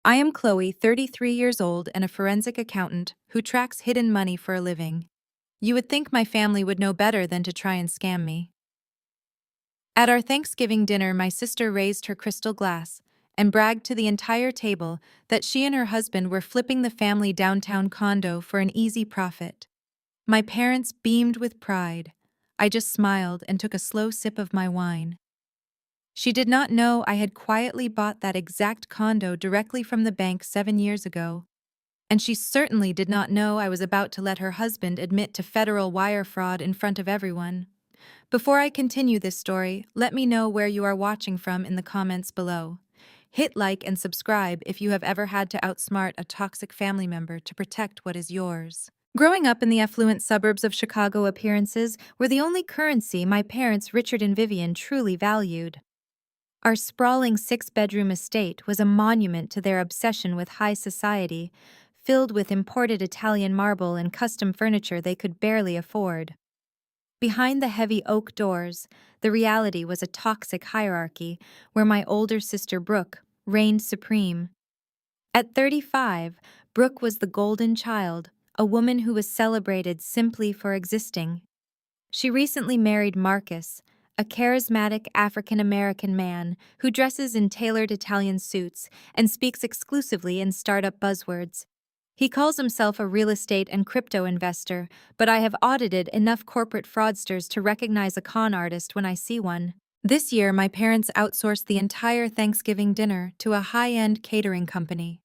I am Chloe, 33 years old and a forensic accountant who tracks hidden money for a living. You would think my family would know better than to try and scam me. At our Thanksgiving dinner, my sister raised her crystal glass and bragged to the entire table that she and her husband were flipping the family downtown condo for an easy profit. My parents beamed with pride. I just smiled and took a slow sip of my wine. She did not know I had quietly bought that exact condo directly from the bank 7 years ago. And she certainly did not know I was about to let her husband admit to federal wire fraud in front of everyone. Before I continue this story, let me know where you are watching from in the comments below. Hit like and subscribe if you have ever had to outsmart a toxic family member to protect what is yours. Growing up in the affluent suburbs of Chicago, appearances were the only currency my parents, Richard and Vivian, truly valued. Our sprawling six-bedroom estate was a monument to their obsession with high society, filled with imported Italian marble and custom furniture they could barely afford. Behind the heavy oak doors, the reality was a toxic hierarchy where my older sister Brooke reigned supreme. At 35, Brooke was the golden child, a woman who was celebrated simply for existing. She recently married Marcus, a charismatic African-American man who dresses in tailored Italian suits and speaks exclusively in startup buzzwords. He calls himself a real estate and crypto investor, but I have audited enough corporate fraudsters to recognize a con artist when I see one. This year, my parents outsourced the entire Thanksgiving dinner to a high-end catering company.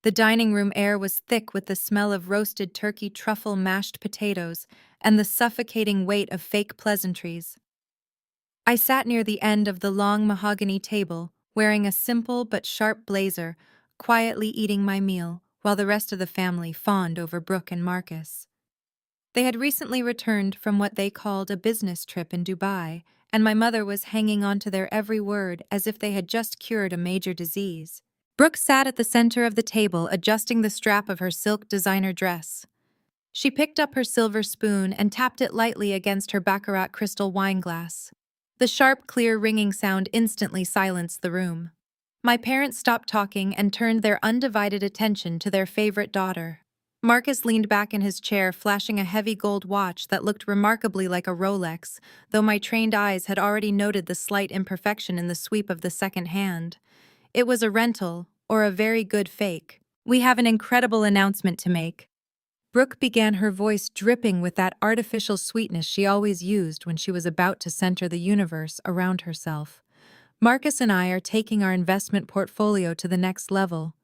The dining room air was thick with the smell of roasted turkey, truffle, mashed potatoes, and the suffocating weight of fake pleasantries. I sat near the end of the long mahogany table, wearing a simple but sharp blazer, quietly eating my meal, while the rest of the family fawned over Brooke and Marcus. They had recently returned from what they called a business trip in Dubai, and my mother was hanging on to their every word as if they had just cured a major disease. Brooke sat at the center of the table, adjusting the strap of her silk designer dress. She picked up her silver spoon and tapped it lightly against her baccarat crystal wine glass. The sharp, clear ringing sound instantly silenced the room. My parents stopped talking and turned their undivided attention to their favorite daughter. Marcus leaned back in his chair, flashing a heavy gold watch that looked remarkably like a Rolex, though my trained eyes had already noted the slight imperfection in the sweep of the second hand. It was a rental, or a very good fake. "We have an incredible announcement to make." Brooke began, her voice dripping with that artificial sweetness she always used when she was about to center the universe around herself. "Marcus and I are taking our investment portfolio to the next level.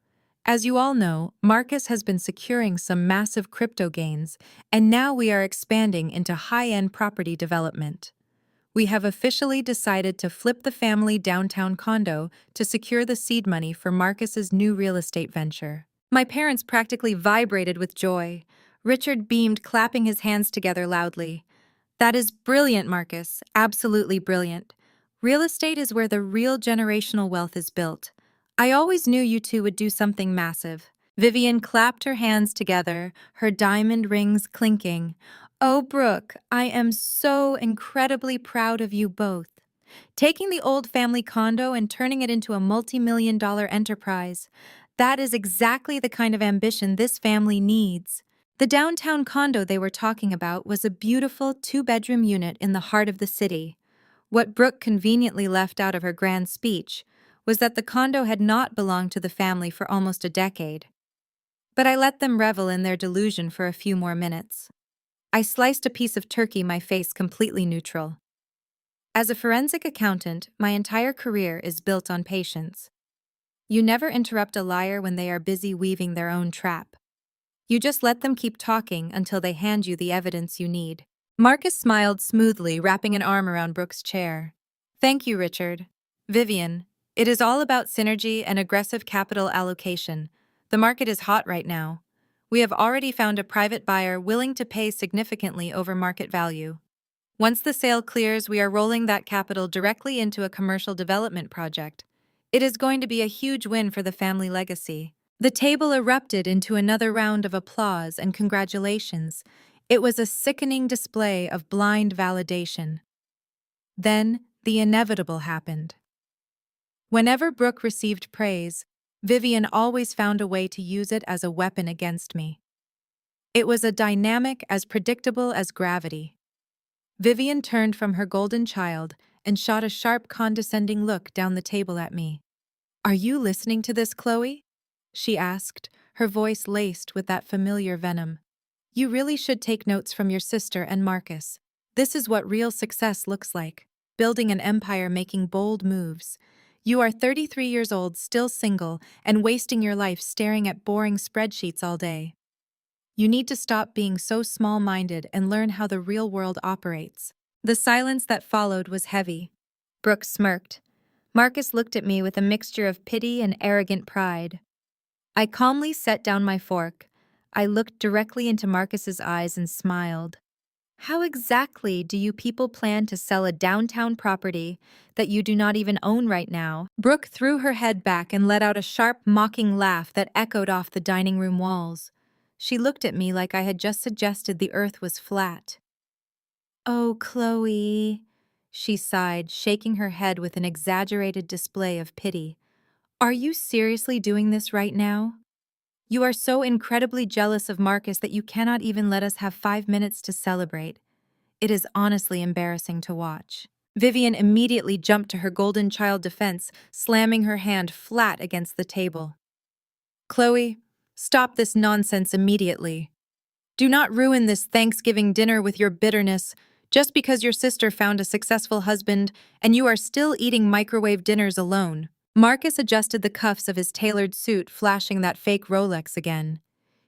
As you all know, Marcus has been securing some massive crypto gains, and now we are expanding into high-end property development. We have officially decided to flip the family downtown condo to secure the seed money for Marcus's new real estate venture." My parents practically vibrated with joy. Richard beamed, clapping his hands together loudly. "That is brilliant, Marcus. Absolutely brilliant. Real estate is where the real generational wealth is built. I always knew you two would do something massive." Vivian clapped her hands together, her diamond rings clinking. "Oh, Brooke, I am so incredibly proud of you both. Taking the old family condo and turning it into a multi-million-dollar enterprise. That is exactly the kind of ambition this family needs." The downtown condo they were talking about was a beautiful two-bedroom unit in the heart of the city. What Brooke conveniently left out of her grand speech was that the condo had not belonged to the family for almost a decade. But I let them revel in their delusion for a few more minutes. I sliced a piece of turkey, my face completely neutral. As a forensic accountant, my entire career is built on patience. You never interrupt a liar when they are busy weaving their own trap. You just let them keep talking until they hand you the evidence you need. Marcus smiled smoothly, wrapping an arm around Brooke's chair. "Thank you, Richard. Vivian, it is all about synergy and aggressive capital allocation. The market is hot right now. We have already found a private buyer willing to pay significantly over market value. Once the sale clears, we are rolling that capital directly into a commercial development project. It is going to be a huge win for the family legacy." The table erupted into another round of applause and congratulations. It was a sickening display of blind validation. Then, the inevitable happened. Whenever Brooke received praise, Vivian always found a way to use it as a weapon against me. It was a dynamic as predictable as gravity. Vivian turned from her golden child and shot a sharp, condescending look down the table at me. "Are you listening to this, Chloe?" she asked, her voice laced with that familiar venom. "You really should take notes from your sister and Marcus. This is what real success looks like, building an empire, making bold moves. You are 33 years old, still single, and wasting your life staring at boring spreadsheets all day. You need to stop being so small-minded and learn how the real world operates." The silence that followed was heavy. Brooke smirked. Marcus looked at me with a mixture of pity and arrogant pride. I calmly set down my fork. I looked directly into Marcus's eyes and smiled. "How exactly do you people plan to sell a downtown property that you do not even own right now?" Brooke threw her head back and let out a sharp, mocking laugh that echoed off the dining room walls. She looked at me like I had just suggested the earth was flat. "Oh, Chloe," she sighed, shaking her head with an exaggerated display of pity. "Are you seriously doing this right now? You are so incredibly jealous of Marcus that you cannot even let us have 5 minutes to celebrate. It is honestly embarrassing to watch." Vivian immediately jumped to her golden child defense, slamming her hand flat against the table. "Chloe, stop this nonsense immediately. Do not ruin this Thanksgiving dinner with your bitterness just because your sister found a successful husband and you are still eating microwave dinners alone." Marcus adjusted the cuffs of his tailored suit, flashing that fake Rolex again.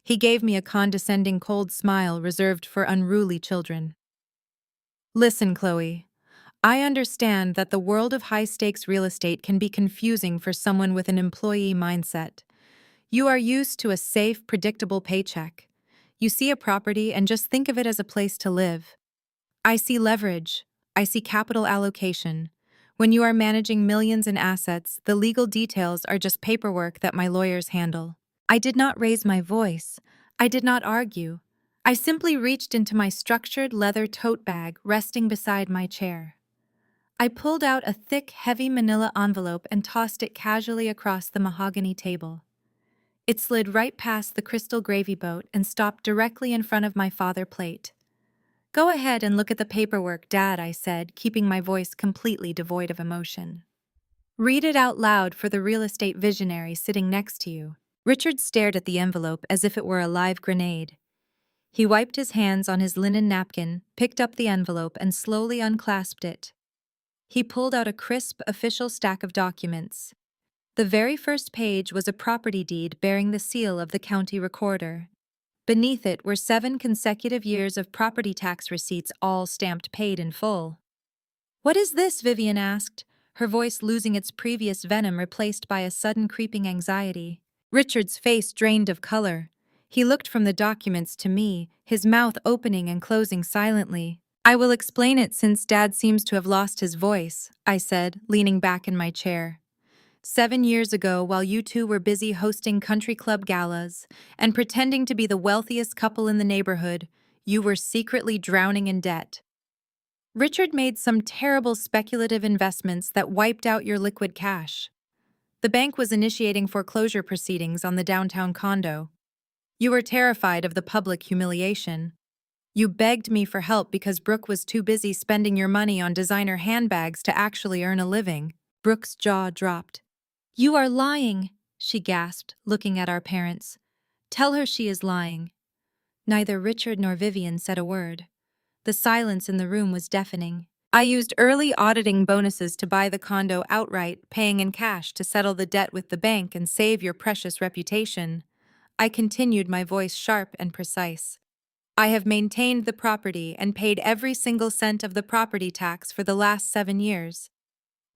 He gave me a condescending cold smile reserved for unruly children. "Listen, Chloe. I understand that the world of high-stakes real estate can be confusing for someone with an employee mindset. You are used to a safe, predictable paycheck. You see a property and just think of it as a place to live. I see leverage. I see capital allocation. When you are managing millions in assets, the legal details are just paperwork that my lawyers handle." I did not raise my voice. I did not argue. I simply reached into my structured leather tote bag resting beside my chair. I pulled out a thick, heavy manila envelope and tossed it casually across the mahogany table. It slid right past the crystal gravy boat and stopped directly in front of my father plate. "Go ahead and look at the paperwork, Dad," I said, keeping my voice completely devoid of emotion. "Read it out loud for the real estate visionary sitting next to you." Richard stared at the envelope as if it were a live grenade. He wiped his hands on his linen napkin, picked up the envelope, and slowly unclasped it. He pulled out a crisp, official stack of documents. The very first page was a property deed bearing the seal of the county recorder. Beneath it were 7 consecutive years of property tax receipts, all stamped paid in full. "What is this?" Vivian asked, her voice losing its previous venom replaced by a sudden creeping anxiety. Richard's face drained of color. He looked from the documents to me, his mouth opening and closing silently. "I will explain it since Dad seems to have lost his voice," I said, leaning back in my chair. 7 years ago, while you two were busy hosting country club galas and pretending to be the wealthiest couple in the neighborhood, you were secretly drowning in debt. Richard made some terrible speculative investments that wiped out your liquid cash. The bank was initiating foreclosure proceedings on the downtown condo. You were terrified of the public humiliation. You begged me for help because Brooke was too busy spending your money on designer handbags to actually earn a living." Brooke's jaw dropped. "You are lying," she gasped, looking at our parents. "Tell her she is lying." Neither Richard nor Vivian said a word. The silence in the room was deafening. "I used early auditing bonuses to buy the condo outright, paying in cash to settle the debt with the bank and save your precious reputation." I continued, my voice sharp and precise. "I have maintained the property and paid every single cent of the property tax for the last 7 years.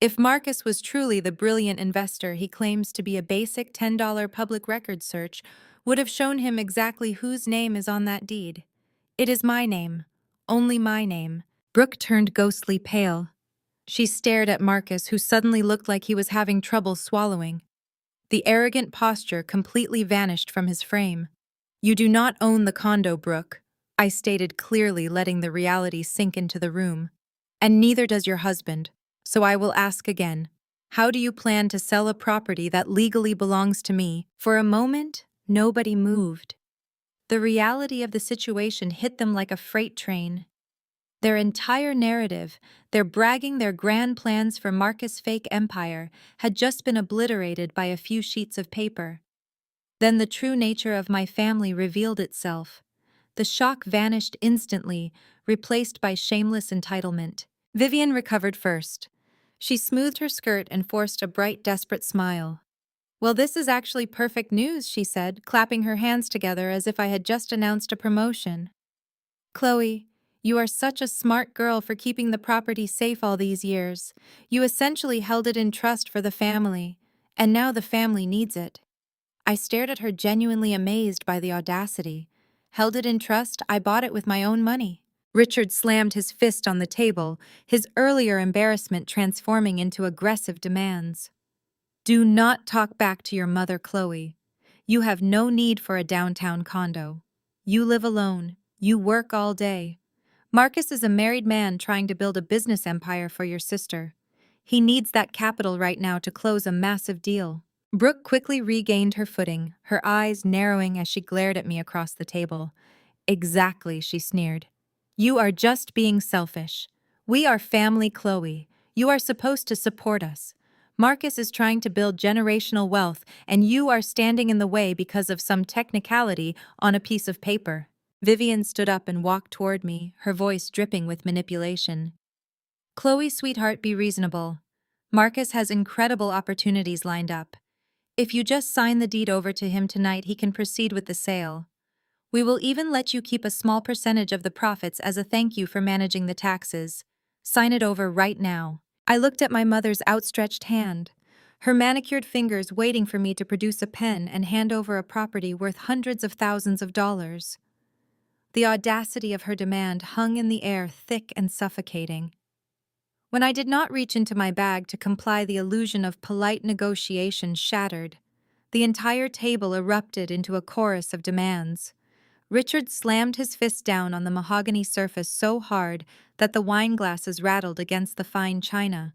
If Marcus was truly the brilliant investor he claims to be, a basic $10 public record search would have shown him exactly whose name is on that deed. It is my name. Only my name." Brooke turned ghostly pale. She stared at Marcus, who suddenly looked like he was having trouble swallowing. The arrogant posture completely vanished from his frame. "You do not own the condo, Brooke," I stated clearly, letting the reality sink into the room. "And neither does your husband. So I will ask again. How do you plan to sell a property that legally belongs to me? For a moment, nobody moved. The reality of the situation hit them like a freight train. Their entire narrative, their bragging their grand plans for Marcus' fake empire, had just been obliterated by a few sheets of paper. Then the true nature of my family revealed itself. The shock vanished instantly, replaced by shameless entitlement. Vivian recovered first. She smoothed her skirt and forced a bright, desperate smile. "Well, this is actually perfect news," she said, clapping her hands together as if I had just announced a promotion. "Chloe, you are such a smart girl for keeping the property safe all these years. You essentially held it in trust for the family, and now the family needs it." I stared at her, genuinely amazed by the audacity. "Held it in trust? I bought it with my own money." Richard slammed his fist on the table, his earlier embarrassment transforming into aggressive demands. "Do not talk back to your mother, Chloe. You have no need for a downtown condo. You live alone. You work all day. Marcus is a married man trying to build a business empire for your sister. He needs that capital right now to close a massive deal." Brooke quickly regained her footing, her eyes narrowing as she glared at me across the table. "Exactly," she sneered. "You are just being selfish. We are family, Chloe. You are supposed to support us. Marcus is trying to build generational wealth, and you are standing in the way because of some technicality on a piece of paper." Vivian stood up and walked toward me, her voice dripping with manipulation. "Chloe, sweetheart, be reasonable. Marcus has incredible opportunities lined up. If you just sign the deed over to him tonight, he can proceed with the sale. We will even let you keep a small percentage of the profits as a thank you for managing the taxes. Sign it over right now." I looked at my mother's outstretched hand, her manicured fingers waiting for me to produce a pen and hand over a property worth hundreds of thousands of dollars. The audacity of her demand hung in the air, thick and suffocating. When I did not reach into my bag to comply, the illusion of polite negotiation shattered. The entire table erupted into a chorus of demands. Richard slammed his fist down on the mahogany surface so hard that the wine glasses rattled against the fine china.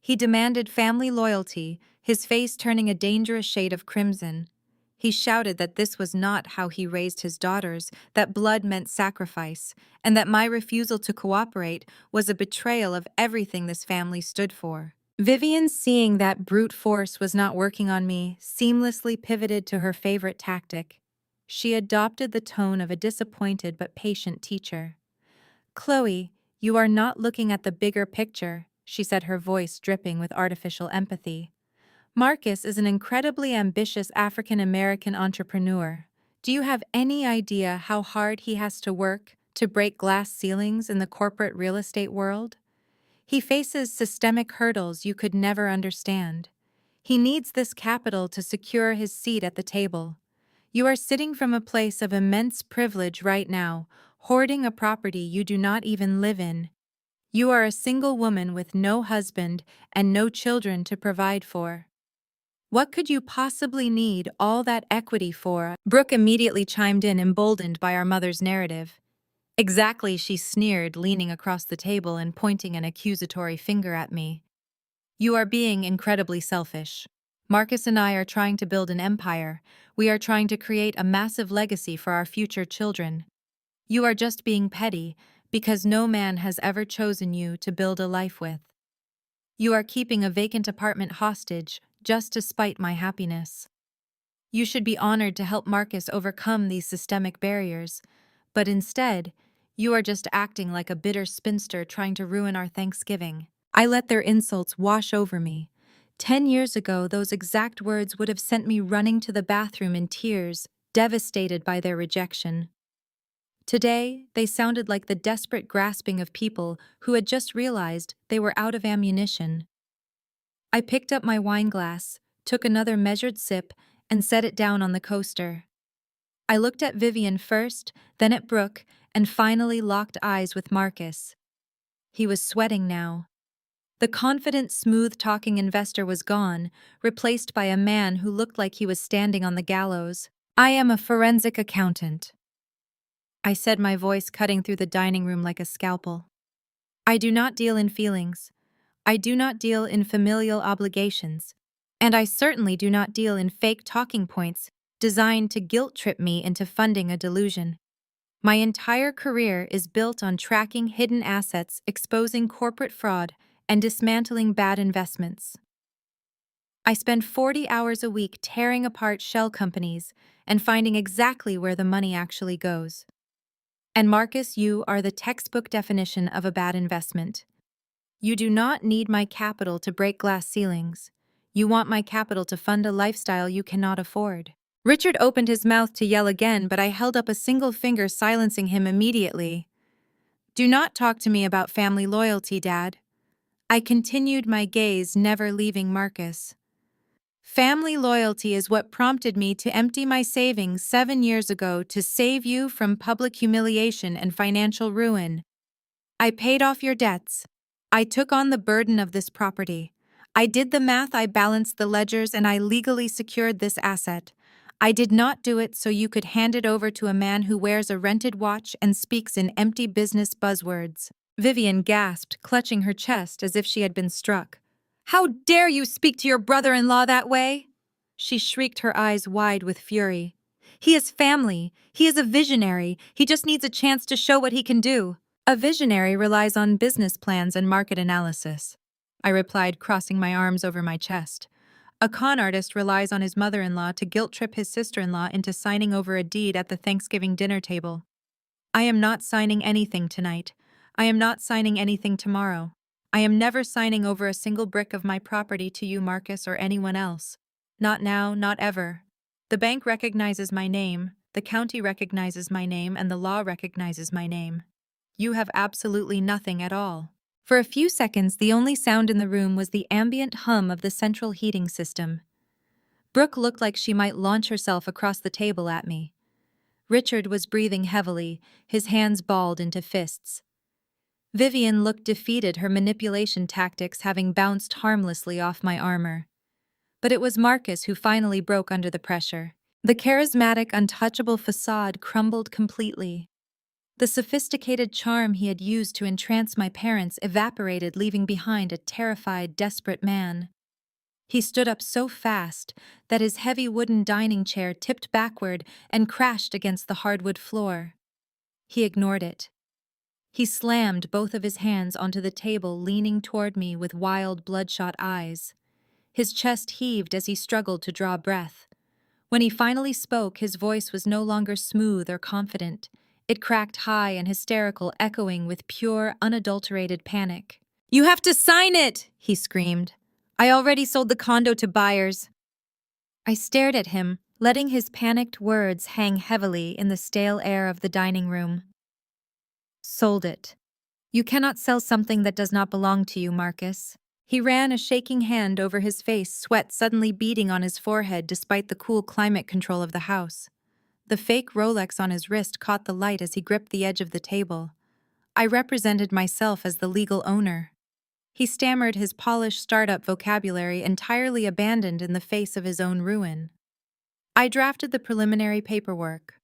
He demanded family loyalty, his face turning a dangerous shade of crimson. He shouted that this was not how he raised his daughters, that blood meant sacrifice, and that my refusal to cooperate was a betrayal of everything this family stood for. Vivian, seeing that brute force was not working on me, seamlessly pivoted to her favorite tactic. She adopted the tone of a disappointed but patient teacher. "Chloe, you are not looking at the bigger picture," she said, her voice dripping with artificial empathy. "Marcus is an incredibly ambitious African-American entrepreneur. Do you have any idea how hard he has to work to break glass ceilings in the corporate real estate world? He faces systemic hurdles you could never understand. He needs this capital to secure his seat at the table. You are sitting from a place of immense privilege right now, hoarding a property you do not even live in. You are a single woman with no husband and no children to provide for. What could you possibly need all that equity for?" Brooke immediately chimed in, emboldened by our mother's narrative. "Exactly," she sneered, leaning across the table and pointing an accusatory finger at me. "You are being incredibly selfish. Marcus and I are trying to build an empire. We are trying to create a massive legacy for our future children. You are just being petty because no man has ever chosen you to build a life with. You are keeping a vacant apartment hostage just to spite my happiness. You should be honored to help Marcus overcome these systemic barriers, but instead, you are just acting like a bitter spinster trying to ruin our Thanksgiving." I let their insults wash over me. 10 years ago, those exact words would have sent me running to the bathroom in tears, devastated by their rejection. Today, they sounded like the desperate grasping of people who had just realized they were out of ammunition. I picked up my wine glass, took another measured sip, and set it down on the coaster. I looked at Vivian first, then at Brooke, and finally locked eyes with Marcus. He was sweating now. The confident, smooth-talking investor was gone, replaced by a man who looked like he was standing on the gallows. "I am a forensic accountant," I said, my voice cutting through the dining room like a scalpel. "I do not deal in feelings. I do not deal in familial obligations, and I certainly do not deal in fake talking points designed to guilt-trip me into funding a delusion. My entire career is built on tracking hidden assets, exposing corporate fraud, and dismantling bad investments. I spend 40 hours a week tearing apart shell companies and finding exactly where the money actually goes. And Marcus, you are the textbook definition of a bad investment. You do not need my capital to break glass ceilings. You want my capital to fund a lifestyle you cannot afford. Richard opened his mouth to yell again, but I held up a single finger, silencing him immediately. Do not talk to me about family loyalty, Dad. I continued, my gaze never leaving Marcus. Family loyalty is what prompted me to empty my savings 7 years ago to save you from public humiliation and financial ruin. I paid off your debts. I took on the burden of this property. I did the math, I balanced the ledgers, and I legally secured this asset. I did not do it so you could hand it over to a man who wears a rented watch and speaks in empty business buzzwords. Vivian gasped, clutching her chest as if she had been struck. How dare you speak to your brother-in-law that way? She shrieked, her eyes wide with fury. He is family. He is a visionary. He just needs a chance to show what he can do. A visionary relies on business plans and market analysis, I replied, crossing my arms over my chest. A con artist relies on his mother-in-law to guilt-trip his sister-in-law into signing over a deed at the Thanksgiving dinner table. I am not signing anything tonight. I am not signing anything tomorrow. I am never signing over a single brick of my property to you, Marcus, or anyone else. Not now, not ever. The bank recognizes my name, the county recognizes my name, and the law recognizes my name. You have absolutely nothing at all. For a few seconds, the only sound in the room was the ambient hum of the central heating system. Brooke looked like she might launch herself across the table at me. Richard was breathing heavily, his hands balled into fists. Vivian looked defeated, her manipulation tactics having bounced harmlessly off my armor. But it was Marcus who finally broke under the pressure. The charismatic, untouchable facade crumbled completely. The sophisticated charm he had used to entrance my parents evaporated, leaving behind a terrified, desperate man. He stood up so fast that his heavy wooden dining chair tipped backward and crashed against the hardwood floor. He ignored it. He slammed both of his hands onto the table, leaning toward me with wild, bloodshot eyes. His chest heaved as he struggled to draw breath. When he finally spoke, his voice was no longer smooth or confident. It cracked high and hysterical, echoing with pure, unadulterated panic. "You have to sign it!" he screamed. "I already sold the condo to buyers." I stared at him, letting his panicked words hang heavily in the stale air of the dining room. "Sold it. You cannot sell something that does not belong to you, Marcus." He ran a shaking hand over his face, sweat suddenly beading on his forehead despite the cool climate control of the house. The fake Rolex on his wrist caught the light as he gripped the edge of the table. I represented myself as the legal owner. He stammered, his polished startup vocabulary entirely abandoned in the face of his own ruin. I drafted the preliminary paperwork.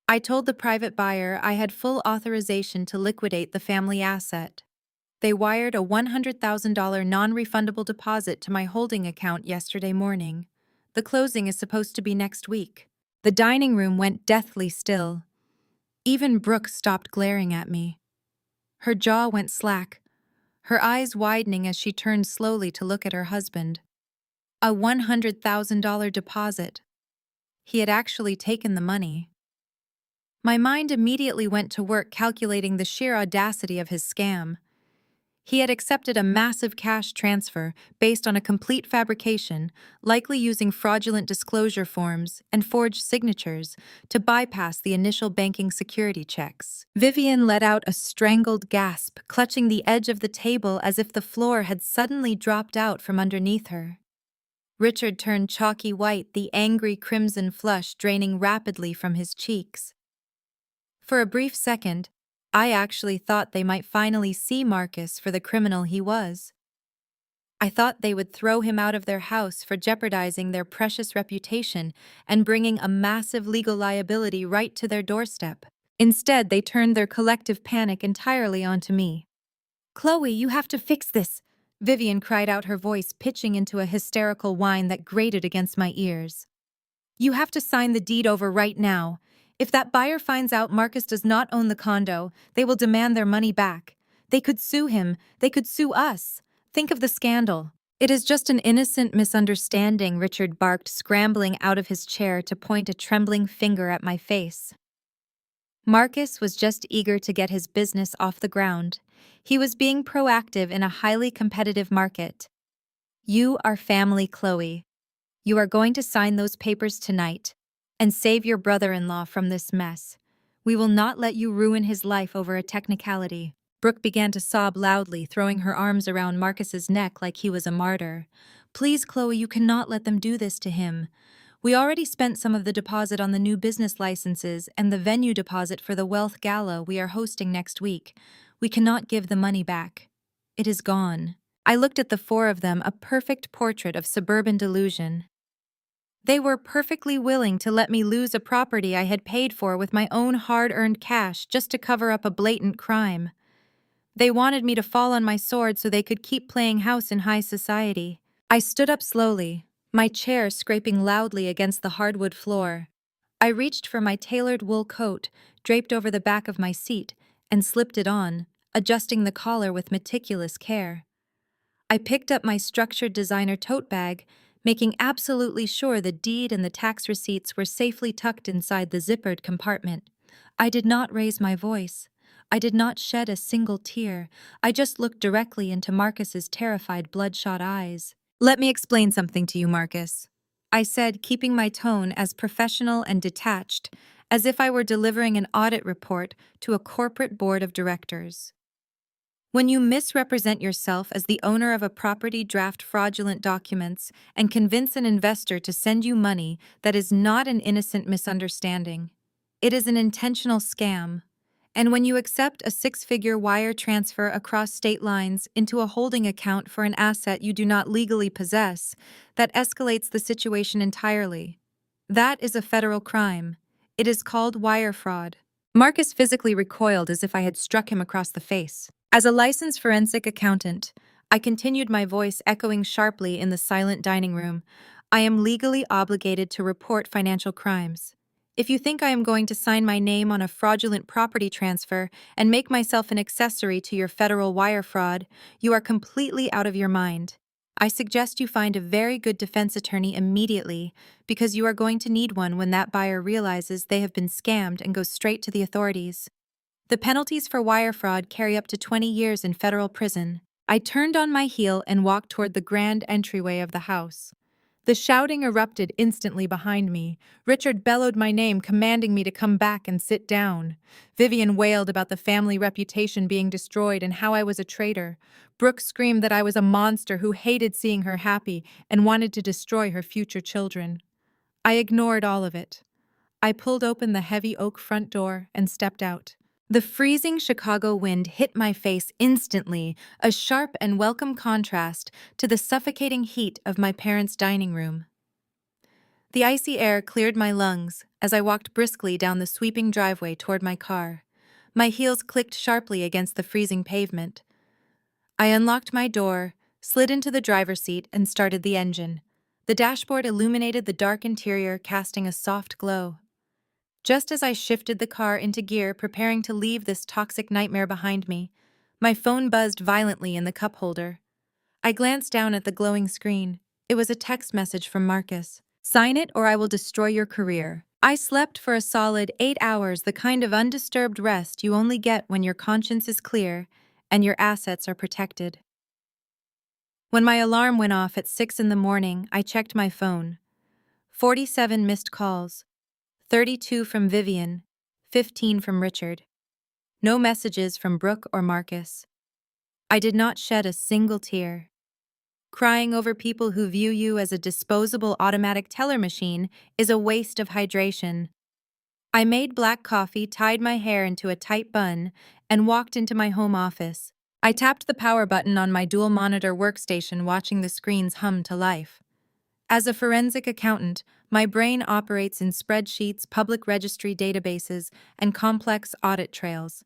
I told the private buyer I had full authorization to liquidate the family asset. They wired a $100,000 non-refundable deposit to my holding account yesterday morning. The closing is supposed to be next week. The dining room went deathly still. Even Brooke stopped glaring at me. Her jaw went slack, her eyes widening as she turned slowly to look at her husband. A $100,000 deposit. He had actually taken the money. My mind immediately went to work calculating the sheer audacity of his scam. He had accepted a massive cash transfer based on a complete fabrication, likely using fraudulent disclosure forms and forged signatures to bypass the initial banking security checks. Vivian let out a strangled gasp, clutching the edge of the table as if the floor had suddenly dropped out from underneath her. Richard turned chalky white, the angry crimson flush draining rapidly from his cheeks. For a brief second, I actually thought they might finally see Marcus for the criminal he was. I thought they would throw him out of their house for jeopardizing their precious reputation and bringing a massive legal liability right to their doorstep. Instead, they turned their collective panic entirely onto me. "Chloe, you have to fix this. Vivian cried out, her voice pitching into a hysterical whine that grated against my ears. You have to sign the deed over right now. If that buyer finds out Marcus does not own the condo, they will demand their money back. They could sue him. They could sue us. Think of the scandal. It is just an innocent misunderstanding, Richard barked, scrambling out of his chair to point a trembling finger at my face. Marcus was just eager to get his business off the ground. He was being proactive in a highly competitive market. You are family, Chloe. You are going to sign those papers tonight and save your brother-in-law from this mess. We will not let you ruin his life over a technicality. Brooke began to sob loudly, throwing her arms around Marcus's neck like he was a martyr. Please, Chloe, you cannot let them do this to him. We already spent some of the deposit on the new business licenses and the venue deposit for the Wealth Gala we are hosting next week. We cannot give the money back. It is gone. I looked at the four of them, a perfect portrait of suburban delusion. They were perfectly willing to let me lose a property I had paid for with my own hard-earned cash just to cover up a blatant crime. They wanted me to fall on my sword so they could keep playing house in high society. I stood up slowly, my chair scraping loudly against the hardwood floor. I reached for my tailored wool coat, draped over the back of my seat, and slipped it on, adjusting the collar with meticulous care. I picked up my structured designer tote bag, making absolutely sure the deed and the tax receipts were safely tucked inside the zippered compartment. I did not raise my voice. I did not shed a single tear. I just looked directly into Marcus's terrified, bloodshot eyes. Let me explain something to you, Marcus, I said, keeping my tone as professional and detached as if I were delivering an audit report to a corporate board of directors. When you misrepresent yourself as the owner of a property, draft fraudulent documents, and convince an investor to send you money that is not an innocent misunderstanding, it is an intentional scam. And when you accept a six-figure wire transfer across state lines into a holding account for an asset you do not legally possess, that escalates the situation entirely. That is a federal crime. It is called wire fraud. Marcus physically recoiled as if I had struck him across the face. As a licensed forensic accountant, I continued, my voice echoing sharply in the silent dining room. I am legally obligated to report financial crimes. If you think I am going to sign my name on a fraudulent property transfer and make myself an accessory to your federal wire fraud, you are completely out of your mind. I suggest you find a very good defense attorney immediately, because you are going to need one when that buyer realizes they have been scammed and goes straight to the authorities. The penalties for wire fraud carry up to 20 years in federal prison. I turned on my heel and walked toward the grand entryway of the house. The shouting erupted instantly behind me. Richard bellowed my name, commanding me to come back and sit down. Vivian wailed about the family reputation being destroyed and how I was a traitor. Brooke screamed that I was a monster who hated seeing her happy and wanted to destroy her future children. I ignored all of it. I pulled open the heavy oak front door and stepped out. The freezing Chicago wind hit my face instantly, a sharp and welcome contrast to the suffocating heat of my parents' dining room. The icy air cleared my lungs as I walked briskly down the sweeping driveway toward my car. My heels clicked sharply against the freezing pavement. I unlocked my door, slid into the driver's seat, and started the engine. The dashboard illuminated the dark interior, casting a soft glow. Just as I shifted the car into gear, preparing to leave this toxic nightmare behind me, my phone buzzed violently in the cup holder. I glanced down at the glowing screen. It was a text message from Marcus. Sign it or I will destroy your career. I slept for a solid 8 hours, the kind of undisturbed rest you only get when your conscience is clear and your assets are protected. When my alarm went off at 6 in the morning, I checked my phone. 47 missed calls. 32 from Vivian, 15 from Richard. No messages from Brooke or Marcus. I did not shed a single tear. Crying over people who view you as a disposable automatic teller machine is a waste of hydration. I made black coffee, tied my hair into a tight bun, and walked into my home office. I tapped the power button on my dual-monitor workstation, watching the screens hum to life. As a forensic accountant, my brain operates in spreadsheets, public registry databases, and complex audit trails.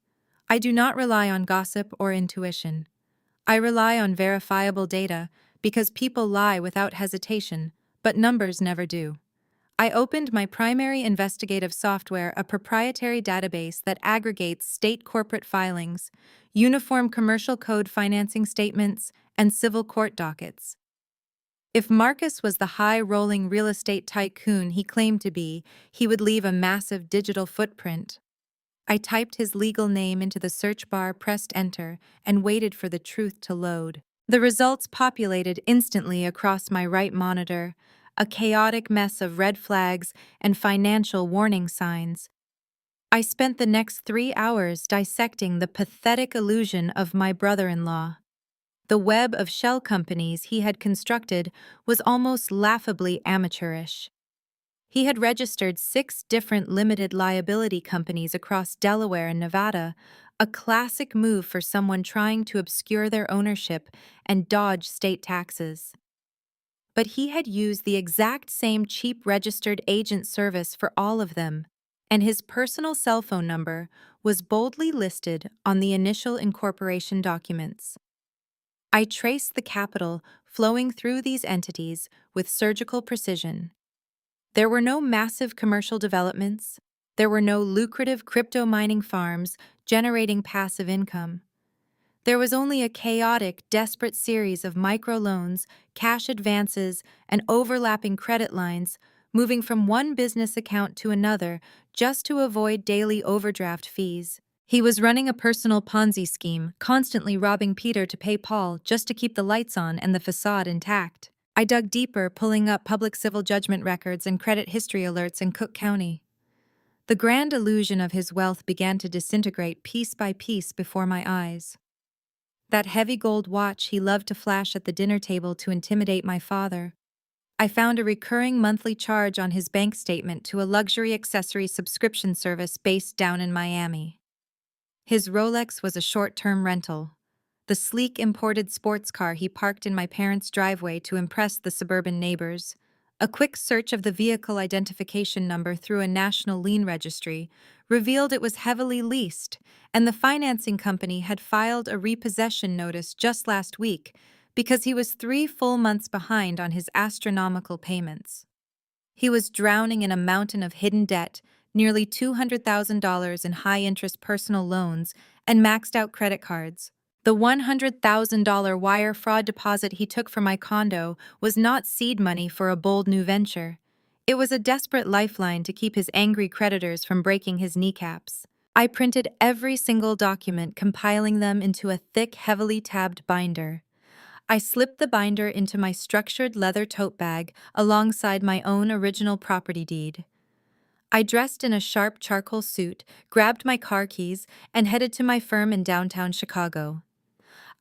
I do not rely on gossip or intuition. I rely on verifiable data because people lie without hesitation, but numbers never do. I opened my primary investigative software, a proprietary database that aggregates state corporate filings, uniform commercial code financing statements, and civil court dockets. If Marcus was the high-rolling real estate tycoon he claimed to be, he would leave a massive digital footprint. I typed his legal name into the search bar, pressed enter, and waited for the truth to load. The results populated instantly across my right monitor, a chaotic mess of red flags and financial warning signs. I spent the next 3 hours dissecting the pathetic illusion of my brother-in-law. The web of shell companies he had constructed was almost laughably amateurish. He had registered 6 different limited liability companies across Delaware and Nevada, a classic move for someone trying to obscure their ownership and dodge state taxes. But he had used the exact same cheap registered agent service for all of them, and his personal cell phone number was boldly listed on the initial incorporation documents. I traced the capital flowing through these entities with surgical precision. There were no massive commercial developments. There were no lucrative crypto mining farms generating passive income. There was only a chaotic, desperate series of microloans, cash advances, and overlapping credit lines moving from one business account to another just to avoid daily overdraft fees. He was running a personal Ponzi scheme, constantly robbing Peter to pay Paul just to keep the lights on and the facade intact. I dug deeper, pulling up public civil judgment records and credit history alerts in Cook County. The grand illusion of his wealth began to disintegrate piece by piece before my eyes. That heavy gold watch he loved to flash at the dinner table to intimidate my father. I found a recurring monthly charge on his bank statement to a luxury accessory subscription service based down in Miami. His Rolex was a short-term rental, the sleek imported sports car he parked in my parents' driveway to impress the suburban neighbors. A quick search of the vehicle identification number through a national lien registry revealed it was heavily leased, and the financing company had filed a repossession notice just last week because he was 3 full months behind on his astronomical payments. He was drowning in a mountain of hidden debt, nearly $200,000 in high-interest personal loans and maxed-out credit cards. The $100,000 wire fraud deposit he took for my condo was not seed money for a bold new venture. It was a desperate lifeline to keep his angry creditors from breaking his kneecaps. I printed every single document, compiling them into a thick, heavily tabbed binder. I slipped the binder into my structured leather tote bag alongside my own original property deed. I dressed in a sharp charcoal suit, grabbed my car keys, and headed to my firm in downtown Chicago.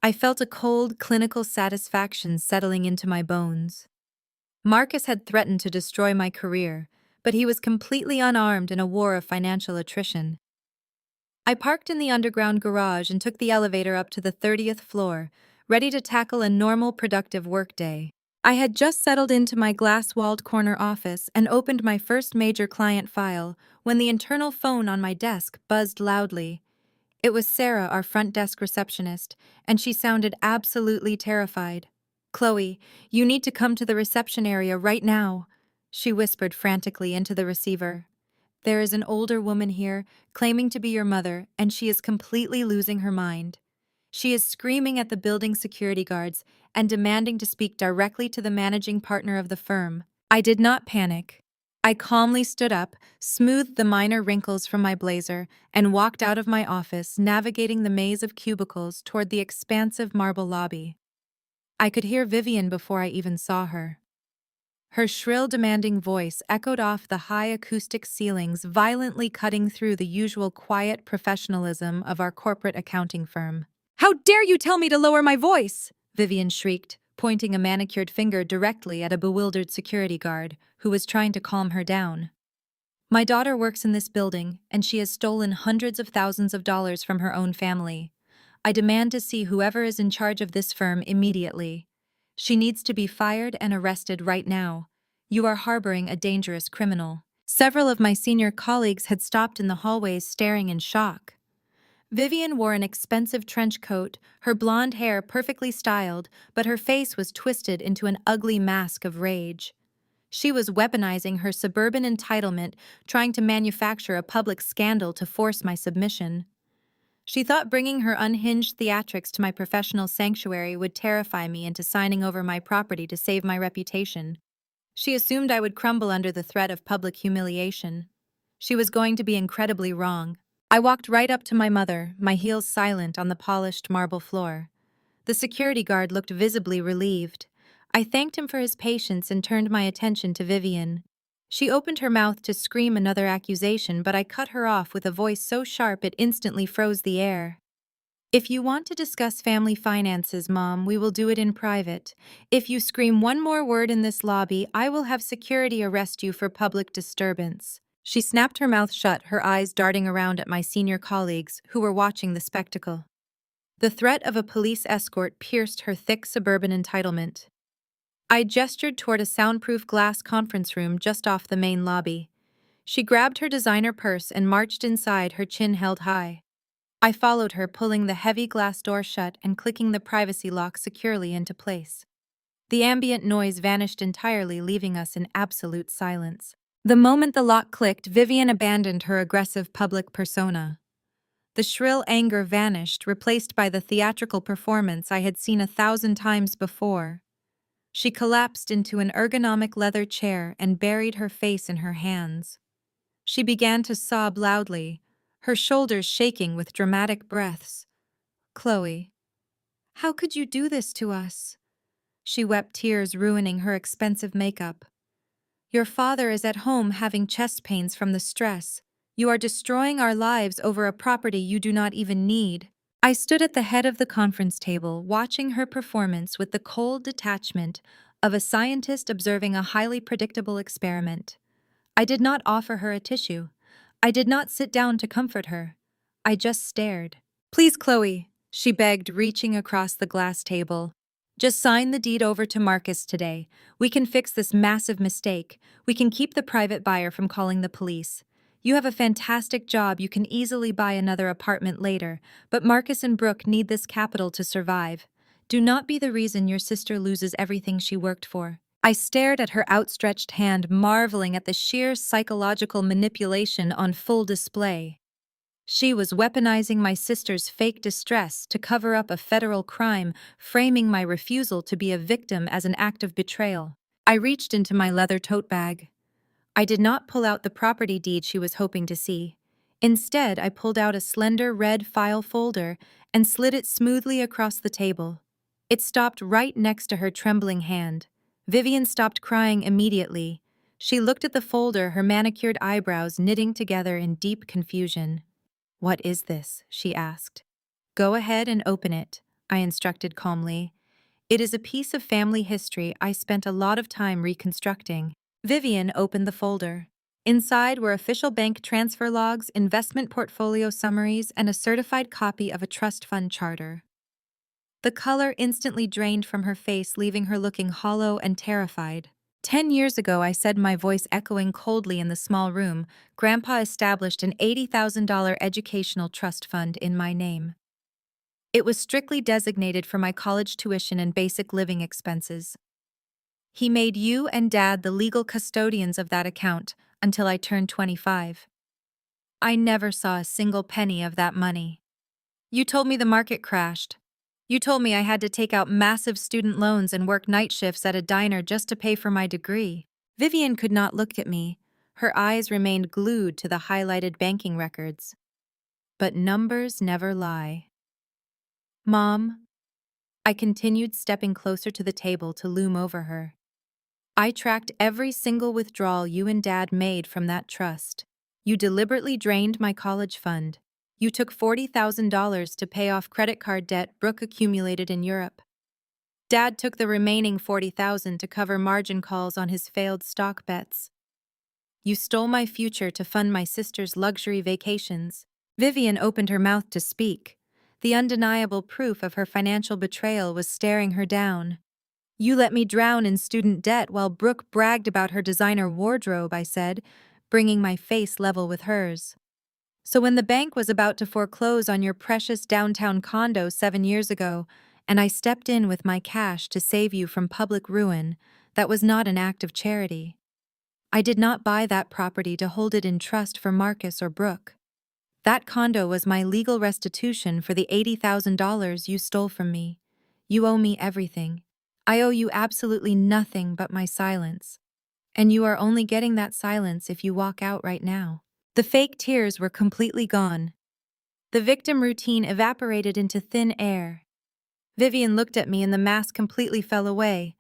I felt a cold, clinical satisfaction settling into my bones. Marcus had threatened to destroy my career, but he was completely unarmed in a war of financial attrition. I parked in the underground garage and took the elevator up to the 30th floor, ready to tackle a normal, productive workday. I had just settled into my glass-walled corner office and opened my first major client file when the internal phone on my desk buzzed loudly. It was Sarah, our front desk receptionist, and she sounded absolutely terrified. "Chloe, you need to come to the reception area right now," she whispered frantically into the receiver. "There is an older woman here, claiming to be your mother, and she is completely losing her mind. She is screaming at the building security guards and demanding to speak directly to the managing partner of the firm." I did not panic. I calmly stood up, smoothed the minor wrinkles from my blazer, and walked out of my office, navigating the maze of cubicles toward the expansive marble lobby. I could hear Vivian before I even saw her. Her shrill, demanding voice echoed off the high acoustic ceilings, violently cutting through the usual quiet professionalism of our corporate accounting firm. "How dare you tell me to lower my voice?" Vivian shrieked, pointing a manicured finger directly at a bewildered security guard who was trying to calm her down. "My daughter works in this building, and she has stolen hundreds of thousands of dollars from her own family. I demand to see whoever is in charge of this firm immediately. She needs to be fired and arrested right now. You are harboring a dangerous criminal." Several of my senior colleagues had stopped in the hallways, staring in shock. Vivian wore an expensive trench coat, her blonde hair perfectly styled, but her face was twisted into an ugly mask of rage. She was weaponizing her suburban entitlement, trying to manufacture a public scandal to force my submission. She thought bringing her unhinged theatrics to my professional sanctuary would terrify me into signing over my property to save my reputation. She assumed I would crumble under the threat of public humiliation. She was going to be incredibly wrong. I walked right up to my mother, my heels silent on the polished marble floor. The security guard looked visibly relieved. I thanked him for his patience and turned my attention to Vivian. She opened her mouth to scream another accusation, but I cut her off with a voice so sharp it instantly froze the air. If you want to discuss family finances, Mom, we will do it in private. If you scream one more word in this lobby, I will have security arrest you for public disturbance. She snapped her mouth shut, her eyes darting around at my senior colleagues, who were watching the spectacle. The threat of a police escort pierced her thick suburban entitlement. I gestured toward a soundproof glass conference room just off the main lobby. She grabbed her designer purse and marched inside, her chin held high. I followed her, pulling the heavy glass door shut and clicking the privacy lock securely into place. The ambient noise vanished entirely, leaving us in absolute silence. The moment the lock clicked, Vivian abandoned her aggressive public persona. The shrill anger vanished, replaced by the theatrical performance I had seen 1,000 times before. She collapsed into an ergonomic leather chair and buried her face in her hands. She began to sob loudly, her shoulders shaking with dramatic breaths. "Chloe, how could you do this to us?" She wept, tears ruining her expensive makeup. "Your father is at home having chest pains from the stress. You are destroying our lives over a property you do not even need." I stood at the head of the conference table, watching her performance with the cold detachment of a scientist observing a highly predictable experiment. I did not offer her a tissue. I did not sit down to comfort her. I just stared. "Please, Chloe," she begged, reaching across the glass table. "Just sign the deed over to Marcus today. We can fix this massive mistake. We can keep the private buyer from calling the police. You have a fantastic job. You can easily buy another apartment later, but Marcus and Brooke need this capital to survive. Do not be the reason your sister loses everything she worked for." I stared at her outstretched hand, marveling at the sheer psychological manipulation on full display. She was weaponizing my sister's fake distress to cover up a federal crime, framing my refusal to be a victim as an act of betrayal. I reached into my leather tote bag. I did not pull out the property deed she was hoping to see. Instead, I pulled out a slender red file folder and slid it smoothly across the table. It stopped right next to her trembling hand. Vivian stopped crying immediately. She looked at the folder, her manicured eyebrows knitting together in deep confusion. "What is this?" she asked. "Go ahead and open it," I instructed calmly. "It is a piece of family history I spent a lot of time reconstructing." Vivian opened the folder. Inside were official bank transfer logs, investment portfolio summaries, and a certified copy of a trust fund charter. The color instantly drained from her face, leaving her looking hollow and terrified. 10 years ago, I said, my voice echoing coldly in the small room, Grandpa established an $80,000 educational trust fund in my name. It was strictly designated for my college tuition and basic living expenses. He made you and Dad the legal custodians of that account until I turned 25. I never saw a single penny of that money. You told me the market crashed. You told me I had to take out massive student loans and work night shifts at a diner just to pay for my degree. Vivian could not look at me. Her eyes remained glued to the highlighted banking records. But numbers never lie. "Mom," I continued, stepping closer to the table to loom over her. "I tracked every single withdrawal you and Dad made from that trust. You deliberately drained my college fund. You took $40,000 to pay off credit card debt Brooke accumulated in Europe. Dad took the remaining $40,000 to cover margin calls on his failed stock bets. You stole my future to fund my sister's luxury vacations." Vivian opened her mouth to speak. The undeniable proof of her financial betrayal was staring her down. "You let me drown in student debt while Brooke bragged about her designer wardrobe," I said, bringing my face level with hers. So when the bank was about to foreclose on your precious downtown condo 7 years ago, and I stepped in with my cash to save you from public ruin, that was not an act of charity. I did not buy that property to hold it in trust for Marcus or Brooke. That condo was my legal restitution for the $80,000 you stole from me. You owe me everything. I owe you absolutely nothing but my silence. And you are only getting that silence if you walk out right now. The fake tears were completely gone. The victim routine evaporated into thin air. Vivian looked at me and the mask completely fell away.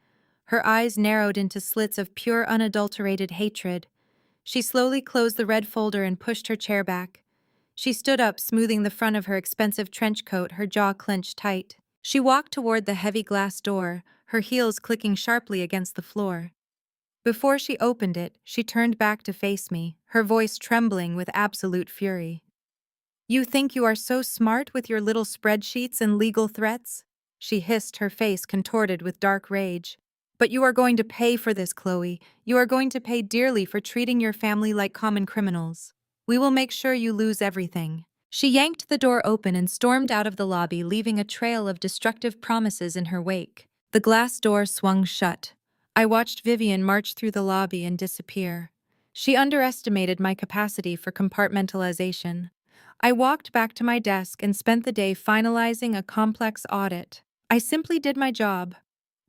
Her eyes narrowed into slits of pure unadulterated hatred. She slowly closed the red folder and pushed her chair back. She stood up, smoothing the front of her expensive trench coat, her jaw clenched tight. She walked toward the heavy glass door, her heels clicking sharply against the floor. Before she opened it, she turned back to face me, her voice trembling with absolute fury. "You think you are so smart with your little spreadsheets and legal threats?" She hissed, her face contorted with dark rage. "But you are going to pay for this, Chloe. You are going to pay dearly for treating your family like common criminals. We will make sure you lose everything." She yanked the door open and stormed out of the lobby, leaving a trail of destructive promises in her wake. The glass door swung shut. I watched Vivian march through the lobby and disappear. She underestimated my capacity for compartmentalization. I walked back to my desk and spent the day finalizing a complex audit. I simply did my job.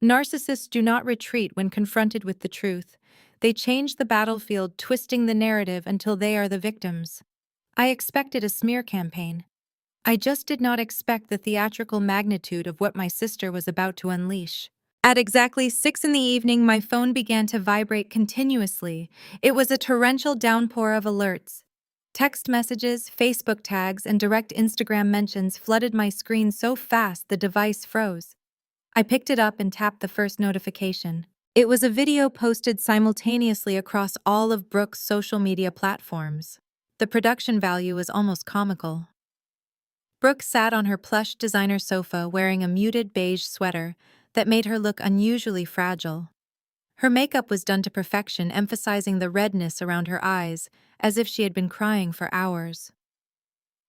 Narcissists do not retreat when confronted with the truth. They change the battlefield, twisting the narrative until they are the victims. I expected a smear campaign. I just did not expect the theatrical magnitude of what my sister was about to unleash. At exactly 6 in the evening, my phone began to vibrate continuously. It was a torrential downpour of alerts. Text messages, Facebook tags, and direct Instagram mentions flooded my screen so fast the device froze. I picked it up and tapped the first notification. It was a video posted simultaneously across all of Brooke's social media platforms. The production value was almost comical. Brooke sat on her plush designer sofa wearing a muted beige sweater that made her look unusually fragile. Her makeup was done to perfection, emphasizing the redness around her eyes, as if she had been crying for hours.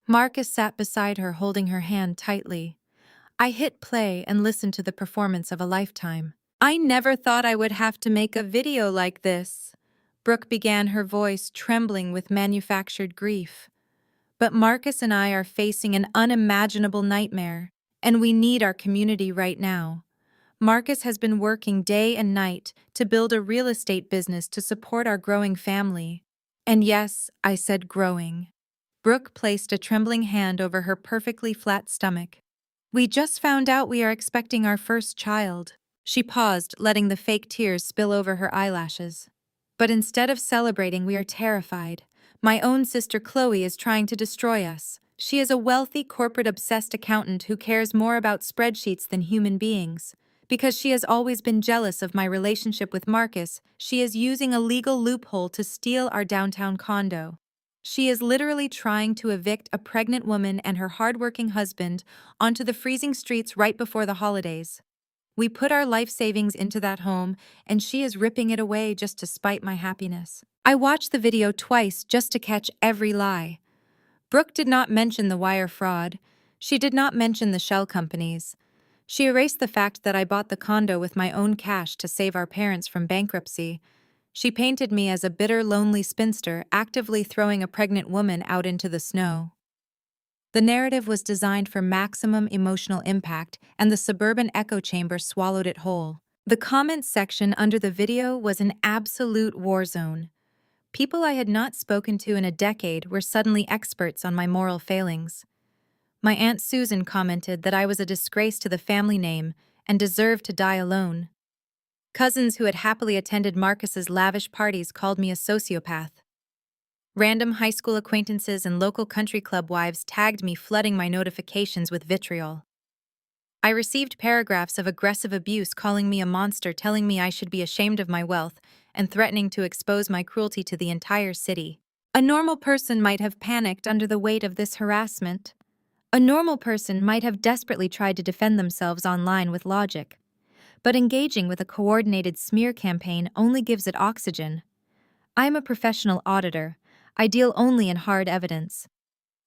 Marcus sat beside her, holding her hand tightly. I hit play and listened to the performance of a lifetime. "I never thought I would have to make a video like this," Brooke began, her voice trembling with manufactured grief. "But Marcus and I are facing an unimaginable nightmare, and we need our community right now. Marcus has been working day and night to build a real estate business to support our growing family." And yes, I said growing. Brooke placed a trembling hand over her perfectly flat stomach. "We just found out we are expecting our first child." She paused, letting the fake tears spill over her eyelashes. "But instead of celebrating, we are terrified. My own sister Chloe is trying to destroy us. She is a wealthy, corporate-obsessed accountant who cares more about spreadsheets than human beings. Because she has always been jealous of my relationship with Marcus, she is using a legal loophole to steal our downtown condo. She is literally trying to evict a pregnant woman and her hardworking husband onto the freezing streets right before the holidays. We put our life savings into that home, and she is ripping it away just to spite my happiness." I watched the video twice just to catch every lie. Brooke did not mention the wire fraud. She did not mention the shell companies. She erased the fact that I bought the condo with my own cash to save our parents from bankruptcy. She painted me as a bitter, lonely spinster actively throwing a pregnant woman out into the snow. The narrative was designed for maximum emotional impact, and the suburban echo chamber swallowed it whole. The comments section under the video was an absolute war zone. People I had not spoken to in a decade were suddenly experts on my moral failings. My Aunt Susan commented that I was a disgrace to the family name and deserved to die alone. Cousins who had happily attended Marcus's lavish parties called me a sociopath. Random high school acquaintances and local country club wives tagged me, flooding my notifications with vitriol. I received paragraphs of aggressive abuse calling me a monster, telling me I should be ashamed of my wealth, and threatening to expose my cruelty to the entire city. A normal person might have panicked under the weight of this harassment. A normal person might have desperately tried to defend themselves online with logic. But engaging with a coordinated smear campaign only gives it oxygen. I am a professional auditor. I deal only in hard evidence.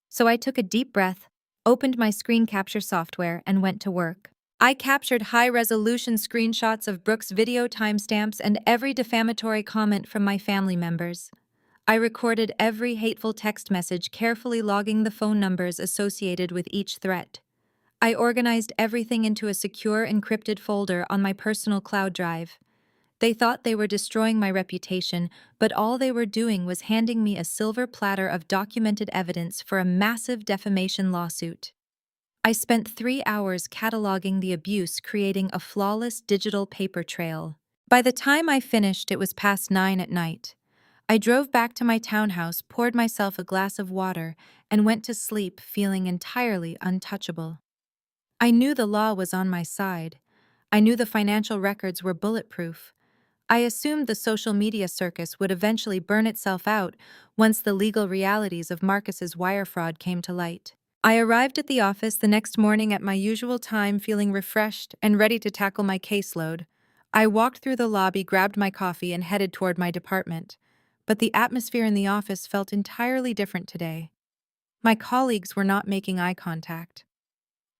So I took a deep breath, opened my screen capture software, and went to work. I captured high-resolution screenshots of Brooke's video timestamps and every defamatory comment from my family members. I recorded every hateful text message, carefully logging the phone numbers associated with each threat. I organized everything into a secure encrypted folder on my personal cloud drive. They thought they were destroying my reputation, but all they were doing was handing me a silver platter of documented evidence for a massive defamation lawsuit. I spent 3 hours cataloging the abuse, creating a flawless digital paper trail. By the time I finished, it was past 9 at night. I drove back to my townhouse, poured myself a glass of water, and went to sleep feeling entirely untouchable. I knew the law was on my side. I knew the financial records were bulletproof. I assumed the social media circus would eventually burn itself out once the legal realities of Marcus's wire fraud came to light. I arrived at the office the next morning at my usual time, feeling refreshed and ready to tackle my caseload. I walked through the lobby, grabbed my coffee, and headed toward my department. But the atmosphere in the office felt entirely different today. My colleagues were not making eye contact.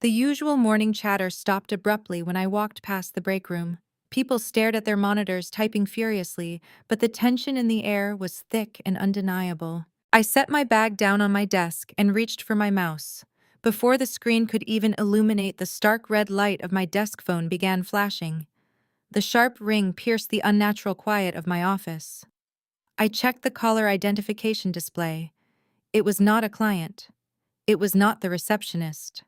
The usual morning chatter stopped abruptly when I walked past the break room. People stared at their monitors, typing furiously, but the tension in the air was thick and undeniable. I set my bag down on my desk and reached for my mouse. Before the screen could even illuminate, the stark red light of my desk phone began flashing. The sharp ring pierced the unnatural quiet of my office. I checked the caller identification display. It was not a client. It was not the receptionist.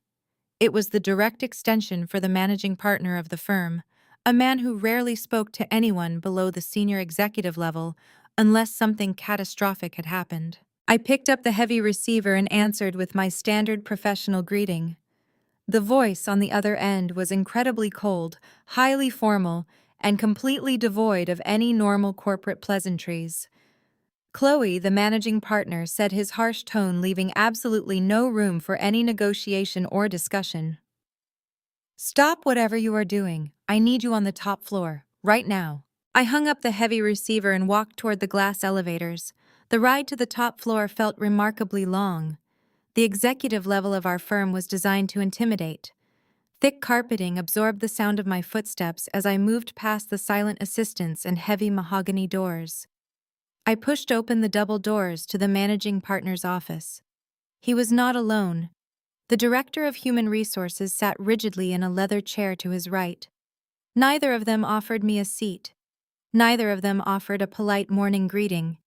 It was the direct extension for the managing partner of the firm, a man who rarely spoke to anyone below the senior executive level unless something catastrophic had happened. I picked up the heavy receiver and answered with my standard professional greeting. The voice on the other end was incredibly cold, highly formal, and completely devoid of any normal corporate pleasantries. Chloe, the managing partner, said, his harsh tone leaving absolutely no room for any negotiation or discussion. "Stop whatever you are doing. I need you on the top floor, right now." I hung up the heavy receiver and walked toward the glass elevators. The ride to the top floor felt remarkably long. The executive level of our firm was designed to intimidate. Thick carpeting absorbed the sound of my footsteps as I moved past the silent assistants and heavy mahogany doors. I pushed open the double doors to the managing partner's office. He was not alone. The director of human resources sat rigidly in a leather chair to his right. Neither of them offered me a seat. Neither of them offered a polite morning greeting.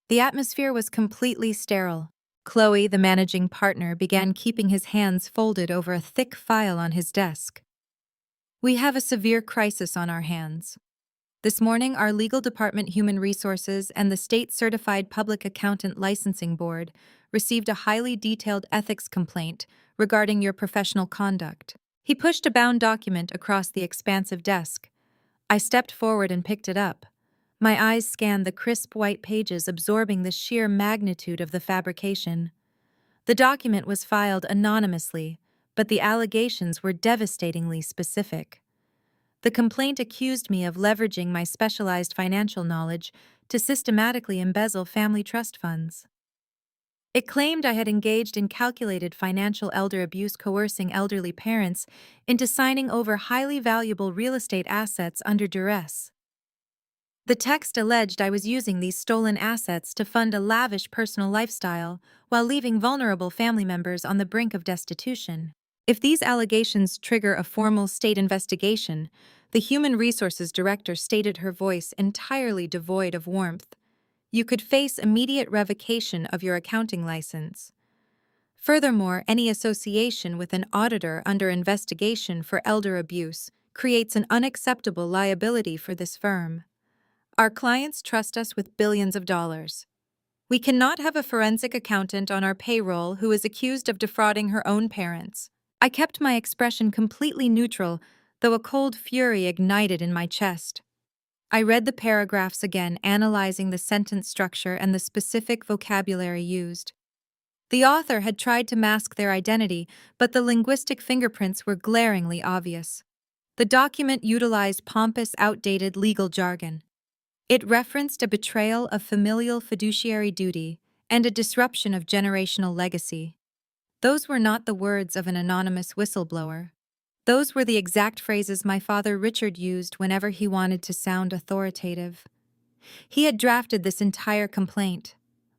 The atmosphere was completely sterile. Chloe, the managing partner, began keeping his hands folded over a thick file on his desk. "We have a severe crisis on our hands. This morning, our legal department, Human Resources, and the State Certified Public Accountant Licensing Board received a highly detailed ethics complaint regarding your professional conduct." He pushed a bound document across the expansive desk. I stepped forward and picked it up. My eyes scanned the crisp white pages, absorbing the sheer magnitude of the fabrication. The document was filed anonymously, but the allegations were devastatingly specific. The complaint accused me of leveraging my specialized financial knowledge to systematically embezzle family trust funds. It claimed I had engaged in calculated financial elder abuse, coercing elderly parents into signing over highly valuable real estate assets under duress. The text alleged I was using these stolen assets to fund a lavish personal lifestyle while leaving vulnerable family members on the brink of destitution. If these allegations trigger a formal state investigation, the Human Resources Director stated, her voice entirely devoid of warmth, "you could face immediate revocation of your accounting license. Furthermore, any association with an auditor under investigation for elder abuse creates an unacceptable liability for this firm. Our clients trust us with billions of dollars. We cannot have a forensic accountant on our payroll who is accused of defrauding her own parents." I kept my expression completely neutral, though a cold fury ignited in my chest. I read the paragraphs again, analyzing the sentence structure and the specific vocabulary used. The author had tried to mask their identity, but the linguistic fingerprints were glaringly obvious. The document utilized pompous, outdated legal jargon. It referenced a betrayal of familial fiduciary duty and a disruption of generational legacy. Those were not the words of an anonymous whistleblower. Those were the exact phrases my father Richard used whenever he wanted to sound authoritative. He had drafted this entire complaint.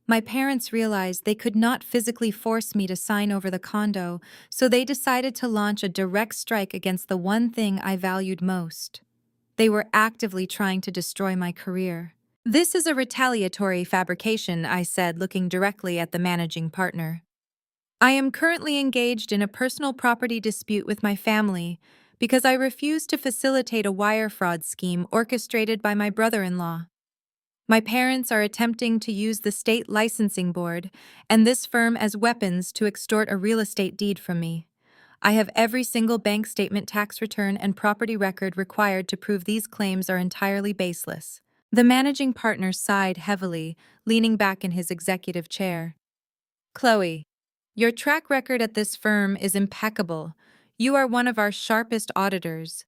My parents realized they could not physically force me to sign over the condo, so they decided to launch a direct strike against the one thing I valued most. They were actively trying to destroy my career. "This is a retaliatory fabrication," I said, looking directly at the managing partner. "I am currently engaged in a personal property dispute with my family because I refuse to facilitate a wire fraud scheme orchestrated by my brother-in-law. My parents are attempting to use the state licensing board and this firm as weapons to extort a real estate deed from me. I have every single bank statement, tax return, and property record required to prove these claims are entirely baseless." The managing partner sighed heavily, leaning back in his executive chair. "Chloe, your track record at this firm is impeccable. You are one of our sharpest auditors.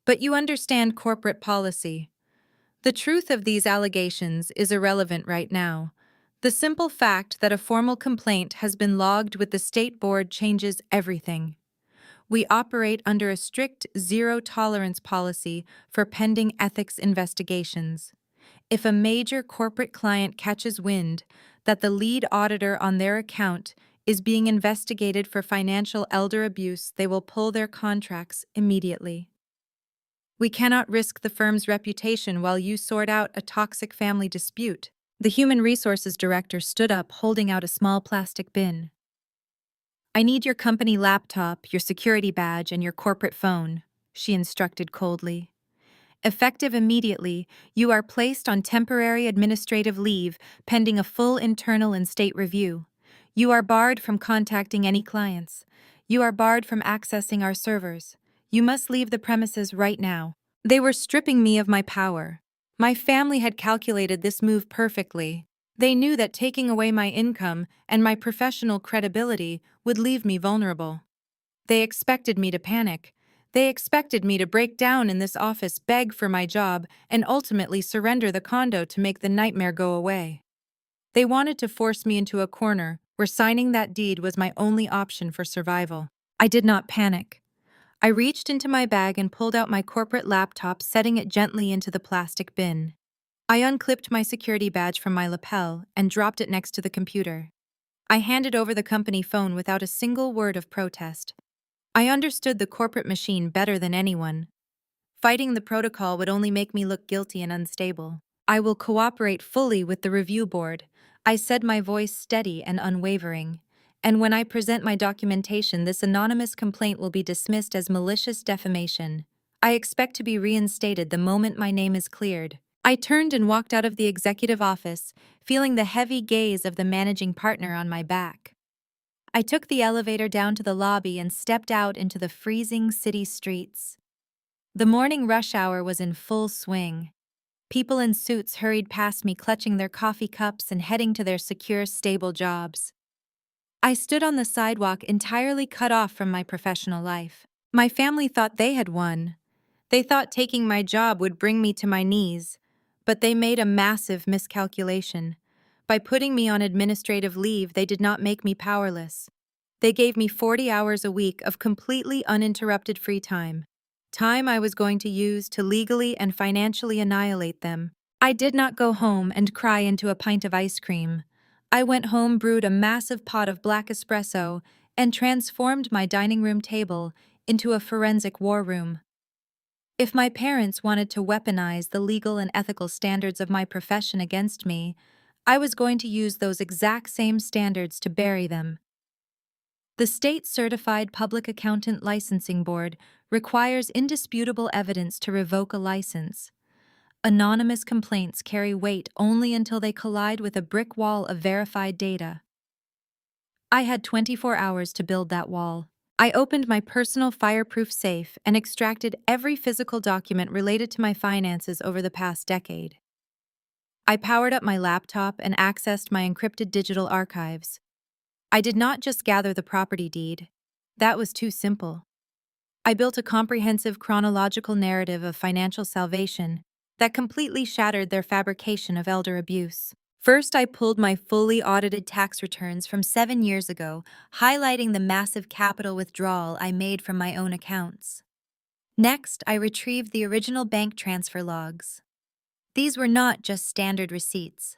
But you understand corporate policy. The truth of these allegations is irrelevant right now. The simple fact that a formal complaint has been logged with the state board changes everything. We operate under a strict zero-tolerance policy for pending ethics investigations. If a major corporate client catches wind that the lead auditor on their account is being investigated for financial elder abuse, they will pull their contracts immediately. We cannot risk the firm's reputation while you sort out a toxic family dispute." The human resources director stood up, holding out a small plastic bin. "I need your company laptop, your security badge, and your corporate phone," she instructed coldly. "Effective immediately, you are placed on temporary administrative leave pending a full internal and state review. You are barred from contacting any clients. You are barred from accessing our servers. You must leave the premises right now." They were stripping me of my power. My family had calculated this move perfectly. They knew that taking away my income and my professional credibility would leave me vulnerable. They expected me to panic. They expected me to break down in this office, beg for my job, and ultimately surrender the condo to make the nightmare go away. They wanted to force me into a corner where signing that deed was my only option for survival. I did not panic. I reached into my bag and pulled out my corporate laptop, setting it gently into the plastic bin. I unclipped my security badge from my lapel and dropped it next to the computer. I handed over the company phone without a single word of protest. I understood the corporate machine better than anyone. Fighting the protocol would only make me look guilty and unstable. "I will cooperate fully with the review board," I said, my voice steady and unwavering. "And when I present my documentation, this anonymous complaint will be dismissed as malicious defamation. I expect to be reinstated the moment my name is cleared." I turned and walked out of the executive office, feeling the heavy gaze of the managing partner on my back. I took the elevator down to the lobby and stepped out into the freezing city streets. The morning rush hour was in full swing. People in suits hurried past me, clutching their coffee cups and heading to their secure, stable jobs. I stood on the sidewalk, entirely cut off from my professional life. My family thought they had won. They thought taking my job would bring me to my knees, but they made a massive miscalculation. By putting me on administrative leave, they did not make me powerless. They gave me 40 hours a week of completely uninterrupted free time. Time I was going to use to legally and financially annihilate them. I did not go home and cry into a pint of ice cream. I went home, brewed a massive pot of black espresso, and transformed my dining room table into a forensic war room. If my parents wanted to weaponize the legal and ethical standards of my profession against me, I was going to use those exact same standards to bury them. The state-certified public accountant licensing board requires indisputable evidence to revoke a license. Anonymous complaints carry weight only until they collide with a brick wall of verified data. I had 24 hours to build that wall. I opened my personal fireproof safe and extracted every physical document related to my finances over the past decade. I powered up my laptop and accessed my encrypted digital archives. I did not just gather the property deed. That was too simple. I built a comprehensive chronological narrative of financial salvation that completely shattered their fabrication of elder abuse. First, I pulled my fully audited tax returns from 7 years ago, highlighting the massive capital withdrawal I made from my own accounts. Next, I retrieved the original bank transfer logs. These were not just standard receipts.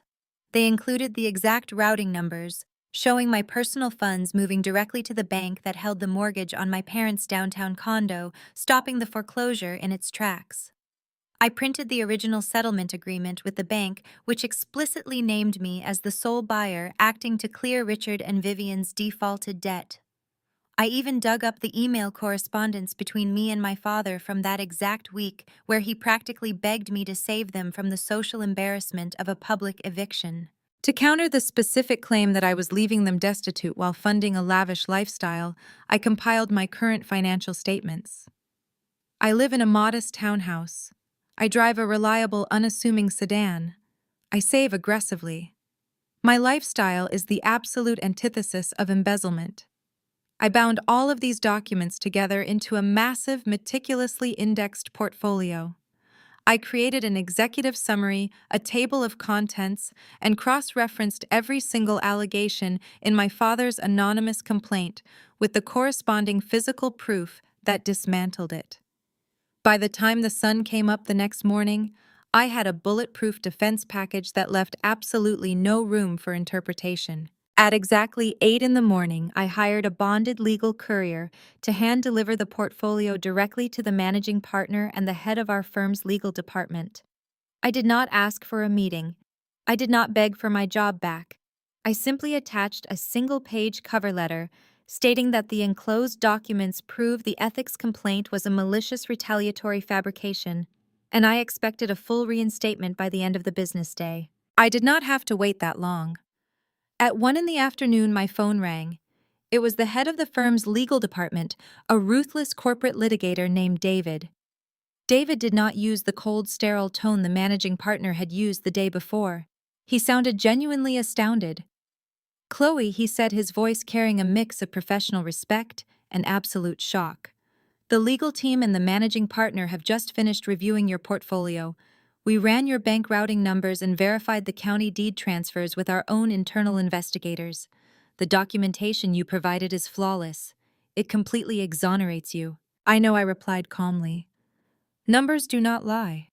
They included the exact routing numbers, showing my personal funds moving directly to the bank that held the mortgage on my parents' downtown condo, stopping the foreclosure in its tracks. I printed the original settlement agreement with the bank, which explicitly named me as the sole buyer acting to clear Richard and Vivian's defaulted debt. I even dug up the email correspondence between me and my father from that exact week, where he practically begged me to save them from the social embarrassment of a public eviction. To counter the specific claim that I was leaving them destitute while funding a lavish lifestyle, I compiled my current financial statements. I live in a modest townhouse. I drive a reliable, unassuming sedan. I save aggressively. My lifestyle is the absolute antithesis of embezzlement. I bound all of these documents together into a massive, meticulously indexed portfolio. I created an executive summary, a table of contents, and cross-referenced every single allegation in my father's anonymous complaint with the corresponding physical proof that dismantled it. By the time the sun came up the next morning, I had a bulletproof defense package that left absolutely no room for interpretation. At exactly 8 in the morning, I hired a bonded legal courier to hand-deliver the portfolio directly to the managing partner and the head of our firm's legal department. I did not ask for a meeting. I did not beg for my job back. I simply attached a single-page cover letter stating that the enclosed documents prove the ethics complaint was a malicious retaliatory fabrication, and I expected a full reinstatement by the end of the business day. I did not have to wait that long. At 1 in the afternoon, my phone rang. It was the head of the firm's legal department, a ruthless corporate litigator named David. David did not use the cold, sterile tone the managing partner had used the day before. He sounded genuinely astounded. "Chloe," he said, his voice carrying a mix of professional respect and absolute shock. "The legal team and the managing partner have just finished reviewing your portfolio. We ran your bank routing numbers and verified the county deed transfers with our own internal investigators. The documentation you provided is flawless. It completely exonerates you." "I know," I replied calmly. "Numbers do not lie."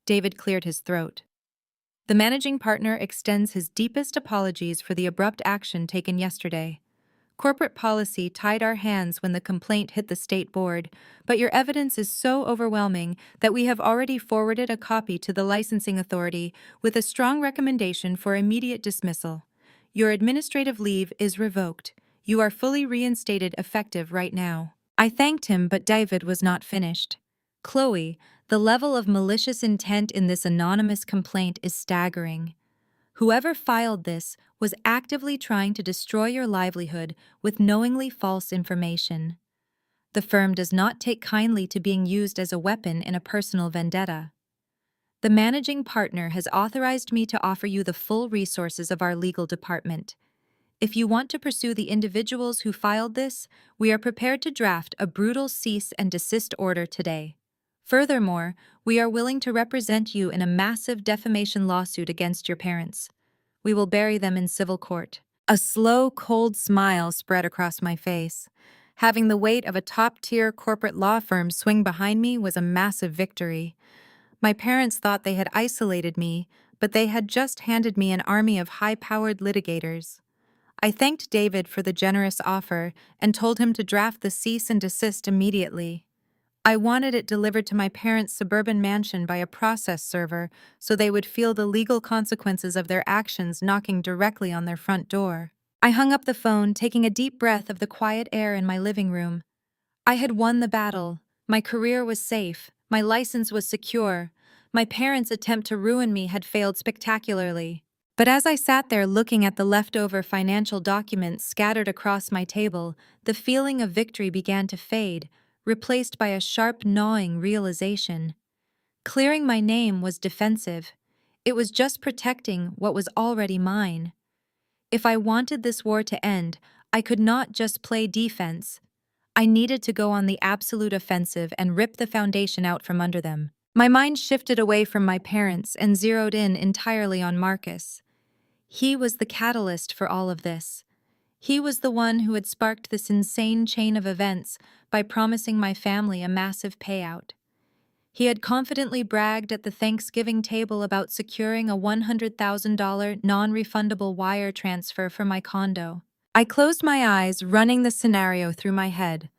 David cleared his throat. "The managing partner extends his deepest apologies for the abrupt action taken yesterday. Corporate policy tied our hands when the complaint hit the state board, but your evidence is so overwhelming that we have already forwarded a copy to the licensing authority with a strong recommendation for immediate dismissal. Your administrative leave is revoked. You are fully reinstated effective right now." I thanked him, but David was not finished. "Chloe, the level of malicious intent in this anonymous complaint is staggering. Whoever filed this was actively trying to destroy your livelihood with knowingly false information. The firm does not take kindly to being used as a weapon in a personal vendetta. The managing partner has authorized me to offer you the full resources of our legal department. If you want to pursue the individuals who filed this, we are prepared to draft a brutal cease and desist order today. Furthermore, we are willing to represent you in a massive defamation lawsuit against your parents. We will bury them in civil court." A slow, cold smile spread across my face. Having the weight of a top-tier corporate law firm swing behind me was a massive victory. My parents thought they had isolated me, but they had just handed me an army of high-powered litigators. I thanked David for the generous offer and told him to draft the cease and desist immediately. I wanted it delivered to my parents' suburban mansion by a process server so they would feel the legal consequences of their actions knocking directly on their front door. I hung up the phone, taking a deep breath of the quiet air in my living room. I had won the battle. My career was safe. My license was secure. My parents' attempt to ruin me had failed spectacularly. But as I sat there looking at the leftover financial documents scattered across my table, the feeling of victory began to fade, replaced by a sharp, gnawing realization. Clearing my name was defensive. It was just protecting what was already mine. If I wanted this war to end, I could not just play defense. I needed to go on the absolute offensive and rip the foundation out from under them. My mind shifted away from my parents and zeroed in entirely on Marcus. He was the catalyst for all of this. He was the one who had sparked this insane chain of events by promising my family a massive payout. He had confidently bragged at the Thanksgiving table about securing a $100,000 non-refundable wire transfer for my condo. I closed my eyes, running the scenario through my head.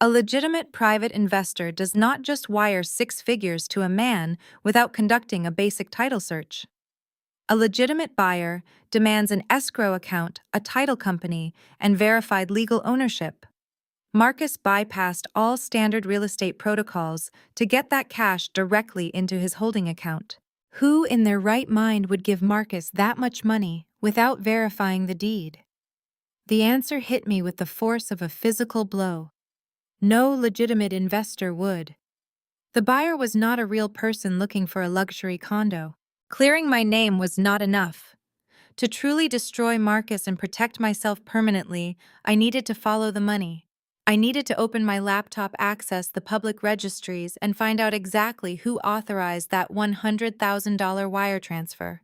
A legitimate private investor does not just wire six figures to a man without conducting a basic title search. A legitimate buyer demands an escrow account, a title company, and verified legal ownership. Marcus bypassed all standard real estate protocols to get that cash directly into his holding account. Who in their right mind would give Marcus that much money without verifying the deed? The answer hit me with the force of a physical blow. No legitimate investor would. The buyer was not a real person looking for a luxury condo. Clearing my name was not enough. To truly destroy Marcus and protect myself permanently, I needed to follow the money. I needed to open my laptop, access the public registries, and find out exactly who authorized that $100,000 wire transfer.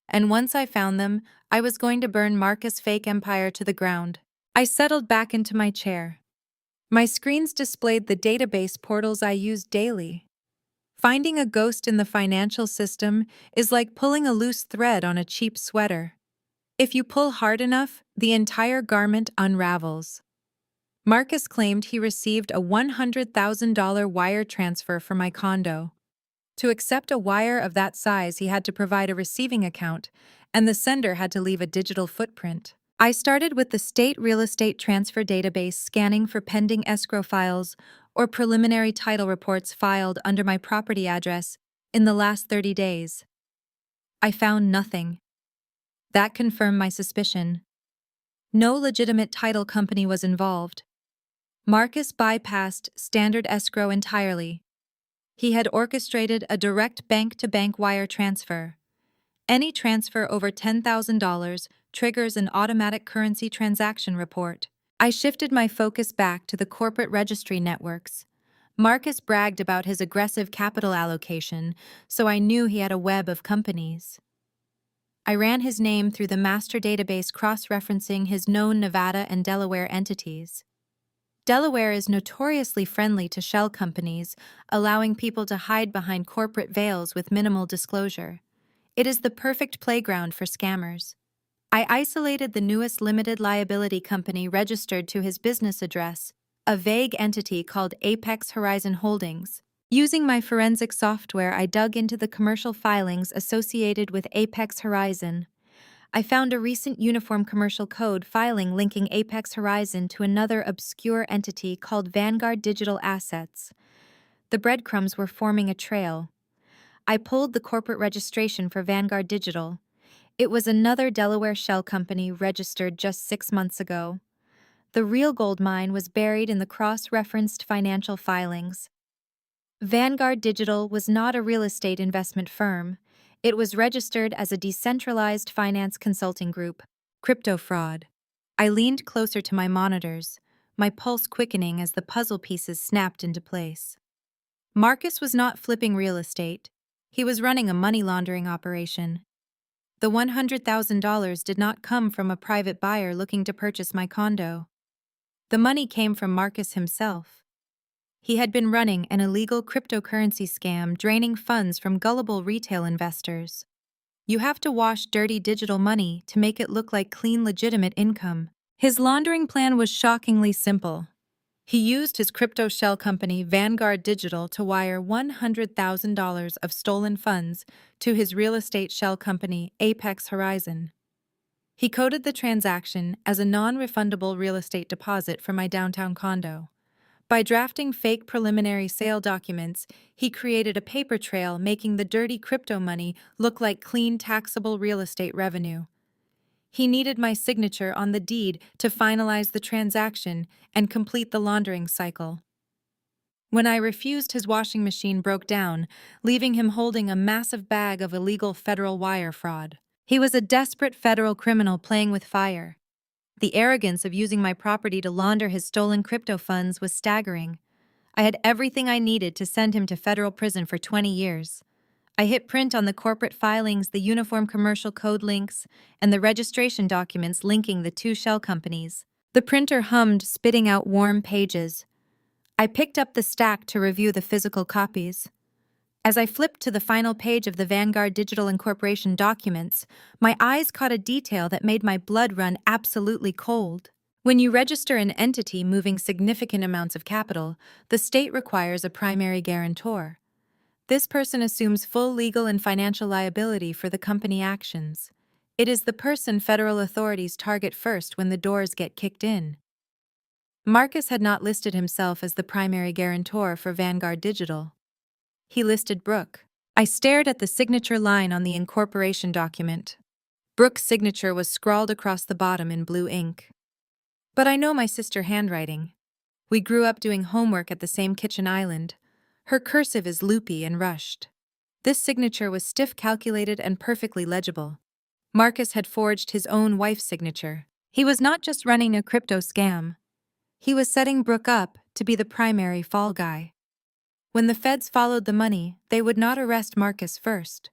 And once I found them, I was going to burn Marcus' fake empire to the ground. I settled back into my chair. My screens displayed the database portals I used daily. Finding a ghost in the financial system is like pulling a loose thread on a cheap sweater. If you pull hard enough, the entire garment unravels. Marcus claimed he received a $100,000 wire transfer for my condo. To accept a wire of that size, he had to provide a receiving account, and the sender had to leave a digital footprint. I started with the state real estate transfer database, scanning for pending escrow files or preliminary title reports filed under my property address in the last 30 days. I found nothing. That confirmed my suspicion. No legitimate title company was involved. Marcus bypassed standard escrow entirely. He had orchestrated a direct bank-to-bank wire transfer. Any transfer over $10,000 triggers an automatic currency transaction report. I shifted my focus back to the corporate registry networks. Marcus bragged about his aggressive capital allocation, so I knew he had a web of companies. I ran his name through the master database, cross-referencing his known Nevada and Delaware entities. Delaware is notoriously friendly to shell companies, allowing people to hide behind corporate veils with minimal disclosure. It is the perfect playground for scammers. I isolated the newest limited liability company registered to his business address, a vague entity called Apex Horizon Holdings. Using my forensic software, I dug into the commercial filings associated with Apex Horizon. I found a recent uniform commercial code filing linking Apex Horizon to another obscure entity called Vanguard Digital Assets. The breadcrumbs were forming a trail. I pulled the corporate registration for Vanguard Digital. It was another Delaware shell company registered just 6 months ago. The real gold mine was buried in the cross-referenced financial filings. Vanguard Digital was not a real estate investment firm. It was registered as a decentralized finance consulting group. Crypto fraud. I leaned closer to my monitors, my pulse quickening as the puzzle pieces snapped into place. Marcus was not flipping real estate. He was running a money laundering operation. The $100,000 did not come from a private buyer looking to purchase my condo. The money came from Marcus himself. He had been running an illegal cryptocurrency scam, draining funds from gullible retail investors. You have to wash dirty digital money to make it look like clean, legitimate income. His laundering plan was shockingly simple. He used his crypto shell company, Vanguard Digital, to wire $100,000 of stolen funds to his real estate shell company, Apex Horizon. He coded the transaction as a non-refundable real estate deposit for my downtown condo. By drafting fake preliminary sale documents, he created a paper trail, making the dirty crypto money look like clean, taxable real estate revenue. He needed my signature on the deed to finalize the transaction and complete the laundering cycle. When I refused, his washing machine broke down, leaving him holding a massive bag of illegal federal wire fraud. He was a desperate federal criminal playing with fire. The arrogance of using my property to launder his stolen crypto funds was staggering. I had everything I needed to send him to federal prison for 20 years. I hit print on the corporate filings, the uniform commercial code links, and the registration documents linking the two shell companies. The printer hummed, spitting out warm pages. I picked up the stack to review the physical copies. As I flipped to the final page of the Vanguard Digital Incorporation documents, my eyes caught a detail that made my blood run absolutely cold. When you register an entity moving significant amounts of capital, the state requires a primary guarantor. This person assumes full legal and financial liability for the company actions. It is the person federal authorities target first when the doors get kicked in. Marcus had not listed himself as the primary guarantor for Vanguard Digital. He listed Brooke. I stared at the signature line on the incorporation document. Brooke's signature was scrawled across the bottom in blue ink. But I know my sister's handwriting. We grew up doing homework at the same kitchen island. Her cursive is loopy and rushed. This signature was stiff, calculated, and perfectly legible. Marcus had forged his own wife's signature. He was not just running a crypto scam. He was setting Brooke up to be the primary fall guy. When the feds followed the money, they would not arrest Marcus first.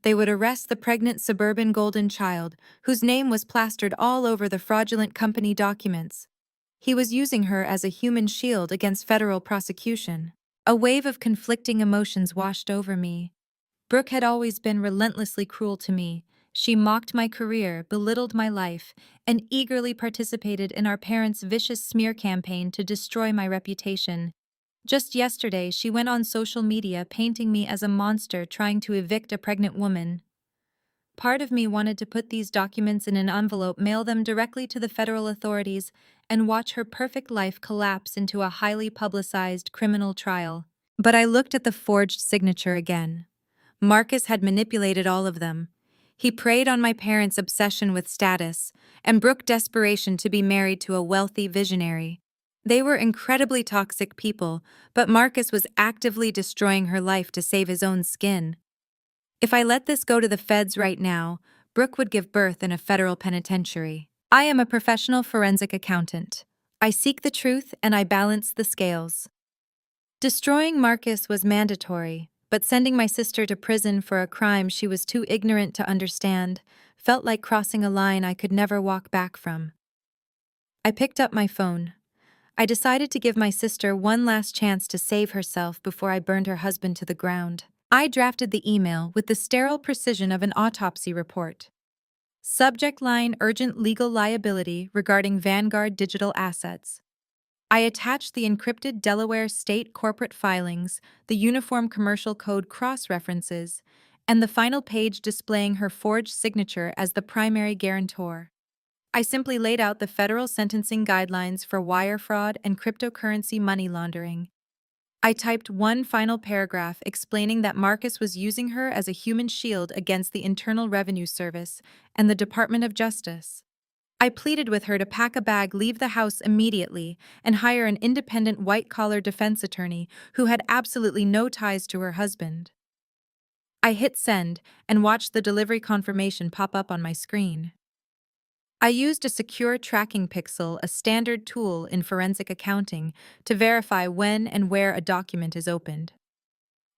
They would arrest the pregnant suburban golden child, whose name was plastered all over the fraudulent company documents. He was using her as a human shield against federal prosecution. A wave of conflicting emotions washed over me. Brooke had always been relentlessly cruel to me. She mocked my career, belittled my life, and eagerly participated in our parents' vicious smear campaign to destroy my reputation. Just yesterday, she went on social media painting me as a monster trying to evict a pregnant woman. Part of me wanted to put these documents in an envelope, mail them directly to the federal authorities, and watch her perfect life collapse into a highly publicized criminal trial. But I looked at the forged signature again. Marcus had manipulated all of them. He preyed on my parents' obsession with status and Brooke's desperation to be married to a wealthy visionary. They were incredibly toxic people, but Marcus was actively destroying her life to save his own skin. If I let this go to the feds right now, Brooke would give birth in a federal penitentiary. I am a professional forensic accountant. I seek the truth and I balance the scales. Destroying Marcus was mandatory, but sending my sister to prison for a crime she was too ignorant to understand felt like crossing a line I could never walk back from. I picked up my phone. I decided to give my sister one last chance to save herself before I burned her husband to the ground. I drafted the email with the sterile precision of an autopsy report. Subject line: urgent legal liability regarding Vanguard Digital assets. I attached the encrypted Delaware state corporate filings, the uniform commercial code cross-references, and the final page displaying her forged signature as the primary guarantor. I simply laid out the federal sentencing guidelines for wire fraud and cryptocurrency money laundering. I typed one final paragraph explaining that Marcus was using her as a human shield against the Internal Revenue Service and the Department of Justice. I pleaded with her to pack a bag, leave the house immediately, and hire an independent white-collar defense attorney who had absolutely no ties to her husband. I hit send and watched the delivery confirmation pop up on my screen. I used a secure tracking pixel, a standard tool in forensic accounting, to verify when and where a document is opened.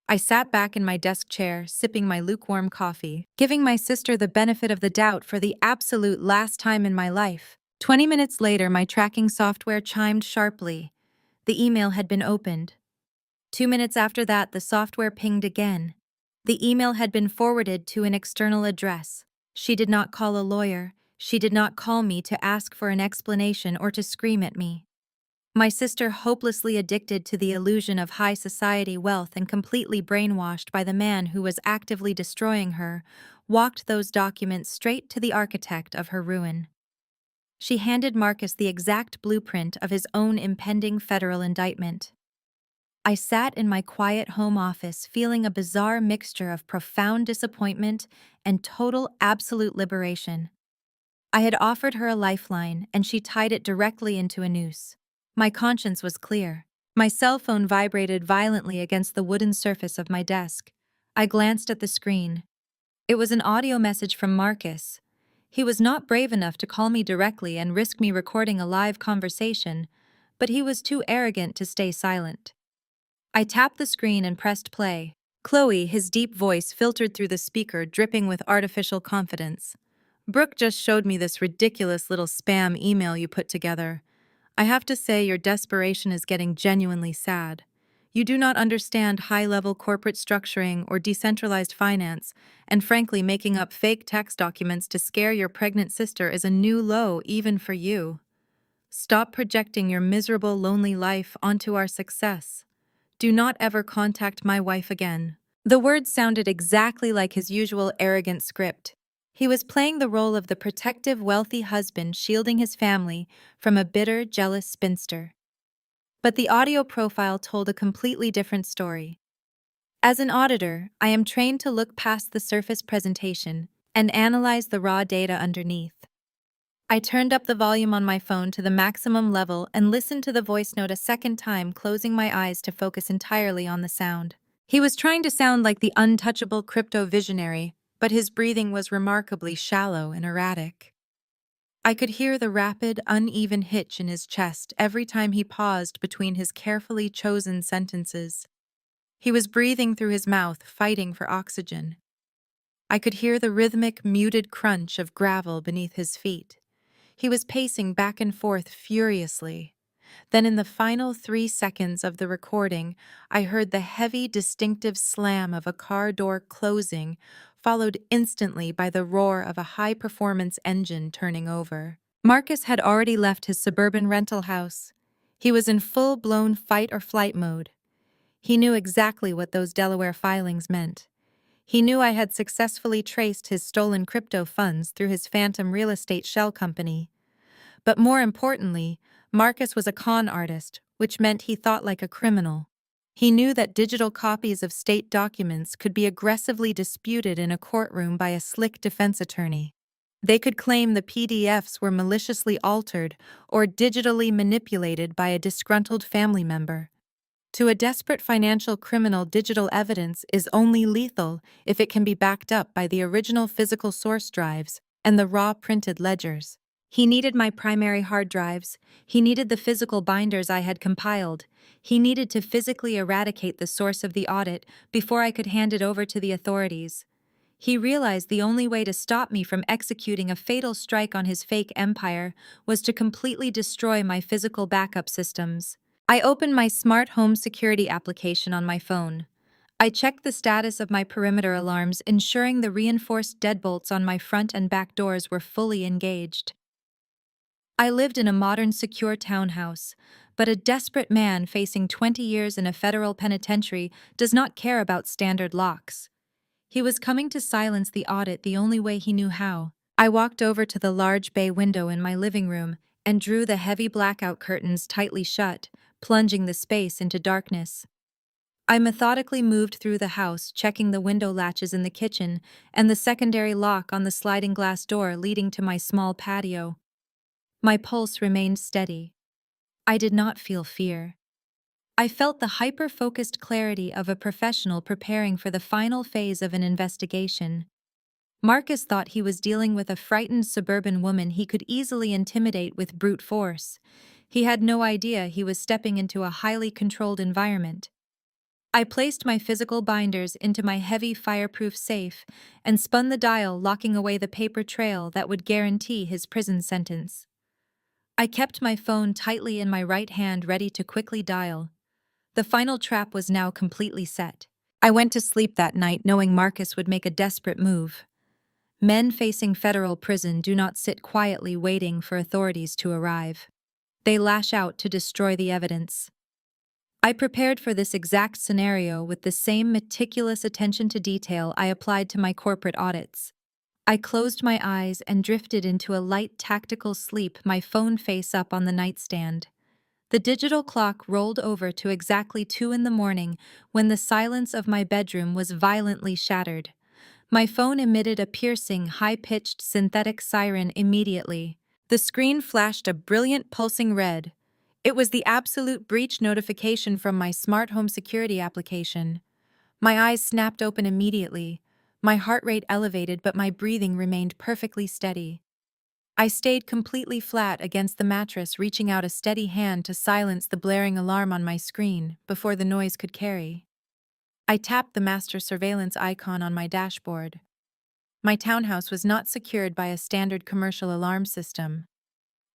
I sat back in my desk chair, sipping my lukewarm coffee, giving my sister the benefit of the doubt for the absolute last time in my life. 20 minutes later, my tracking software chimed sharply. The email had been opened. 2 minutes after that, the software pinged again. The email had been forwarded to an external address. She did not call a lawyer. She did not call me to ask for an explanation or to scream at me. My sister, hopelessly addicted to the illusion of high society wealth and completely brainwashed by the man who was actively destroying her, walked those documents straight to the architect of her ruin. She handed Marcus the exact blueprint of his own impending federal indictment. I sat in my quiet home office feeling a bizarre mixture of profound disappointment and total, absolute liberation. I had offered her a lifeline, and she tied it directly into a noose. My conscience was clear. My cell phone vibrated violently against the wooden surface of my desk. I glanced at the screen. It was an audio message from Marcus. He was not brave enough to call me directly and risk me recording a live conversation, but he was too arrogant to stay silent. I tapped the screen and pressed play. Chloe, his deep voice filtered through the speaker, dripping with artificial confidence. Brooke just showed me this ridiculous little spam email you put together. I have to say, your desperation is getting genuinely sad. You do not understand high-level corporate structuring or decentralized finance, and frankly, making up fake tax documents to scare your pregnant sister is a new low even for you. Stop projecting your miserable, lonely life onto our success. Do not ever contact my wife again. The words sounded exactly like his usual arrogant script. He was playing the role of the protective, wealthy husband shielding his family from a bitter, jealous spinster. But the audio profile told a completely different story. As an auditor, I am trained to look past the surface presentation and analyze the raw data underneath. I turned up the volume on my phone to the maximum level and listened to the voice note a second time, closing my eyes to focus entirely on the sound. He was trying to sound like the untouchable crypto visionary, but his breathing was remarkably shallow and erratic. I could hear the rapid, uneven hitch in his chest every time he paused between his carefully chosen sentences. He was breathing through his mouth, fighting for oxygen. I could hear the rhythmic, muted crunch of gravel beneath his feet. He was pacing back and forth furiously. Then in the final 3 seconds of the recording, I heard the heavy, distinctive slam of a car door closing, followed instantly by the roar of a high-performance engine turning over. Marcus had already left his suburban rental house. He was in full-blown fight-or-flight mode. He knew exactly what those Delaware filings meant. He knew I had successfully traced his stolen crypto funds through his phantom real estate shell company. But more importantly, Marcus was a con artist, which meant he thought like a criminal. He knew that digital copies of state documents could be aggressively disputed in a courtroom by a slick defense attorney. They could claim the PDFs were maliciously altered or digitally manipulated by a disgruntled family member. To a desperate financial criminal, digital evidence is only lethal if it can be backed up by the original physical source drives and the raw printed ledgers. He needed my primary hard drives. He needed the physical binders I had compiled. He needed to physically eradicate the source of the audit before I could hand it over to the authorities. He realized the only way to stop me from executing a fatal strike on his fake empire was to completely destroy my physical backup systems. I opened my smart home security application on my phone. I checked the status of my perimeter alarms, ensuring the reinforced deadbolts on my front and back doors were fully engaged. I lived in a modern, secure townhouse, but a desperate man facing 20 years in a federal penitentiary does not care about standard locks. He was coming to silence the audit the only way he knew how. I walked over to the large bay window in my living room and drew the heavy blackout curtains tightly shut, plunging the space into darkness. I methodically moved through the house, checking the window latches in the kitchen and the secondary lock on the sliding glass door leading to my small patio. My pulse remained steady. I did not feel fear. I felt the hyper-focused clarity of a professional preparing for the final phase of an investigation. Marcus thought he was dealing with a frightened suburban woman he could easily intimidate with brute force. He had no idea he was stepping into a highly controlled environment. I placed my physical binders into my heavy fireproof safe and spun the dial, locking away the paper trail that would guarantee his prison sentence. I kept my phone tightly in my right hand, ready to quickly dial. The final trap was now completely set. I went to sleep that night knowing Marcus would make a desperate move. Men facing federal prison do not sit quietly waiting for authorities to arrive. They lash out to destroy the evidence. I prepared for this exact scenario with the same meticulous attention to detail I applied to my corporate audits. I closed my eyes and drifted into a light tactical sleep, my phone face up on the nightstand. The digital clock rolled over to exactly 2 in the morning when the silence of my bedroom was violently shattered. My phone emitted a piercing, high-pitched synthetic siren immediately. The screen flashed a brilliant pulsing red. It was the absolute breach notification from my smart home security application. My eyes snapped open immediately. My heart rate elevated, but my breathing remained perfectly steady. I stayed completely flat against the mattress, reaching out a steady hand to silence the blaring alarm on my screen before the noise could carry. I tapped the master surveillance icon on my dashboard. My townhouse was not secured by a standard commercial alarm system.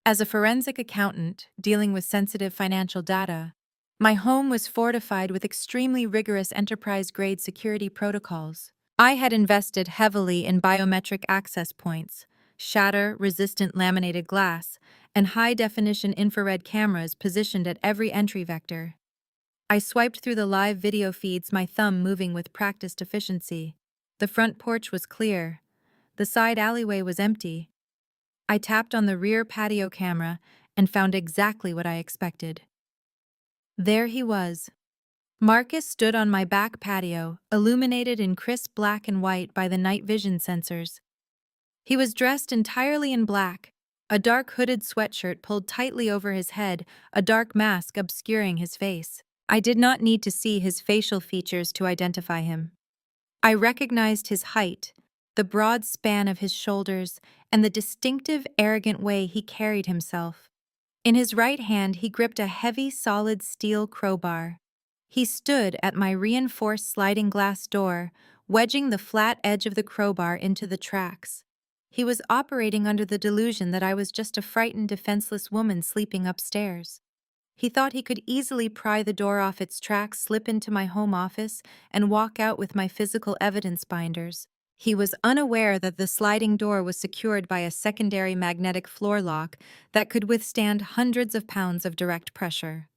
As a forensic accountant dealing with sensitive financial data, my home was fortified with extremely rigorous enterprise-grade security protocols. I had invested heavily in biometric access points, shatter-resistant laminated glass, and high-definition infrared cameras positioned at every entry vector. I swiped through the live video feeds, my thumb moving with practiced efficiency. The front porch was clear. The side alleyway was empty. I tapped on the rear patio camera and found exactly what I expected. There he was. Marcus stood on my back patio, illuminated in crisp black and white by the night vision sensors. He was dressed entirely in black, a dark hooded sweatshirt pulled tightly over his head, a dark mask obscuring his face. I did not need to see his facial features to identify him. I recognized his height, the broad span of his shoulders, and the distinctive, arrogant way he carried himself. In his right hand, he gripped a heavy, solid steel crowbar. He stood at my reinforced sliding glass door, wedging the flat edge of the crowbar into the tracks. He was operating under the delusion that I was just a frightened, defenseless woman sleeping upstairs. He thought he could easily pry the door off its tracks, slip into my home office, and walk out with my physical evidence binders. He was unaware that the sliding door was secured by a secondary magnetic floor lock that could withstand hundreds of pounds of direct pressure.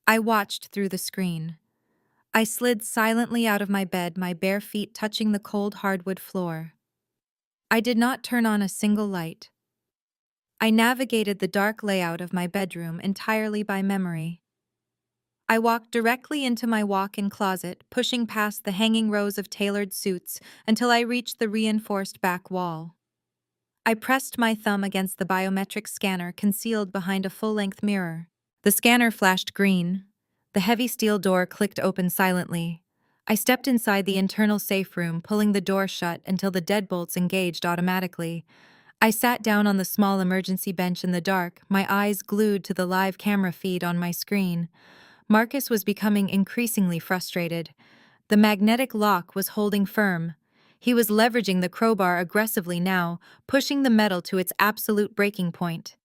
I watched through the screen. I slid silently out of my bed, my bare feet touching the cold hardwood floor. I did not turn on a single light. I navigated the dark layout of my bedroom entirely by memory. I walked directly into my walk-in closet, pushing past the hanging rows of tailored suits until I reached the reinforced back wall. I pressed my thumb against the biometric scanner concealed behind a full-length mirror. The scanner flashed green. The heavy steel door clicked open silently. I stepped inside the internal safe room, pulling the door shut until the deadbolts engaged automatically. I sat down on the small emergency bench in the dark, my eyes glued to the live camera feed on my screen. Marcus was becoming increasingly frustrated. The magnetic lock was holding firm. He was leveraging the crowbar aggressively now, pushing the metal to its absolute breaking point.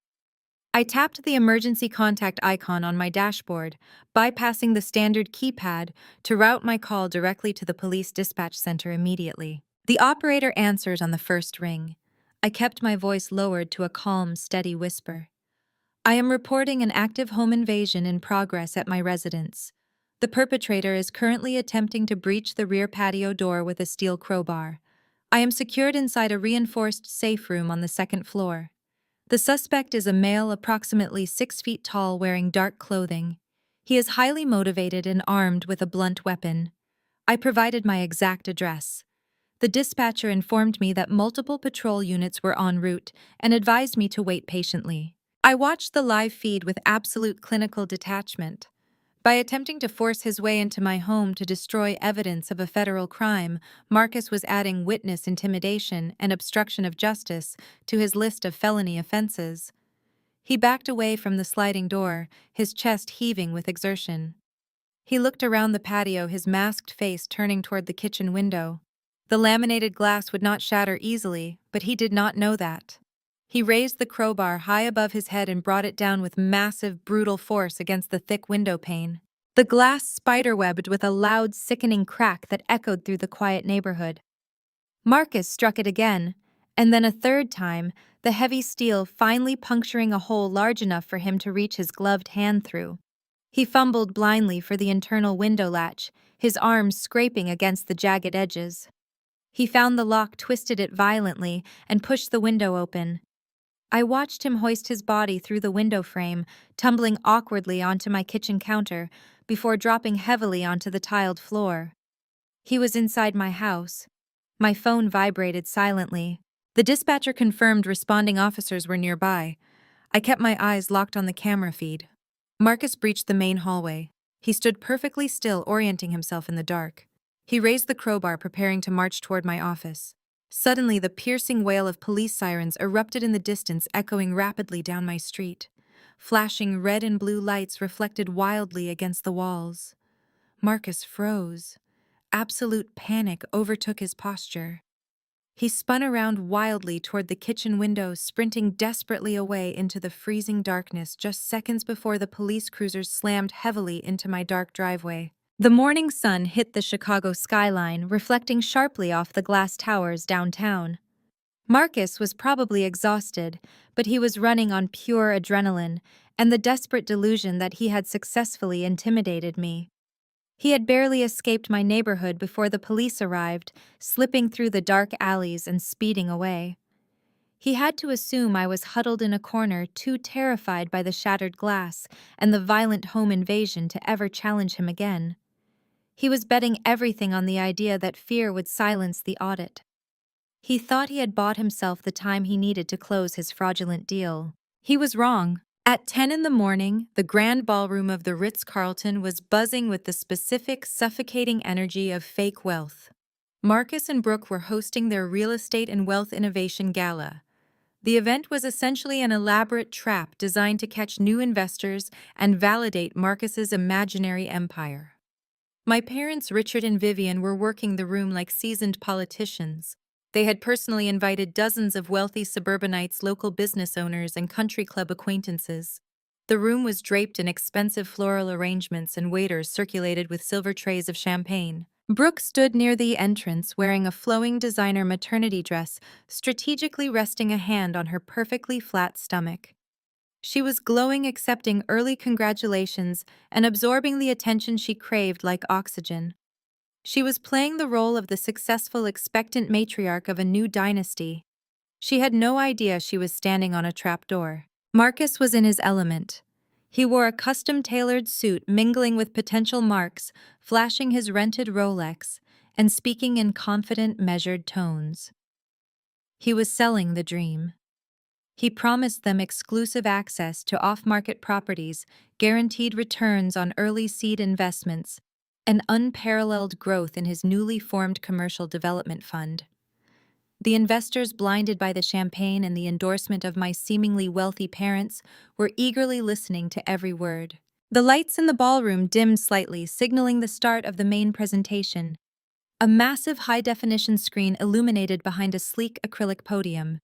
I tapped the emergency contact icon on my dashboard, bypassing the standard keypad to route my call directly to the police dispatch center immediately. The operator answered on the first ring. I kept my voice lowered to a calm, steady whisper. I am reporting an active home invasion in progress at my residence. The perpetrator is currently attempting to breach the rear patio door with a steel crowbar. I am secured inside a reinforced safe room on the second floor. The suspect is a male approximately 6 feet tall wearing dark clothing. He is highly motivated and armed with a blunt weapon. I provided my exact address. The dispatcher informed me that multiple patrol units were en route and advised me to wait patiently. I watched the live feed with absolute clinical detachment. By attempting to force his way into my home to destroy evidence of a federal crime, Marcus was adding witness intimidation and obstruction of justice to his list of felony offenses. He backed away from the sliding door, his chest heaving with exertion. He looked around the patio, his masked face turning toward the kitchen window. The laminated glass would not shatter easily, but he did not know that. He raised the crowbar high above his head and brought it down with massive, brutal force against the thick window pane. The glass spiderwebbed with a loud, sickening crack that echoed through the quiet neighborhood. Marcus struck it again, and then a third time, the heavy steel finally puncturing a hole large enough for him to reach his gloved hand through. He fumbled blindly for the internal window latch, his arms scraping against the jagged edges. He found the lock, twisted it violently, and pushed the window open. I watched him hoist his body through the window frame, tumbling awkwardly onto my kitchen counter before dropping heavily onto the tiled floor. He was inside my house. My phone vibrated silently. The dispatcher confirmed responding officers were nearby. I kept my eyes locked on the camera feed. Marcus breached the main hallway. He stood perfectly still, orienting himself in the dark. He raised the crowbar, preparing to march toward my office. Suddenly, the piercing wail of police sirens erupted in the distance, echoing rapidly down my street. Flashing red and blue lights reflected wildly against the walls. Marcus froze. Absolute panic overtook his posture. He spun around wildly toward the kitchen window, sprinting desperately away into the freezing darkness just seconds before the police cruisers slammed heavily into my dark driveway. The morning sun hit the Chicago skyline, reflecting sharply off the glass towers downtown. Marcus was probably exhausted, but he was running on pure adrenaline and the desperate delusion that he had successfully intimidated me. He had barely escaped my neighborhood before the police arrived, slipping through the dark alleys and speeding away. He had to assume I was huddled in a corner, too terrified by the shattered glass and the violent home invasion to ever challenge him again. He was betting everything on the idea that fear would silence the audit. He thought he had bought himself the time he needed to close his fraudulent deal. He was wrong. At 10 in the morning, the grand ballroom of the Ritz-Carlton was buzzing with the specific, suffocating energy of fake wealth. Marcus and Brooke were hosting their Real Estate and Wealth Innovation Gala. The event was essentially an elaborate trap designed to catch new investors and validate Marcus's imaginary empire. My parents, Richard and Vivian, were working the room like seasoned politicians. They had personally invited dozens of wealthy suburbanites, local business owners, and country club acquaintances. The room was draped in expensive floral arrangements, and waiters circulated with silver trays of champagne. Brooke stood near the entrance wearing a flowing designer maternity dress, strategically resting a hand on her perfectly flat stomach. She was glowing, accepting early congratulations and absorbing the attention she craved like oxygen. She was playing the role of the successful, expectant matriarch of a new dynasty. She had no idea she was standing on a trapdoor. Marcus was in his element. He wore a custom-tailored suit mingling with potential marks, flashing his rented Rolex, and speaking in confident, measured tones. He was selling the dream. He promised them exclusive access to off-market properties, guaranteed returns on early seed investments, and unparalleled growth in his newly formed commercial development fund. The investors, blinded by the champagne and the endorsement of my seemingly wealthy parents, were eagerly listening to every word. The lights in the ballroom dimmed slightly, signaling the start of the main presentation. A massive high-definition screen illuminated behind a sleek acrylic podium.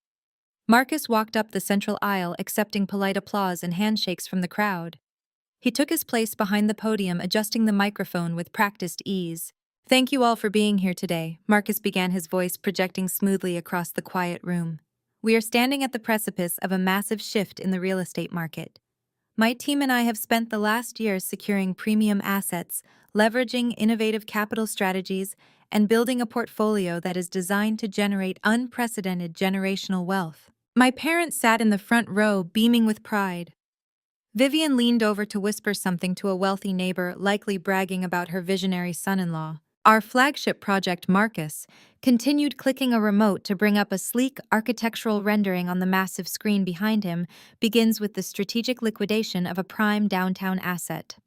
Marcus walked up the central aisle, accepting polite applause and handshakes from the crowd. He took his place behind the podium, adjusting the microphone with practiced ease. "Thank you all for being here today," Marcus began, his voice projecting smoothly across the quiet room. "We are standing at the precipice of a massive shift in the real estate market. My team and I have spent the last years securing premium assets, leveraging innovative capital strategies, and building a portfolio that is designed to generate unprecedented generational wealth." My parents sat in the front row, beaming with pride. Vivian leaned over to whisper something to a wealthy neighbor, likely bragging about her visionary son-in-law. Our flagship project, Marcus, continued clicking a remote to bring up a sleek architectural rendering on the massive screen behind him, begins with the strategic liquidation of a prime downtown asset.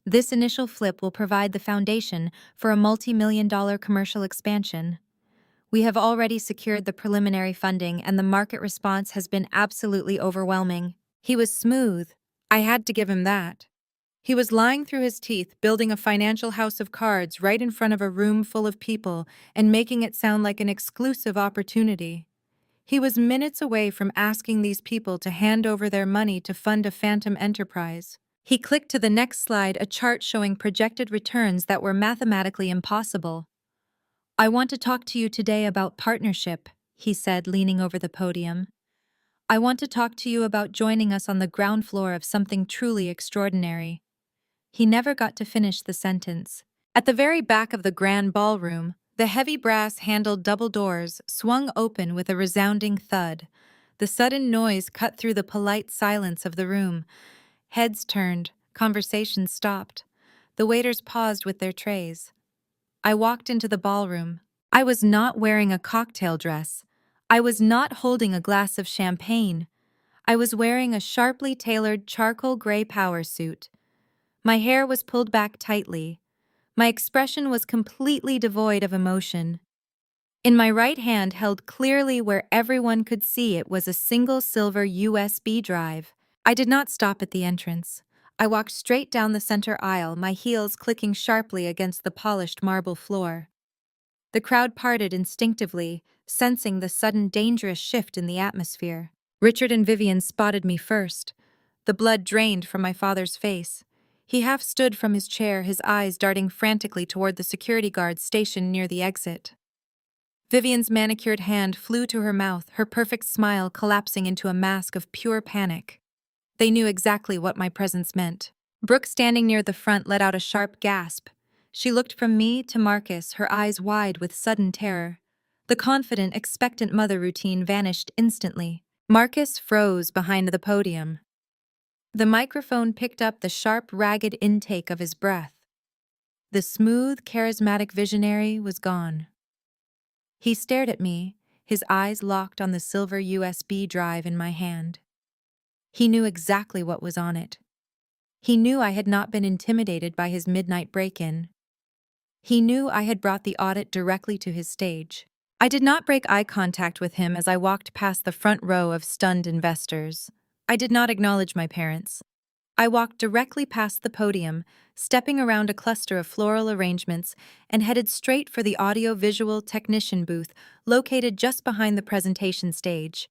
This initial flip will provide the foundation for a multi-million-dollar commercial expansion. We have already secured the preliminary funding, and the market response has been absolutely overwhelming. He was smooth. I had to give him that. He was lying through his teeth, building a financial house of cards right in front of a room full of people and making it sound like an exclusive opportunity. He was minutes away from asking these people to hand over their money to fund a phantom enterprise. He clicked to the next slide, a chart showing projected returns that were mathematically impossible. "I want to talk to you today about partnership," he said, leaning over the podium. "I want to talk to you about joining us on the ground floor of something truly extraordinary." He never got to finish the sentence. At the very back of the grand ballroom, the heavy brass-handled double doors swung open with a resounding thud. The sudden noise cut through the polite silence of the room. Heads turned, conversations stopped. The waiters paused with their trays. I walked into the ballroom. I was not wearing a cocktail dress. I was not holding a glass of champagne. I was wearing a sharply tailored charcoal gray power suit. My hair was pulled back tightly. My expression was completely devoid of emotion. In my right hand, held clearly where everyone could see it, was a single silver USB drive. I did not stop at the entrance. I walked straight down the center aisle, my heels clicking sharply against the polished marble floor. The crowd parted instinctively, sensing the sudden dangerous shift in the atmosphere. Richard and Vivian spotted me first. The blood drained from my father's face. He half stood from his chair, his eyes darting frantically toward the security guards stationed near the exit. Vivian's manicured hand flew to her mouth, her perfect smile collapsing into a mask of pure panic. They knew exactly what my presence meant. Brooke, standing near the front, let out a sharp gasp. She looked from me to Marcus, her eyes wide with sudden terror. The confident, expectant mother routine vanished instantly. Marcus froze behind the podium. The microphone picked up the sharp, ragged intake of his breath. The smooth, charismatic visionary was gone. He stared at me, his eyes locked on the silver USB drive in my hand. He knew exactly what was on it. He knew I had not been intimidated by his midnight break-in. He knew I had brought the audit directly to his stage. I did not break eye contact with him as I walked past the front row of stunned investors. I did not acknowledge my parents. I walked directly past the podium, stepping around a cluster of floral arrangements, and headed straight for the audio-visual technician booth located just behind the presentation stage.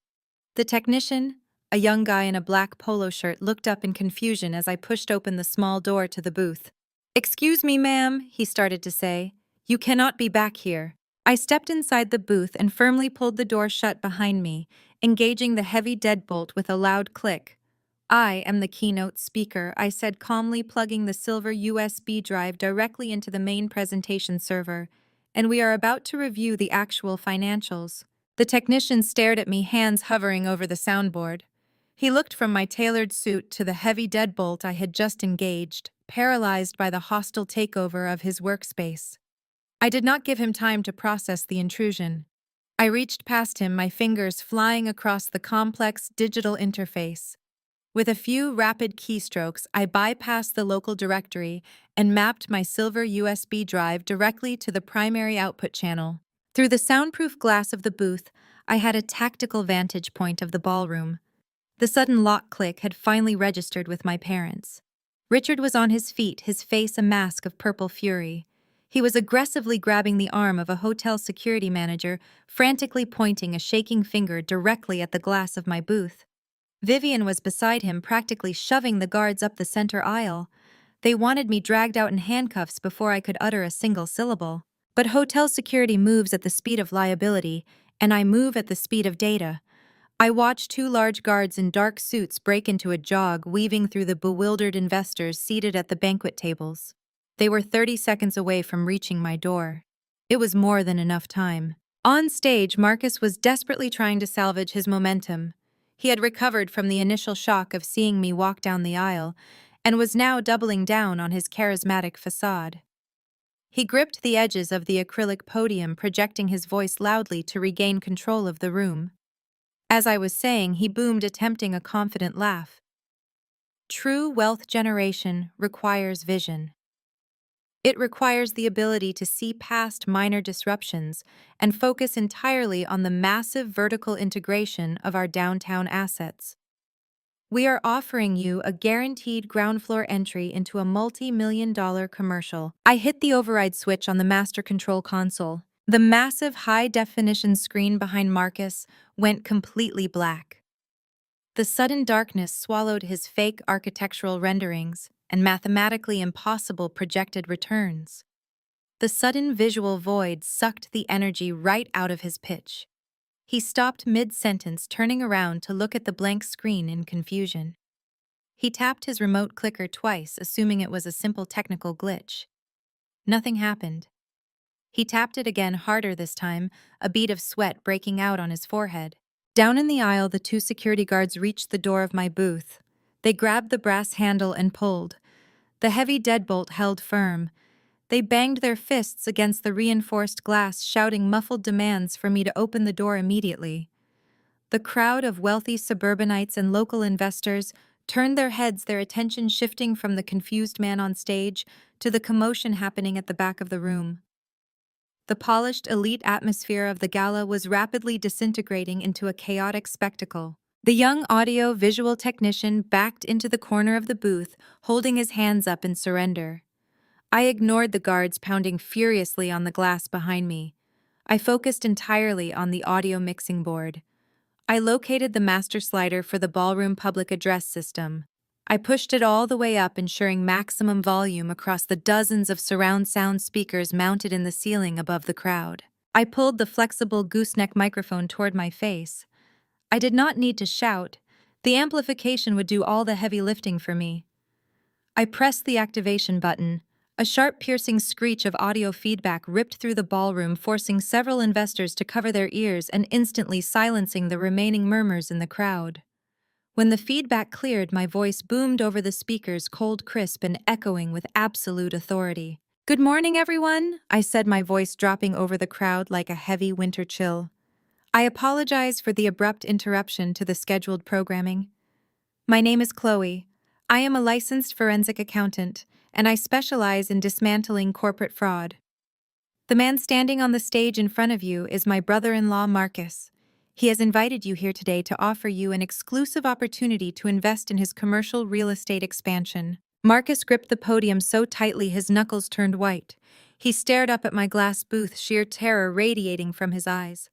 The technician, a young guy in a black polo shirt, looked up in confusion as I pushed open the small door to the booth. "Excuse me, ma'am," he started to say. "You cannot be back here." I stepped inside the booth and firmly pulled the door shut behind me, engaging the heavy deadbolt with a loud click. "I am the keynote speaker," I said calmly, plugging the silver USB drive directly into the main presentation server, "and we are about to review the actual financials." The technician stared at me, hands hovering over the soundboard. He looked from my tailored suit to the heavy deadbolt I had just engaged, paralyzed by the hostile takeover of his workspace. I did not give him time to process the intrusion. I reached past him, my fingers flying across the complex digital interface. With a few rapid keystrokes, I bypassed the local directory and mapped my silver USB drive directly to the primary output channel. Through the soundproof glass of the booth, I had a tactical vantage point of the ballroom. The sudden lock click had finally registered with my parents. Richard was on his feet, his face a mask of purple fury. He was aggressively grabbing the arm of a hotel security manager, frantically pointing a shaking finger directly at the glass of my booth. Vivian was beside him, practically shoving the guards up the center aisle. They wanted me dragged out in handcuffs before I could utter a single syllable. But hotel security moves at the speed of liability, and I move at the speed of data. I watched two large guards in dark suits break into a jog, weaving through the bewildered investors seated at the banquet tables. They were 30 seconds away from reaching my door. It was more than enough time. On stage, Marcus was desperately trying to salvage his momentum. He had recovered from the initial shock of seeing me walk down the aisle, and was now doubling down on his charismatic facade. He gripped the edges of the acrylic podium, projecting his voice loudly to regain control of the room. As I was saying, he boomed, attempting a confident laugh. "True wealth generation requires vision. It requires the ability to see past minor disruptions and focus entirely on the massive vertical integration of our downtown assets. We are offering you a guaranteed ground floor entry into a multi-million-dollar commercial." I hit the override switch on the master control console. The massive high-definition screen behind Marcus went completely black. The sudden darkness swallowed his fake architectural renderings and mathematically impossible projected returns. The sudden visual void sucked the energy right out of his pitch. He stopped mid-sentence, turning around to look at the blank screen in confusion. He tapped his remote clicker twice, assuming it was a simple technical glitch. Nothing happened. He tapped it again, harder this time, a bead of sweat breaking out on his forehead. Down in the aisle, the two security guards reached the door of my booth. They grabbed the brass handle and pulled. The heavy deadbolt held firm. They banged their fists against the reinforced glass, shouting muffled demands for me to open the door immediately. The crowd of wealthy suburbanites and local investors turned their heads, their attention shifting from the confused man on stage to the commotion happening at the back of the room. The polished, elite atmosphere of the gala was rapidly disintegrating into a chaotic spectacle. The young audio-visual technician backed into the corner of the booth, holding his hands up in surrender. I ignored the guards pounding furiously on the glass behind me. I focused entirely on the audio mixing board. I located the master slider for the ballroom public address system. I pushed it all the way up, ensuring maximum volume across the dozens of surround sound speakers mounted in the ceiling above the crowd. I pulled the flexible gooseneck microphone toward my face. I did not need to shout. The amplification would do all the heavy lifting for me. I pressed the activation button. A sharp, piercing screech of audio feedback ripped through the ballroom, forcing several investors to cover their ears and instantly silencing the remaining murmurs in the crowd. When the feedback cleared, my voice boomed over the speakers, cold, crisp, and echoing with absolute authority. "Good morning, everyone," I said, my voice dropping over the crowd like a heavy winter chill. I apologize for the abrupt interruption to the scheduled programming. My name is Chloe. I am a licensed forensic accountant, and I specialize in dismantling corporate fraud. The man standing on the stage in front of you is my brother-in-law, Marcus. He has invited you here today to offer you an exclusive opportunity to invest in his commercial real estate expansion. Marcus gripped the podium so tightly his knuckles turned white. He stared up at my glass booth, sheer terror radiating from his eyes.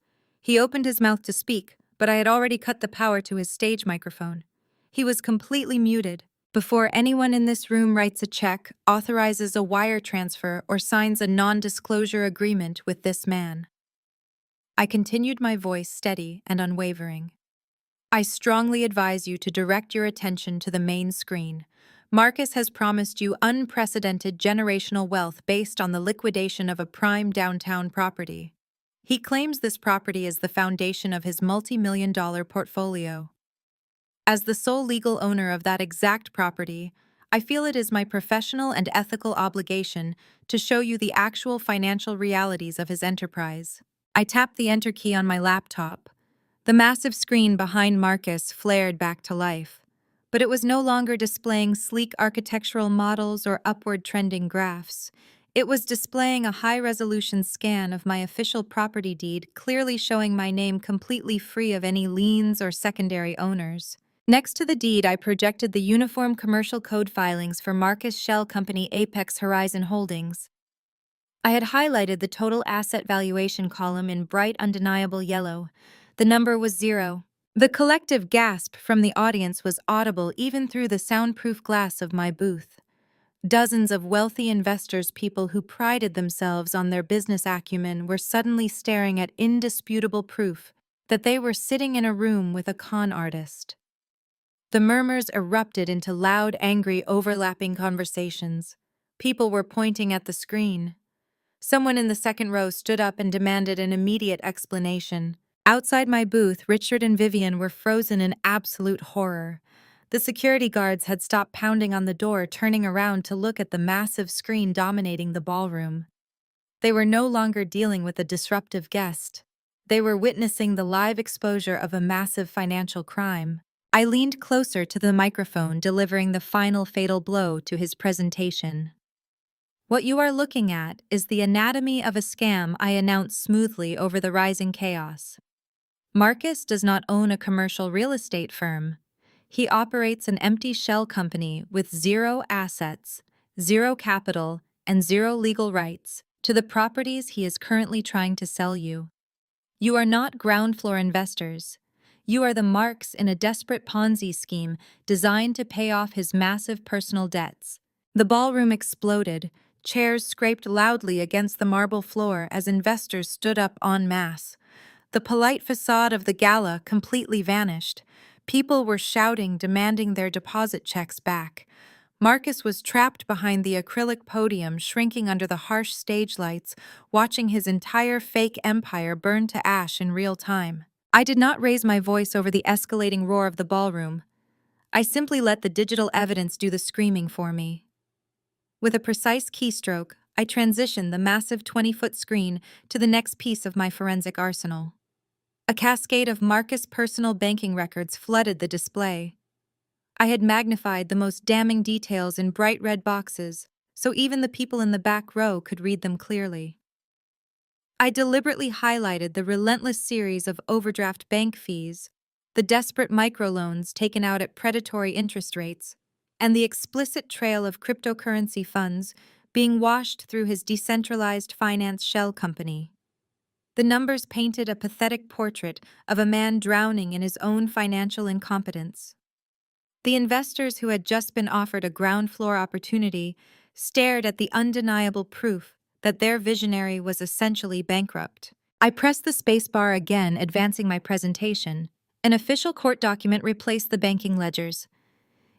He opened his mouth to speak, but I had already cut the power to his stage microphone. He was completely muted. Before anyone in this room writes a check, authorizes a wire transfer, or signs a non-disclosure agreement with this man. I continued, my voice steady and unwavering. I strongly advise you to direct your attention to the main screen. Marcus has promised you unprecedented generational wealth based on the liquidation of a prime downtown property. He claims this property is the foundation of his multi-million-dollar portfolio. As the sole legal owner of that exact property, I feel it is my professional and ethical obligation to show you the actual financial realities of his enterprise. I tapped the enter key on my laptop. The massive screen behind Marcus flared back to life, but it was no longer displaying sleek architectural models or upward trending graphs. It was displaying a high-resolution scan of my official property deed, clearly showing my name completely free of any liens or secondary owners. Next to the deed, I projected the Uniform Commercial Code filings for Marcus Shell Company Apex Horizon Holdings. I had highlighted the total asset valuation column in bright, undeniable yellow. The number was 0. The collective gasp from the audience was audible even through the soundproof glass of my booth. Dozens of wealthy investors, people who prided themselves on their business acumen, were suddenly staring at indisputable proof that they were sitting in a room with a con artist. The murmurs erupted into loud, angry, overlapping conversations. People were pointing at the screen. Someone in the second row stood up and demanded an immediate explanation. Outside my booth, Richard and Vivian were frozen in absolute horror. The security guards had stopped pounding on the door, turning around to look at the massive screen dominating the ballroom. They were no longer dealing with a disruptive guest. They were witnessing the live exposure of a massive financial crime. I leaned closer to the microphone, delivering the final fatal blow to his presentation. "What you are looking at is the anatomy of a scam," I announced smoothly over the rising chaos. "Marcus does not own a commercial real estate firm. He operates an empty shell company with 0 assets, 0 capital, and 0 legal rights to the properties he is currently trying to sell you. You are not ground floor investors. You are the marks in a desperate Ponzi scheme designed to pay off his massive personal debts." The ballroom exploded. Chairs scraped loudly against the marble floor as investors stood up en masse. The polite facade of the gala completely vanished. People were shouting, demanding their deposit checks back. Marcus was trapped behind the acrylic podium, shrinking under the harsh stage lights, watching his entire fake empire burn to ash in real time. I did not raise my voice over the escalating roar of the ballroom. I simply let the digital evidence do the screaming for me. With a precise keystroke, I transitioned the massive 20-foot screen to the next piece of my forensic arsenal. A cascade of Marcus' personal banking records flooded the display. I had magnified the most damning details in bright red boxes, so even the people in the back row could read them clearly. I deliberately highlighted the relentless series of overdraft bank fees, the desperate microloans taken out at predatory interest rates, and the explicit trail of cryptocurrency funds being washed through his decentralized finance shell company. The numbers painted a pathetic portrait of a man drowning in his own financial incompetence. The investors who had just been offered a ground floor opportunity stared at the undeniable proof that their visionary was essentially bankrupt. I pressed the spacebar again, advancing my presentation. An official court document replaced the banking ledgers.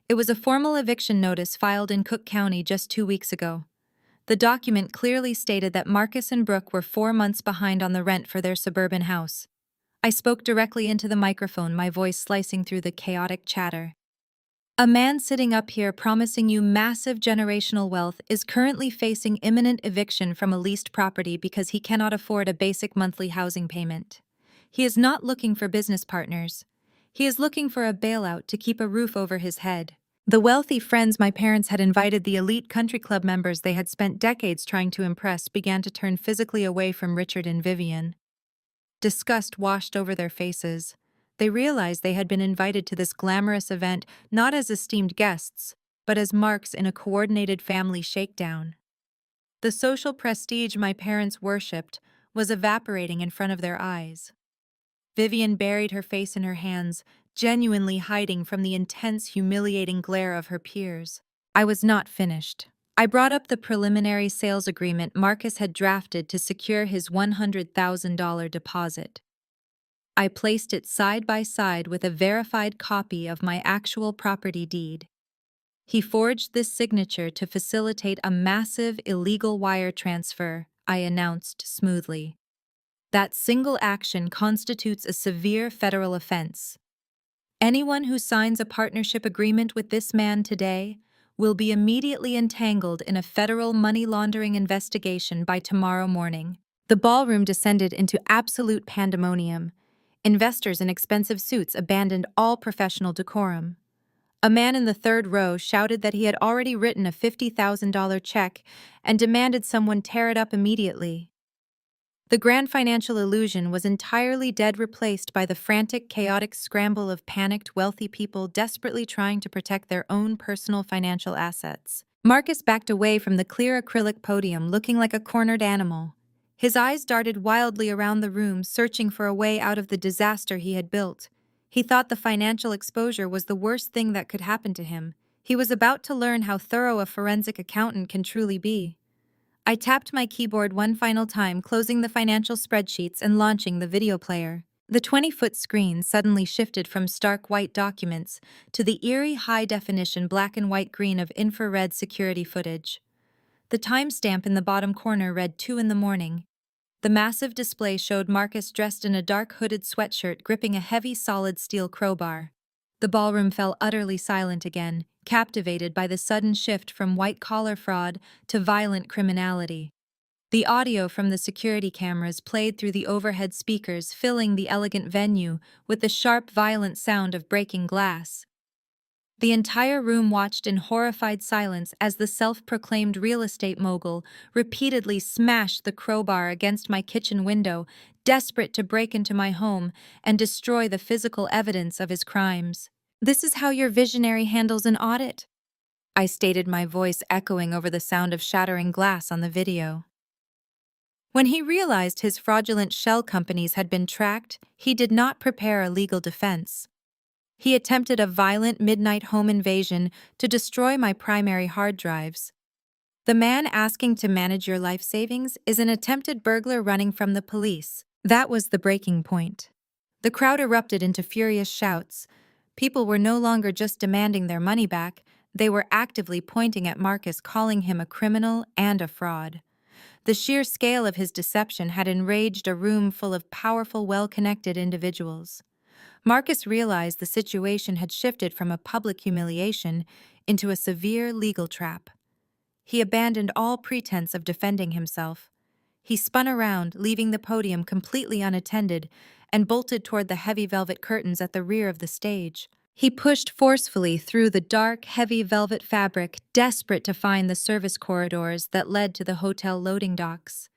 It was a formal eviction notice filed in Cook County just 2 weeks ago. The document clearly stated that Marcus and Brooke were 4 months behind on the rent for their suburban house. I spoke directly into the microphone, my voice slicing through the chaotic chatter. A man sitting up here promising you massive generational wealth is currently facing imminent eviction from a leased property because he cannot afford a basic monthly housing payment. He is not looking for business partners. He is looking for a bailout to keep a roof over his head. The wealthy friends my parents had invited, the elite country club members they had spent decades trying to impress, began to turn physically away from Richard and Vivian. Disgust washed over their faces. They realized they had been invited to this glamorous event not as esteemed guests, but as marks in a coordinated family shakedown. The social prestige my parents worshipped was evaporating in front of their eyes. Vivian buried her face in her hands, genuinely hiding from the intense, humiliating glare of her peers. I was not finished. I brought up the preliminary sales agreement Marcus had drafted to secure his $100,000 deposit. I placed it side by side with a verified copy of my actual property deed. He forged this signature to facilitate a massive illegal wire transfer, I announced smoothly. That single action constitutes a severe federal offense. Anyone who signs a partnership agreement with this man today will be immediately entangled in a federal money laundering investigation by tomorrow morning. The ballroom descended into absolute pandemonium. Investors in expensive suits abandoned all professional decorum. A man in the third row shouted that he had already written a $50,000 check and demanded someone tear it up immediately. The grand financial illusion was entirely dead, replaced by the frantic, chaotic scramble of panicked, wealthy people desperately trying to protect their own personal financial assets. Marcus backed away from the clear acrylic podium, looking like a cornered animal. His eyes darted wildly around the room, searching for a way out of the disaster he had built. He thought the financial exposure was the worst thing that could happen to him. He was about to learn how thorough a forensic accountant can truly be. I tapped my keyboard one final time, closing the financial spreadsheets and launching the video player. The 20-foot screen suddenly shifted from stark white documents to the eerie high-definition black and white green of infrared security footage. The timestamp in the bottom corner read 2 in the morning. The massive display showed Marcus dressed in a dark hooded sweatshirt gripping a heavy solid steel crowbar. The ballroom fell utterly silent again, captivated by the sudden shift from white-collar fraud to violent criminality. The audio from the security cameras played through the overhead speakers, filling the elegant venue with the sharp, violent sound of breaking glass. The entire room watched in horrified silence as the self-proclaimed real estate mogul repeatedly smashed the crowbar against my kitchen window, desperate to break into my home and destroy the physical evidence of his crimes. "This is how your visionary handles an audit," I stated, my voice echoing over the sound of shattering glass on the video. When he realized his fraudulent shell companies had been tracked, he did not prepare a legal defense. He attempted a violent midnight home invasion to destroy my primary hard drives. The man asking to manage your life savings is an attempted burglar running from the police. That was the breaking point. The crowd erupted into furious shouts. People were no longer just demanding their money back, they were actively pointing at Marcus, calling him a criminal and a fraud. The sheer scale of his deception had enraged a room full of powerful, well-connected individuals. Marcus realized the situation had shifted from a public humiliation into a severe legal trap. He abandoned all pretense of defending himself. He spun around, leaving the podium completely unattended, and bolted toward the heavy velvet curtains at the rear of the stage. He pushed forcefully through the dark, heavy velvet fabric, desperate to find the service corridors that led to the hotel loading docks.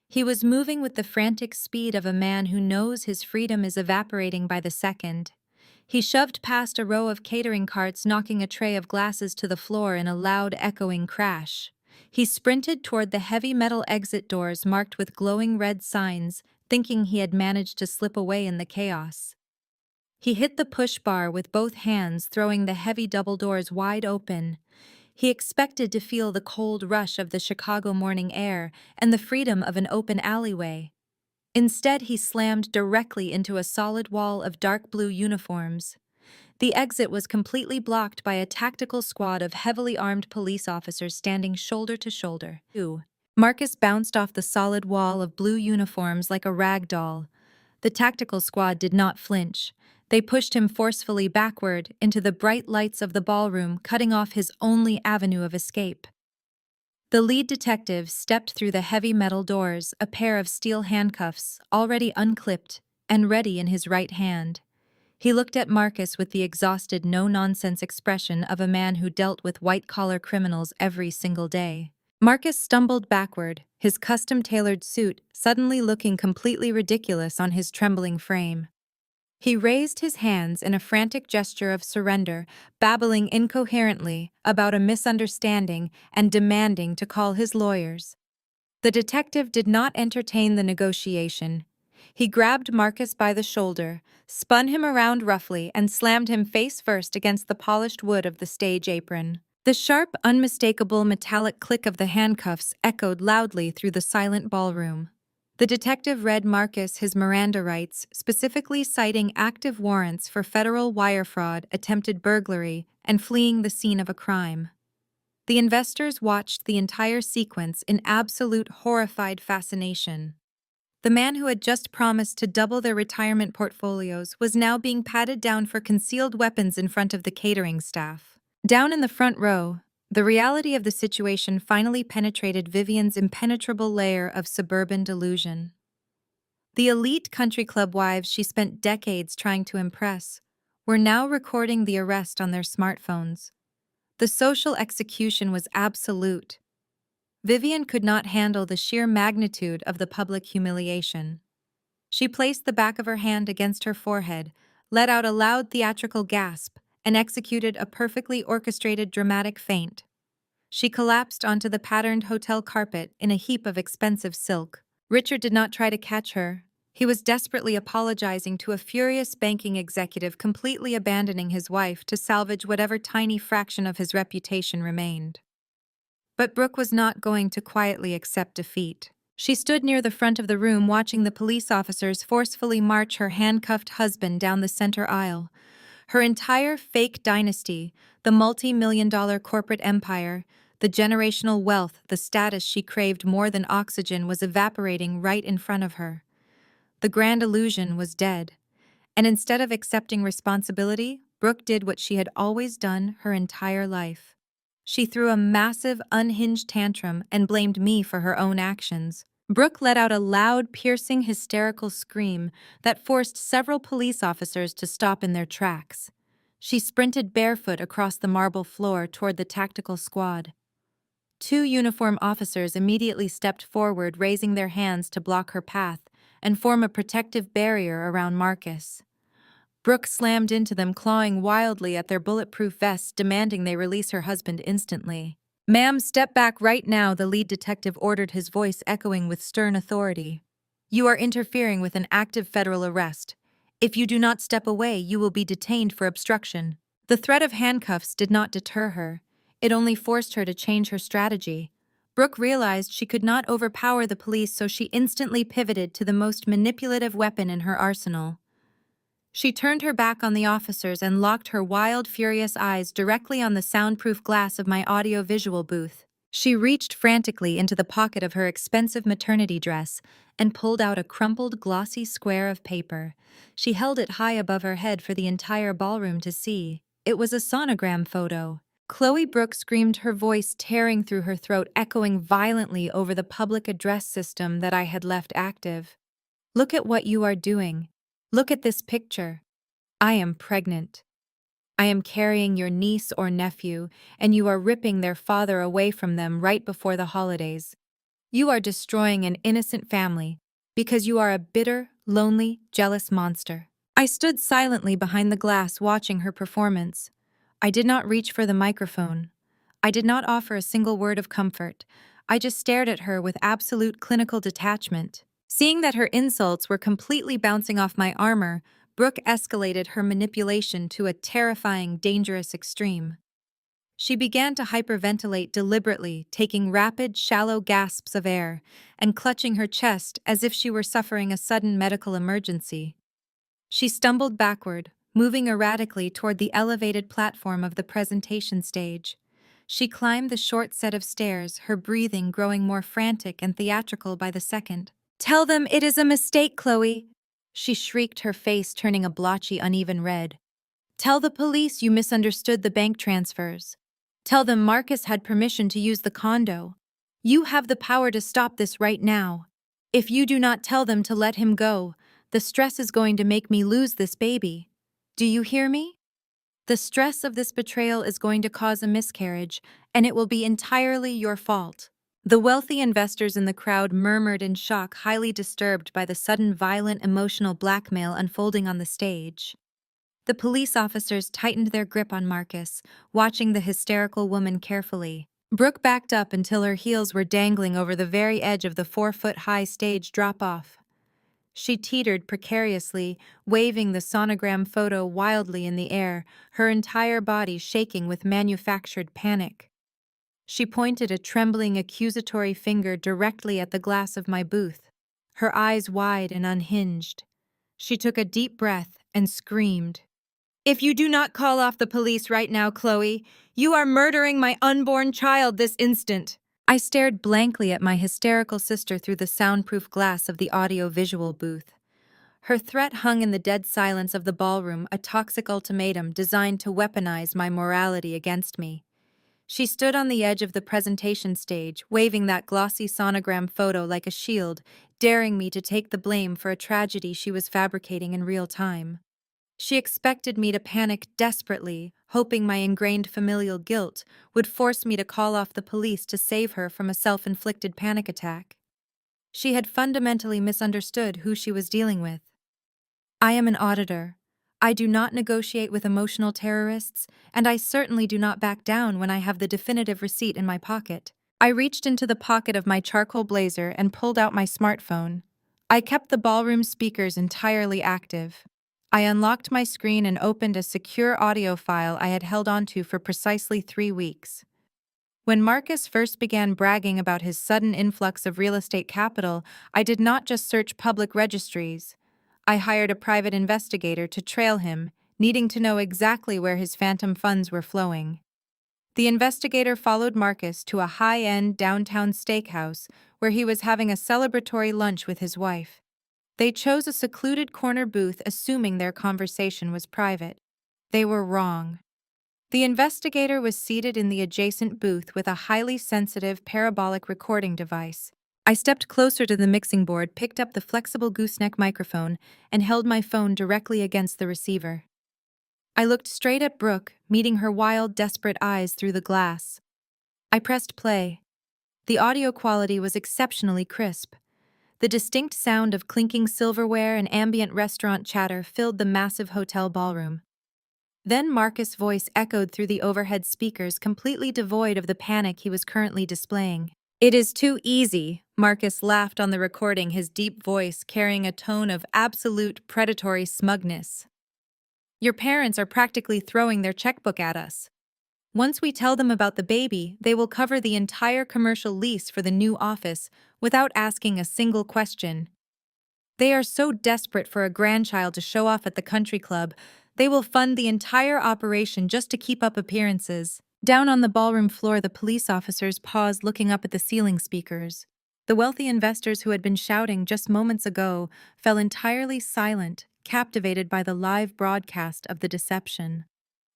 He was moving with the frantic speed of a man who knows his freedom is evaporating by the second. He shoved past a row of catering carts, knocking a tray of glasses to the floor in a loud, echoing crash. He sprinted toward the heavy metal exit doors marked with glowing red signs, thinking he had managed to slip away in the chaos. He hit the push bar with both hands, throwing the heavy double doors wide open. He expected to feel the cold rush of the Chicago morning air and the freedom of an open alleyway. Instead, he slammed directly into a solid wall of dark blue uniforms. The exit was completely blocked by a tactical squad of heavily armed police officers standing shoulder to shoulder. Marcus bounced off the solid wall of blue uniforms like a rag doll. The tactical squad did not flinch. They pushed him forcefully backward into the bright lights of the ballroom, cutting off his only avenue of escape. The lead detective stepped through the heavy metal doors, a pair of steel handcuffs, already unclipped, and ready in his right hand. He looked at Marcus with the exhausted, no-nonsense expression of a man who dealt with white-collar criminals every single day. Marcus stumbled backward, his custom-tailored suit suddenly looking completely ridiculous on his trembling frame. He raised his hands in a frantic gesture of surrender, babbling incoherently about a misunderstanding and demanding to call his lawyers. The detective did not entertain the negotiation. He grabbed Marcus by the shoulder, spun him around roughly, and slammed him face first against the polished wood of the stage apron. The sharp, unmistakable metallic click of the handcuffs echoed loudly through the silent ballroom. The detective read Marcus his Miranda rights, specifically citing active warrants for federal wire fraud, attempted burglary, and fleeing the scene of a crime. The investors watched the entire sequence in absolute horrified fascination. The man who had just promised to double their retirement portfolios was now being patted down for concealed weapons in front of the catering staff. Down in the front row, the reality of the situation finally penetrated Vivian's impenetrable layer of suburban delusion. The elite country club wives she spent decades trying to impress were now recording the arrest on their smartphones. The social execution was absolute. Vivian could not handle the sheer magnitude of the public humiliation. She placed the back of her hand against her forehead, let out a loud theatrical gasp, and executed a perfectly orchestrated dramatic feint. She collapsed onto the patterned hotel carpet in a heap of expensive silk. Richard did not try to catch her. He was desperately apologizing to a furious banking executive, completely abandoning his wife to salvage whatever tiny fraction of his reputation remained. But Brooke was not going to quietly accept defeat. She stood near the front of the room watching the police officers forcefully march her handcuffed husband down the center aisle. Her entire fake dynasty, the multi-million-dollar corporate empire, the generational wealth, the status she craved more than oxygen was evaporating right in front of her. The grand illusion was dead. And instead of accepting responsibility, Brooke did what she had always done her entire life. She threw a massive, unhinged tantrum and blamed me for her own actions. Brooke let out a loud, piercing, hysterical scream that forced several police officers to stop in their tracks. She sprinted barefoot across the marble floor toward the tactical squad. Two uniformed officers immediately stepped forward, raising their hands to block her path and form a protective barrier around Marcus. Brooke slammed into them, clawing wildly at their bulletproof vests, demanding they release her husband instantly. "Ma'am, step back right now," the lead detective ordered, his voice echoing with stern authority. "You are interfering with an active federal arrest. If you do not step away, you will be detained for obstruction." The threat of handcuffs did not deter her. It only forced her to change her strategy. Brooke realized she could not overpower the police, so she instantly pivoted to the most manipulative weapon in her arsenal. She turned her back on the officers and locked her wild, furious eyes directly on the soundproof glass of my audio-visual booth. She reached frantically into the pocket of her expensive maternity dress and pulled out a crumpled, glossy square of paper. She held it high above her head for the entire ballroom to see. It was a sonogram photo. Chloe Brooke screamed, her voice tearing through her throat, echoing violently over the public address system that I had left active. "Look at what you are doing. Look at this picture. I am pregnant. I am carrying your niece or nephew, and you are ripping their father away from them right before the holidays. You are destroying an innocent family because you are a bitter, lonely, jealous monster." I stood silently behind the glass watching her performance. I did not reach for the microphone. I did not offer a single word of comfort. I just stared at her with absolute clinical detachment. Seeing that her insults were completely bouncing off my armor, Brooke escalated her manipulation to a terrifying, dangerous extreme. She began to hyperventilate deliberately, taking rapid, shallow gasps of air and clutching her chest as if she were suffering a sudden medical emergency. She stumbled backward, moving erratically toward the elevated platform of the presentation stage. She climbed the short set of stairs, her breathing growing more frantic and theatrical by the second. "Tell them it is a mistake, Chloe!" She shrieked, her face turning a blotchy, uneven red. "Tell the police you misunderstood the bank transfers. Tell them Marcus had permission to use the condo. You have the power to stop this right now. If you do not tell them to let him go, the stress is going to make me lose this baby. Do you hear me? The stress of this betrayal is going to cause a miscarriage, and it will be entirely your fault." The wealthy investors in the crowd murmured in shock, highly disturbed by the sudden violent emotional blackmail unfolding on the stage. The police officers tightened their grip on Marcus, watching the hysterical woman carefully. Brooke backed up until her heels were dangling over the very edge of the 4-foot-high stage drop-off. She teetered precariously, waving the sonogram photo wildly in the air, her entire body shaking with manufactured panic. She pointed a trembling, accusatory finger directly at the glass of my booth, her eyes wide and unhinged. She took a deep breath and screamed, "If you do not call off the police right now, Chloe, you are murdering my unborn child this instant." I stared blankly at my hysterical sister through the soundproof glass of the audio-visual booth. Her threat hung in the dead silence of the ballroom, a toxic ultimatum designed to weaponize my morality against me. She stood on the edge of the presentation stage, waving that glossy sonogram photo like a shield, daring me to take the blame for a tragedy she was fabricating in real time. She expected me to panic desperately, hoping my ingrained familial guilt would force me to call off the police to save her from a self-inflicted panic attack. She had fundamentally misunderstood who she was dealing with. I am an auditor. I do not negotiate with emotional terrorists, and I certainly do not back down when I have the definitive receipt in my pocket. I reached into the pocket of my charcoal blazer and pulled out my smartphone. I kept the ballroom speakers entirely active. I unlocked my screen and opened a secure audio file I had held onto for precisely 3 weeks. When Marcus first began bragging about his sudden influx of real estate capital, I did not just search public registries. I hired a private investigator to trail him, needing to know exactly where his phantom funds were flowing. The investigator followed Marcus to a high-end downtown steakhouse where he was having a celebratory lunch with his wife. They chose a secluded corner booth, assuming their conversation was private. They were wrong. The investigator was seated in the adjacent booth with a highly sensitive parabolic recording device. I stepped closer to the mixing board, picked up the flexible gooseneck microphone, and held my phone directly against the receiver. I looked straight at Brooke, meeting her wild, desperate eyes through the glass. I pressed play. The audio quality was exceptionally crisp. The distinct sound of clinking silverware and ambient restaurant chatter filled the massive hotel ballroom. Then Marcus' voice echoed through the overhead speakers, completely devoid of the panic he was currently displaying. "It is too easy," Marcus laughed on the recording, his deep voice carrying a tone of absolute predatory smugness. "Your parents are practically throwing their checkbook at us. Once we tell them about the baby, they will cover the entire commercial lease for the new office without asking a single question. They are so desperate for a grandchild to show off at the country club, they will fund the entire operation just to keep up appearances." Down on the ballroom floor, the police officers paused, looking up at the ceiling speakers. The wealthy investors who had been shouting just moments ago fell entirely silent, captivated by the live broadcast of the deception.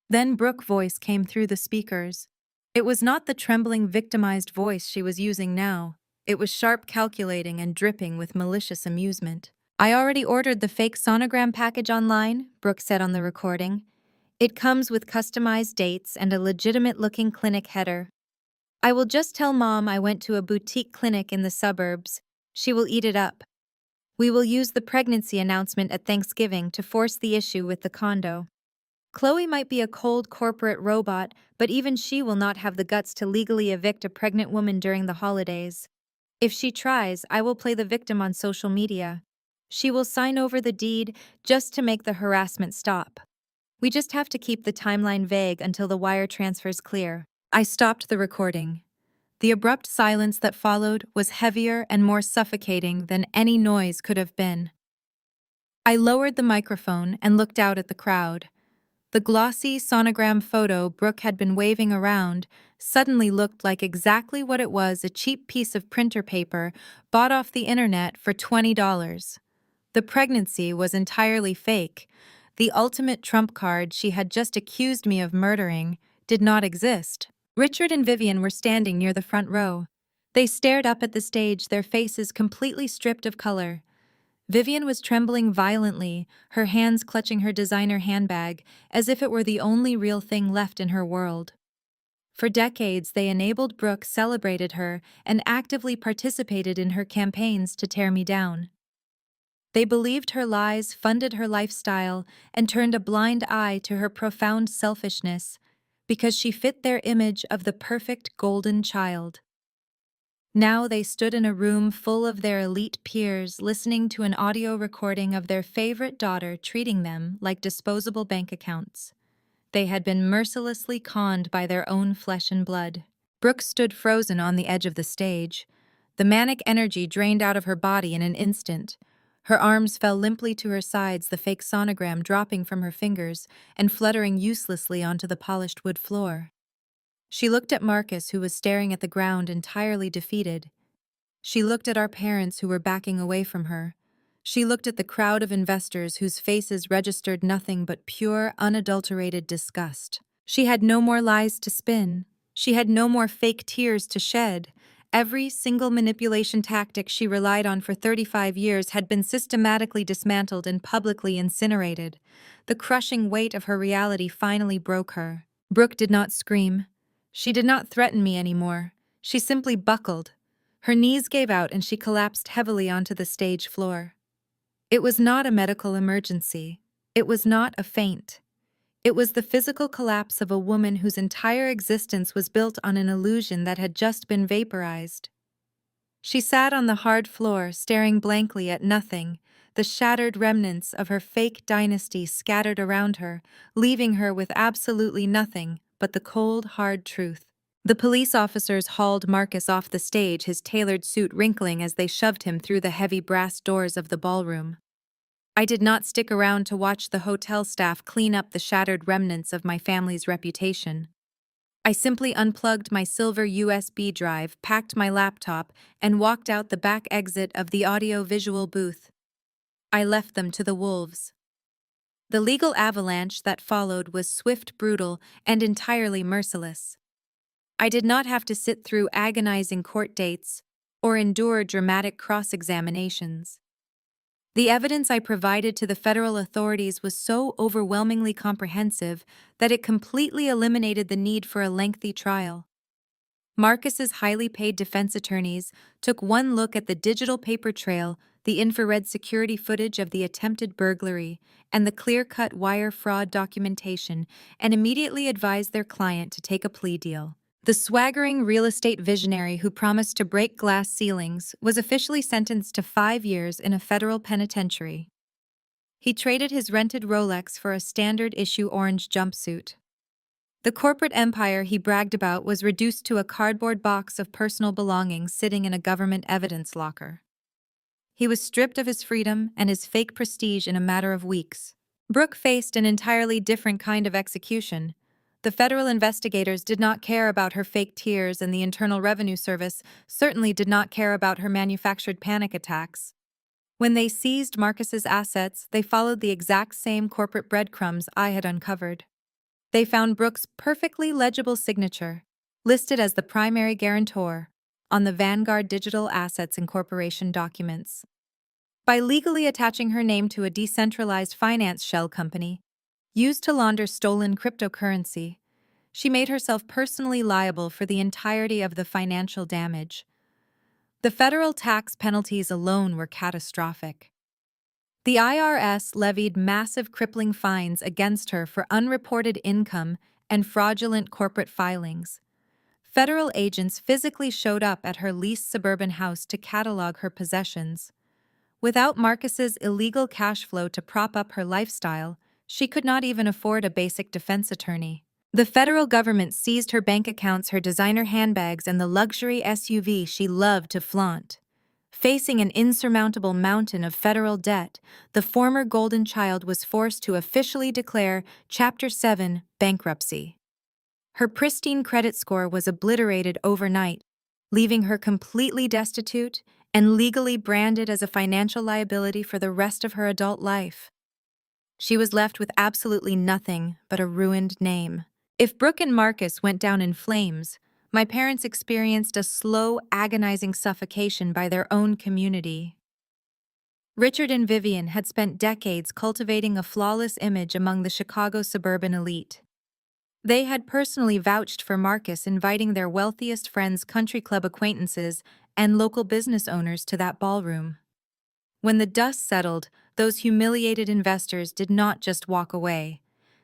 Then Brooke's voice came through the speakers. It was not the trembling, victimized voice she was using now. It was sharp, calculating, and dripping with malicious amusement. "I already ordered the fake sonogram package online," Brooke said on the recording. "It comes with customized dates and a legitimate-looking clinic header. I will just tell Mom I went to a boutique clinic in the suburbs. She will eat it up." We will use the pregnancy announcement at Thanksgiving to force the issue with the condo. Chloe might be a cold corporate robot, but even she will not have the guts to legally evict a pregnant woman during the holidays. If she tries, I will play the victim on social media. She will sign over the deed just to make the harassment stop. We just have to keep the timeline vague until the wire transfers clear. I stopped the recording. The abrupt silence that followed was heavier and more suffocating than any noise could have been. I lowered the microphone and looked out at the crowd. The glossy sonogram photo Brooke had been waving around suddenly looked like exactly what it was, a cheap piece of printer paper bought off the internet for $20. The pregnancy was entirely fake. The ultimate trump card she had just accused me of murdering did not exist. Richard and Vivian were standing near the front row. They stared up at the stage, their faces completely stripped of color. Vivian was trembling violently, her hands clutching her designer handbag, as if it were the only real thing left in her world. For decades, they enabled Brooke, celebrated her, and actively participated in her campaigns to tear me down. They believed her lies, funded her lifestyle, and turned a blind eye to her profound selfishness, because she fit their image of the perfect golden child. Now they stood in a room full of their elite peers, listening to an audio recording of their favorite daughter treating them like disposable bank accounts. They had been mercilessly conned by their own flesh and blood. Brooke stood frozen on the edge of the stage. The manic energy drained out of her body in an instant. Her arms fell limply to her sides, the fake sonogram dropping from her fingers and fluttering uselessly onto the polished wood floor. She looked at Marcus, who was staring at the ground, entirely defeated. She looked at our parents, who were backing away from her. She looked at the crowd of investors whose faces registered nothing but pure, unadulterated disgust. She had no more lies to spin. She had no more fake tears to shed. Every single manipulation tactic she relied on for 35 years had been systematically dismantled and publicly incinerated. The crushing weight of her reality finally broke her. Brooke did not scream. She did not threaten me anymore. She simply buckled. Her knees gave out and she collapsed heavily onto the stage floor. It was not a medical emergency. It was not a faint. It was the physical collapse of a woman whose entire existence was built on an illusion that had just been vaporized. She sat on the hard floor, staring blankly at nothing, the shattered remnants of her fake dynasty scattered around her, leaving her with absolutely nothing but the cold, hard truth. The police officers hauled Marcus off the stage, his tailored suit wrinkling as they shoved him through the heavy brass doors of the ballroom. I did not stick around to watch the hotel staff clean up the shattered remnants of my family's reputation. I simply unplugged my silver USB drive, packed my laptop, and walked out the back exit of the audio-visual booth. I left them to the wolves. The legal avalanche that followed was swift, brutal, and entirely merciless. I did not have to sit through agonizing court dates or endure dramatic cross-examinations. The evidence I provided to the federal authorities was so overwhelmingly comprehensive that it completely eliminated the need for a lengthy trial. Marcus's highly paid defense attorneys took one look at the digital paper trail, the infrared security footage of the attempted burglary, and the clear-cut wire fraud documentation, and immediately advised their client to take a plea deal. The swaggering real estate visionary who promised to break glass ceilings was officially sentenced to 5 years in a federal penitentiary. He traded his rented Rolex for a standard-issue orange jumpsuit. The corporate empire he bragged about was reduced to a cardboard box of personal belongings sitting in a government evidence locker. He was stripped of his freedom and his fake prestige in a matter of weeks. Brooke faced an entirely different kind of execution. The federal investigators did not care about her fake tears, and the Internal Revenue Service certainly did not care about her manufactured panic attacks. When they seized Marcus's assets, they followed the exact same corporate breadcrumbs I had uncovered. They found Brooke's perfectly legible signature, listed as the primary guarantor, on the Vanguard Digital Assets Incorporation documents. By legally attaching her name to a decentralized finance shell company, used to launder stolen cryptocurrency, she made herself personally liable for the entirety of the financial damage. The federal tax penalties alone were catastrophic. The IRS levied massive crippling fines against her for unreported income and fraudulent corporate filings. Federal agents physically showed up at her leased suburban house to catalog her possessions. Without Marcus's illegal cash flow to prop up her lifestyle, she could not even afford a basic defense attorney. The federal government seized her bank accounts, her designer handbags, and the luxury SUV she loved to flaunt. Facing an insurmountable mountain of federal debt, the former golden child was forced to officially declare Chapter 7 bankruptcy. Her pristine credit score was obliterated overnight, leaving her completely destitute and legally branded as a financial liability for the rest of her adult life. She was left with absolutely nothing but a ruined name. If Brooke and Marcus went down in flames, my parents experienced a slow, agonizing suffocation by their own community. Richard and Vivian had spent decades cultivating a flawless image among the Chicago suburban elite. They had personally vouched for Marcus, inviting their wealthiest friends, country club acquaintances, and local business owners to that ballroom. When the dust settled, those humiliated investors did not just walk away.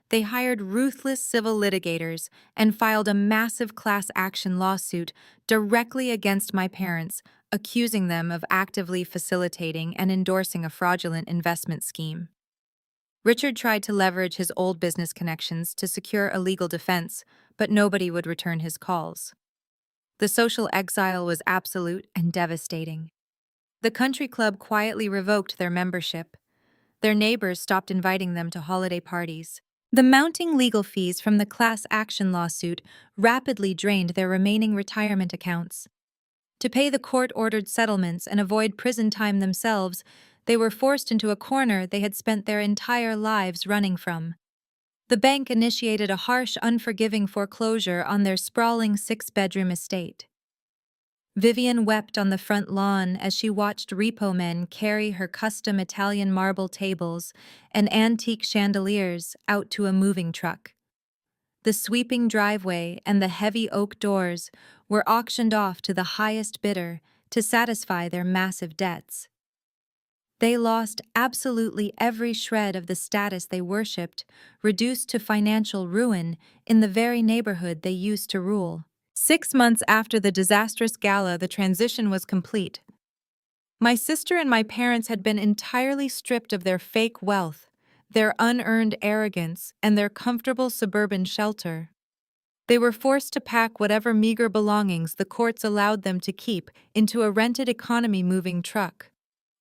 They hired ruthless civil litigators and filed a massive class action lawsuit directly against my parents, accusing them of actively facilitating and endorsing a fraudulent investment scheme. Richard tried to leverage his old business connections to secure a legal defense, but nobody would return his calls. The social exile was absolute and devastating. The country club quietly revoked their membership. Their neighbors stopped inviting them to holiday parties. The mounting legal fees from the class action lawsuit rapidly drained their remaining retirement accounts. To pay the court-ordered settlements and avoid prison time themselves, they were forced into a corner they had spent their entire lives running from. The bank initiated a harsh, unforgiving foreclosure on their sprawling 6-bedroom estate. Vivian wept on the front lawn as she watched repo men carry her custom Italian marble tables and antique chandeliers out to a moving truck. The sweeping driveway and the heavy oak doors were auctioned off to the highest bidder to satisfy their massive debts. They lost absolutely every shred of the status they worshipped, reduced to financial ruin in the very neighborhood they used to rule. 6 months after the disastrous gala, the transition was complete. My sister and my parents had been entirely stripped of their fake wealth, their unearned arrogance, and their comfortable suburban shelter. They were forced to pack whatever meager belongings the courts allowed them to keep into a rented economy moving truck.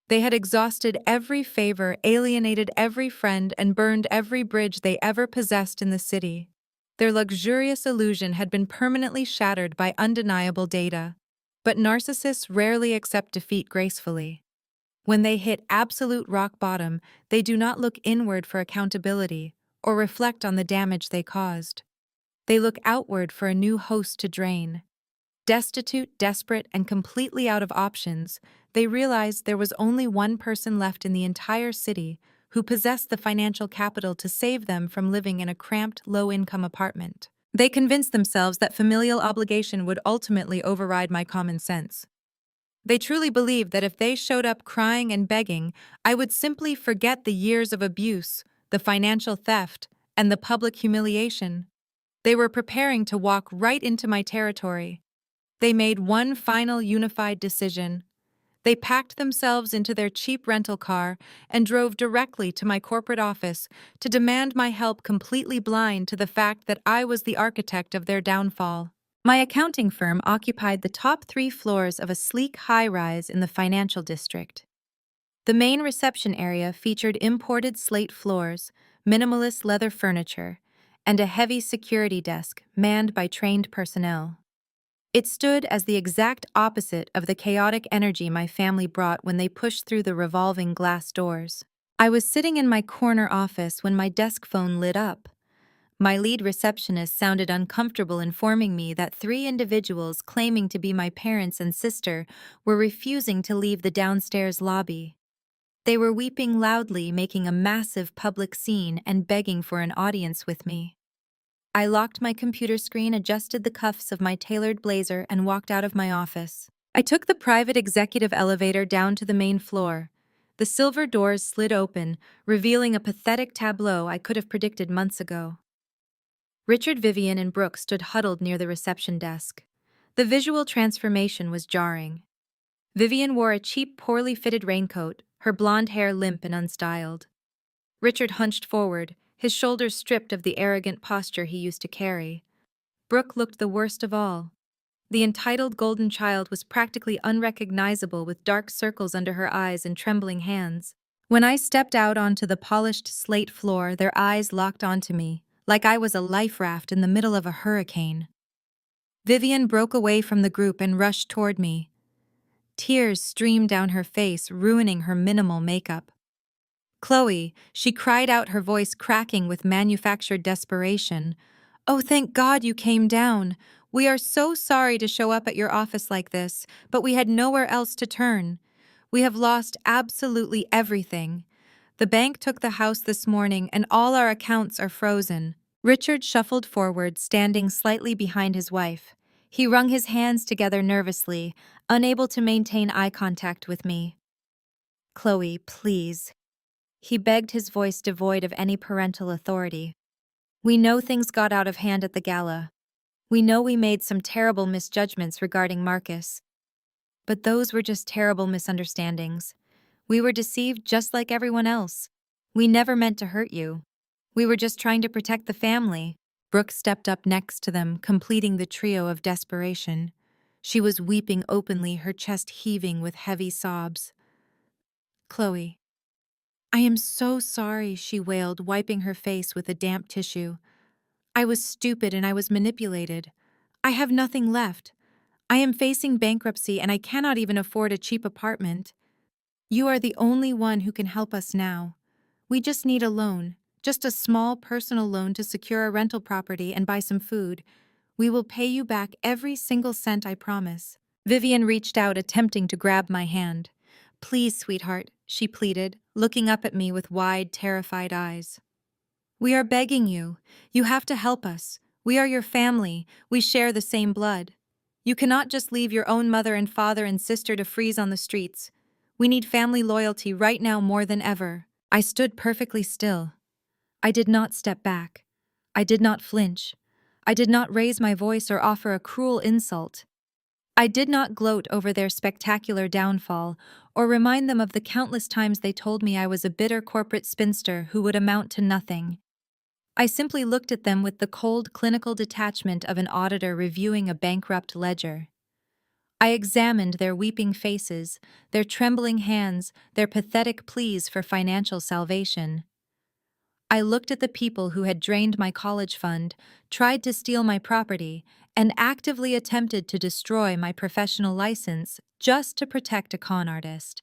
They had exhausted every favor, alienated every friend, and burned every bridge they ever possessed in the city. Their luxurious illusion had been permanently shattered by undeniable data. But narcissists rarely accept defeat gracefully. When they hit absolute rock bottom, they do not look inward for accountability or reflect on the damage they caused. They look outward for a new host to drain. Destitute, desperate, and completely out of options, they realized there was only one person left in the entire city who possessed the financial capital to save them from living in a cramped, low-income apartment. They convinced themselves that familial obligation would ultimately override my common sense. They truly believed that if they showed up crying and begging, I would simply forget the years of abuse, the financial theft, and the public humiliation. They were preparing to walk right into my territory. They made one final unified decision. They packed themselves into their cheap rental car and drove directly to my corporate office to demand my help, completely blind to the fact that I was the architect of their downfall. My accounting firm occupied the top 3 floors of a sleek high-rise in the financial district. The main reception area featured imported slate floors, minimalist leather furniture, and a heavy security desk manned by trained personnel. It stood as the exact opposite of the chaotic energy my family brought when they pushed through the revolving glass doors. I was sitting in my corner office when my desk phone lit up. My lead receptionist sounded uncomfortable, informing me that 3 individuals claiming to be my parents and sister were refusing to leave the downstairs lobby. They were weeping loudly, making a massive public scene, and begging for an audience with me. I locked my computer screen, adjusted the cuffs of my tailored blazer, and walked out of my office. I took the private executive elevator down to the main floor. The silver doors slid open, revealing a pathetic tableau I could have predicted months ago. Richard, Vivian, and Brooke stood huddled near the reception desk. The visual transformation was jarring. Vivian wore a cheap, poorly fitted raincoat, her blonde hair limp and unstyled. Richard hunched forward, his shoulders stripped of the arrogant posture he used to carry. Brooke looked the worst of all. The entitled golden child was practically unrecognizable with dark circles under her eyes and trembling hands. When I stepped out onto the polished slate floor, their eyes locked onto me, like I was a life raft in the middle of a hurricane. Vivian broke away from the group and rushed toward me. Tears streamed down her face, ruining her minimal makeup. Chloe, she cried out, her voice cracking with manufactured desperation. "Oh, thank God you came down. We are so sorry to show up at your office like this, but we had nowhere else to turn. We have lost absolutely everything. The bank took the house this morning and all our accounts are frozen." Richard shuffled forward, standing slightly behind his wife. He wrung his hands together nervously, unable to maintain eye contact with me. "Chloe, please." He begged, his voice devoid of any parental authority. "We know things got out of hand at the gala. We know we made some terrible misjudgments regarding Marcus. But those were just terrible misunderstandings. We were deceived just like everyone else. We never meant to hurt you. We were just trying to protect the family." Brooke stepped up next to them, completing the trio of desperation. She was weeping openly, her chest heaving with heavy sobs. "Chloe, I am so sorry," she wailed, wiping her face with a damp tissue. "I was stupid and I was manipulated. I have nothing left. I am facing bankruptcy and I cannot even afford a cheap apartment. You are the only one who can help us now. We just need a loan, just a small personal loan to secure a rental property and buy some food. We will pay you back every single cent, I promise." Vivian reached out, attempting to grab my hand. "Please, sweetheart," she pleaded, looking up at me with wide, terrified eyes. "We are begging you. You have to help us. We are your family. We share the same blood. You cannot just leave your own mother and father and sister to freeze on the streets. We need family loyalty right now more than ever." I stood perfectly still. I did not step back. I did not flinch. I did not raise my voice or offer a cruel insult. I did not gloat over their spectacular downfall or remind them of the countless times they told me I was a bitter corporate spinster who would amount to nothing. I simply looked at them with the cold, clinical detachment of an auditor reviewing a bankrupt ledger. I examined their weeping faces, their trembling hands, their pathetic pleas for financial salvation. I looked at the people who had drained my college fund, tried to steal my property, and actively attempted to destroy my professional license just to protect a con artist.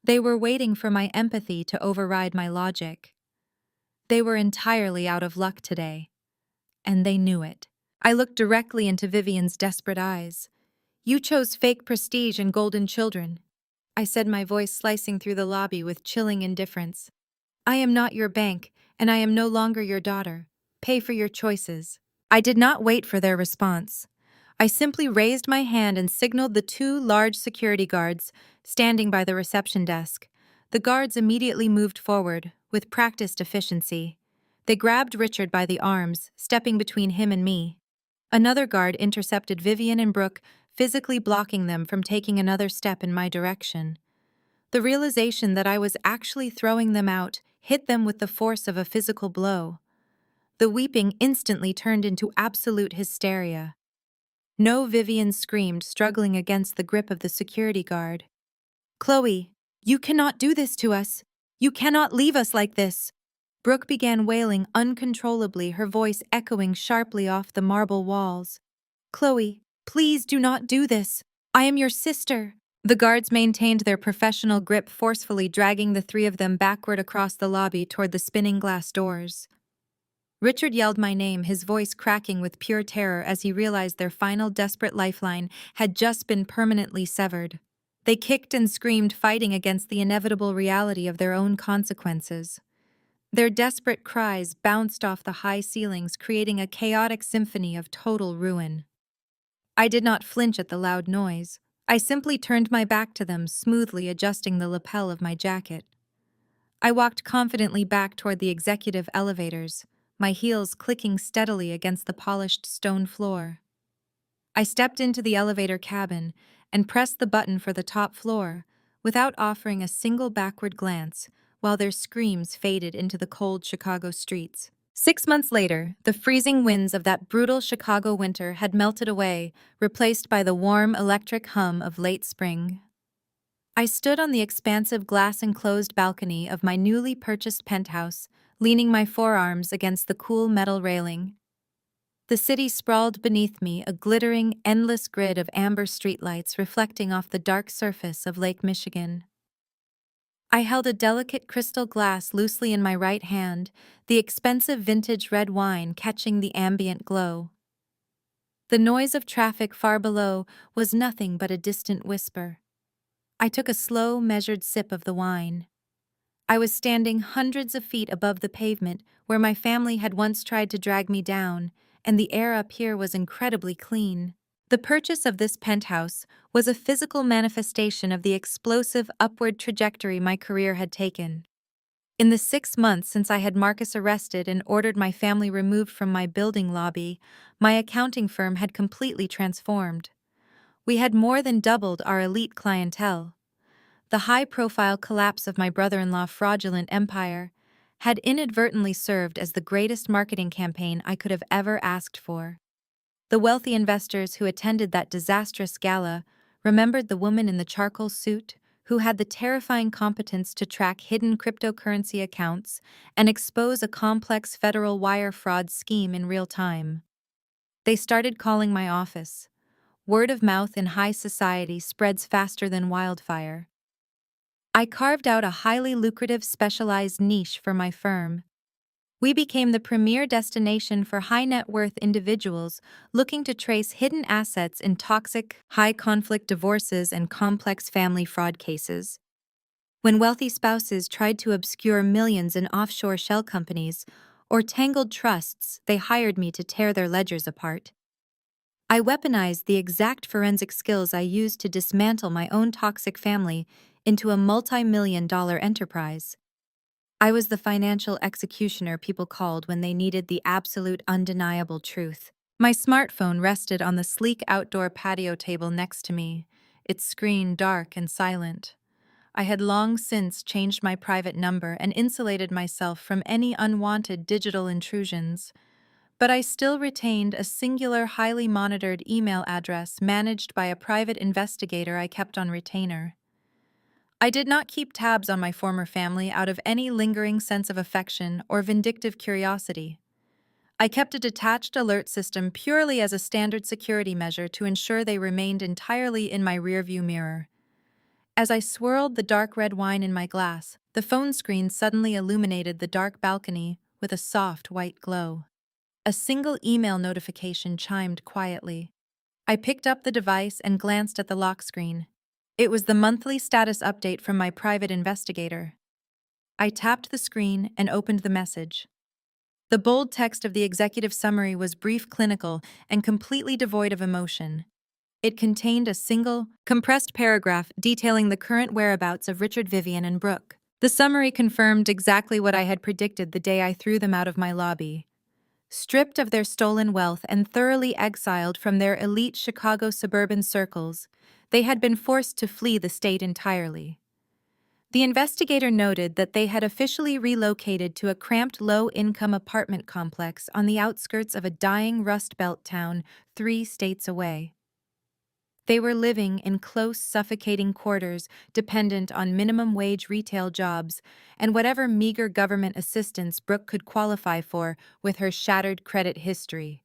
They were waiting for my empathy to override my logic. They were entirely out of luck today, and they knew it. I looked directly into Vivian's desperate eyes. "You chose fake prestige and golden children," I said, my voice slicing through the lobby with chilling indifference. "I am not your bank, and I am no longer your daughter. Pay for your choices." I did not wait for their response. I simply raised my hand and signaled the two large security guards standing by the reception desk. The guards immediately moved forward, with practiced efficiency. They grabbed Richard by the arms, stepping between him and me. Another guard intercepted Vivian and Brooke, physically blocking them from taking another step in my direction. The realization that I was actually throwing them out hit them with the force of a physical blow. The weeping instantly turned into absolute hysteria. "No," Vivian screamed, struggling against the grip of the security guard. "Chloe, you cannot do this to us. You cannot leave us like this." Brooke began wailing uncontrollably, her voice echoing sharply off the marble walls. "Chloe, please do not do this. I am your sister." The guards maintained their professional grip, forcefully dragging the three of them backward across the lobby toward the spinning glass doors. Richard yelled my name, his voice cracking with pure terror as he realized their final desperate lifeline had just been permanently severed. They kicked and screamed, fighting against the inevitable reality of their own consequences. Their desperate cries bounced off the high ceilings, creating a chaotic symphony of total ruin. I did not flinch at the loud noise. I simply turned my back to them, smoothly adjusting the lapel of my jacket. I walked confidently back toward the executive elevators, my heels clicking steadily against the polished stone floor. I stepped into the elevator cabin and pressed the button for the top floor, without offering a single backward glance, while their screams faded into the cold Chicago streets. 6 months later, the freezing winds of that brutal Chicago winter had melted away, replaced by the warm electric hum of late spring. I stood on the expansive glass-enclosed balcony of my newly purchased penthouse, leaning my forearms against the cool metal railing. The city sprawled beneath me, a glittering, endless grid of amber streetlights reflecting off the dark surface of Lake Michigan. I held a delicate crystal glass loosely in my right hand, the expensive vintage red wine catching the ambient glow. The noise of traffic far below was nothing but a distant whisper. I took a slow, measured sip of the wine. I was standing hundreds of feet above the pavement where my family had once tried to drag me down, and the air up here was incredibly clean. The purchase of this penthouse was a physical manifestation of the explosive upward trajectory my career had taken. In the 6 months since I had Marcus arrested and ordered my family removed from my building lobby, my accounting firm had completely transformed. We had more than doubled our elite clientele. The high-profile collapse of my brother-in-law's fraudulent empire had inadvertently served as the greatest marketing campaign I could have ever asked for. The wealthy investors who attended that disastrous gala remembered the woman in the charcoal suit who had the terrifying competence to track hidden cryptocurrency accounts and expose a complex federal wire fraud scheme in real time. They started calling my office. Word of mouth in high society spreads faster than wildfire. I carved out a highly lucrative specialized niche for my firm. We became the premier destination for high-net-worth individuals looking to trace hidden assets in toxic, high-conflict divorces and complex family fraud cases. When wealthy spouses tried to obscure millions in offshore shell companies or tangled trusts, they hired me to tear their ledgers apart. I weaponized the exact forensic skills I used to dismantle my own toxic family into a multi-million-dollar enterprise. I was the financial executioner people called when they needed the absolute undeniable truth. My smartphone rested on the sleek outdoor patio table next to me, its screen dark and silent. I had long since changed my private number and insulated myself from any unwanted digital intrusions. But I still retained a singular, highly monitored email address managed by a private investigator I kept on retainer. I did not keep tabs on my former family out of any lingering sense of affection or vindictive curiosity. I kept a detached alert system purely as a standard security measure to ensure they remained entirely in my rearview mirror. As I swirled the dark red wine in my glass, the phone screen suddenly illuminated the dark balcony with a soft white glow. A single email notification chimed quietly. I picked up the device and glanced at the lock screen. It was the monthly status update from my private investigator. I tapped the screen and opened the message. The bold text of the executive summary was brief, clinical, and completely devoid of emotion. It contained a single, compressed paragraph detailing the current whereabouts of Richard, Vivian, and Brooke. The summary confirmed exactly what I had predicted the day I threw them out of my lobby. Stripped of their stolen wealth and thoroughly exiled from their elite Chicago suburban circles, they had been forced to flee the state entirely. The investigator noted that they had officially relocated to a cramped low-income apartment complex on the outskirts of a dying Rust Belt town 3 states away. They were living in close, suffocating quarters, dependent on minimum-wage retail jobs and whatever meager government assistance Brooke could qualify for with her shattered credit history.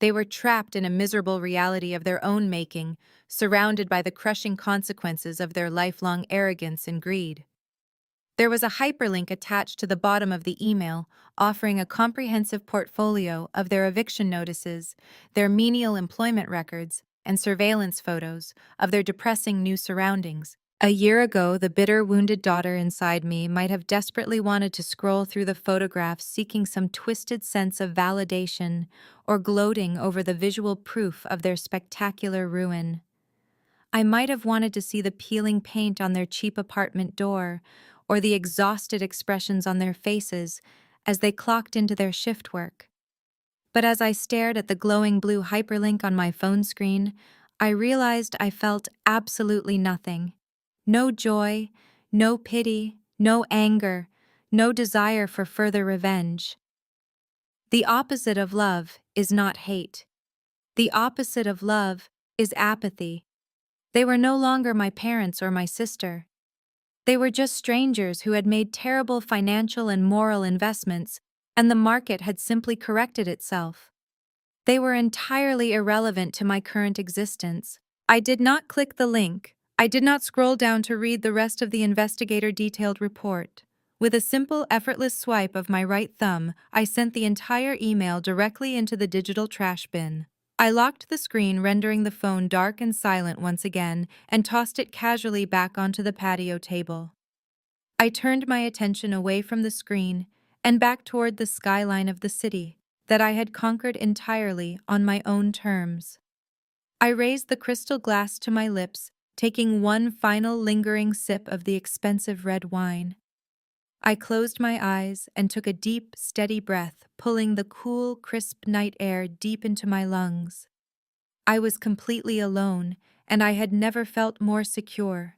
They were trapped in a miserable reality of their own making, surrounded by the crushing consequences of their lifelong arrogance and greed. There was a hyperlink attached to the bottom of the email, offering a comprehensive portfolio of their eviction notices, their menial employment records, and surveillance photos of their depressing new surroundings. A year ago, the bitter, wounded daughter inside me might have desperately wanted to scroll through the photographs seeking some twisted sense of validation or gloating over the visual proof of their spectacular ruin. I might have wanted to see the peeling paint on their cheap apartment door or the exhausted expressions on their faces as they clocked into their shift work. But as I stared at the glowing blue hyperlink on my phone screen, I realized I felt absolutely nothing. No joy, no pity, no anger, no desire for further revenge. The opposite of love is not hate. The opposite of love is apathy. They were no longer my parents or my sister. They were just strangers who had made terrible financial and moral investments, and the market had simply corrected itself. They were entirely irrelevant to my current existence. I did not click the link. I did not scroll down to read the rest of the investigator detailed report. With a simple, effortless swipe of my right thumb, I sent the entire email directly into the digital trash bin. I locked the screen, rendering the phone dark and silent once again, and tossed it casually back onto the patio table. I turned my attention away from the screen and back toward the skyline of the city that I had conquered entirely on my own terms. I raised the crystal glass to my lips, taking one final lingering sip of the expensive red wine. I closed my eyes and took a deep, steady breath, pulling the cool, crisp night air deep into my lungs. I was completely alone, and I had never felt more secure.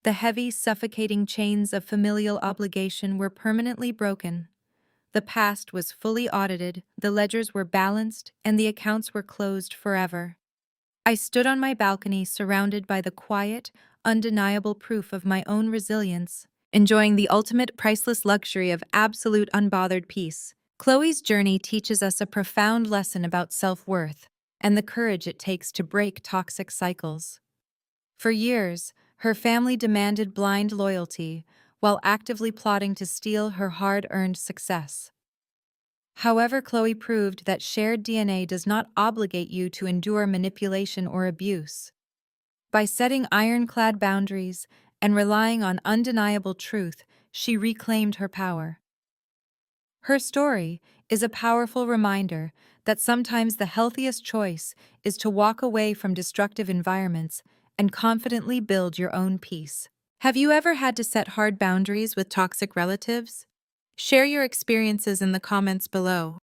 The heavy, suffocating chains of familial obligation were permanently broken. The past was fully audited, the ledgers were balanced, and the accounts were closed forever. I stood on my balcony, surrounded by the quiet, undeniable proof of my own resilience, enjoying the ultimate priceless luxury of absolute unbothered peace. Chloe's journey teaches us a profound lesson about self-worth and the courage it takes to break toxic cycles. For years, her family demanded blind loyalty while actively plotting to steal her hard-earned success. However, Chloe proved that shared DNA does not obligate you to endure manipulation or abuse. By setting ironclad boundaries and relying on undeniable truth, she reclaimed her power. Her story is a powerful reminder that sometimes the healthiest choice is to walk away from destructive environments and confidently build your own peace. Have you ever had to set hard boundaries with toxic relatives? Share your experiences in the comments below.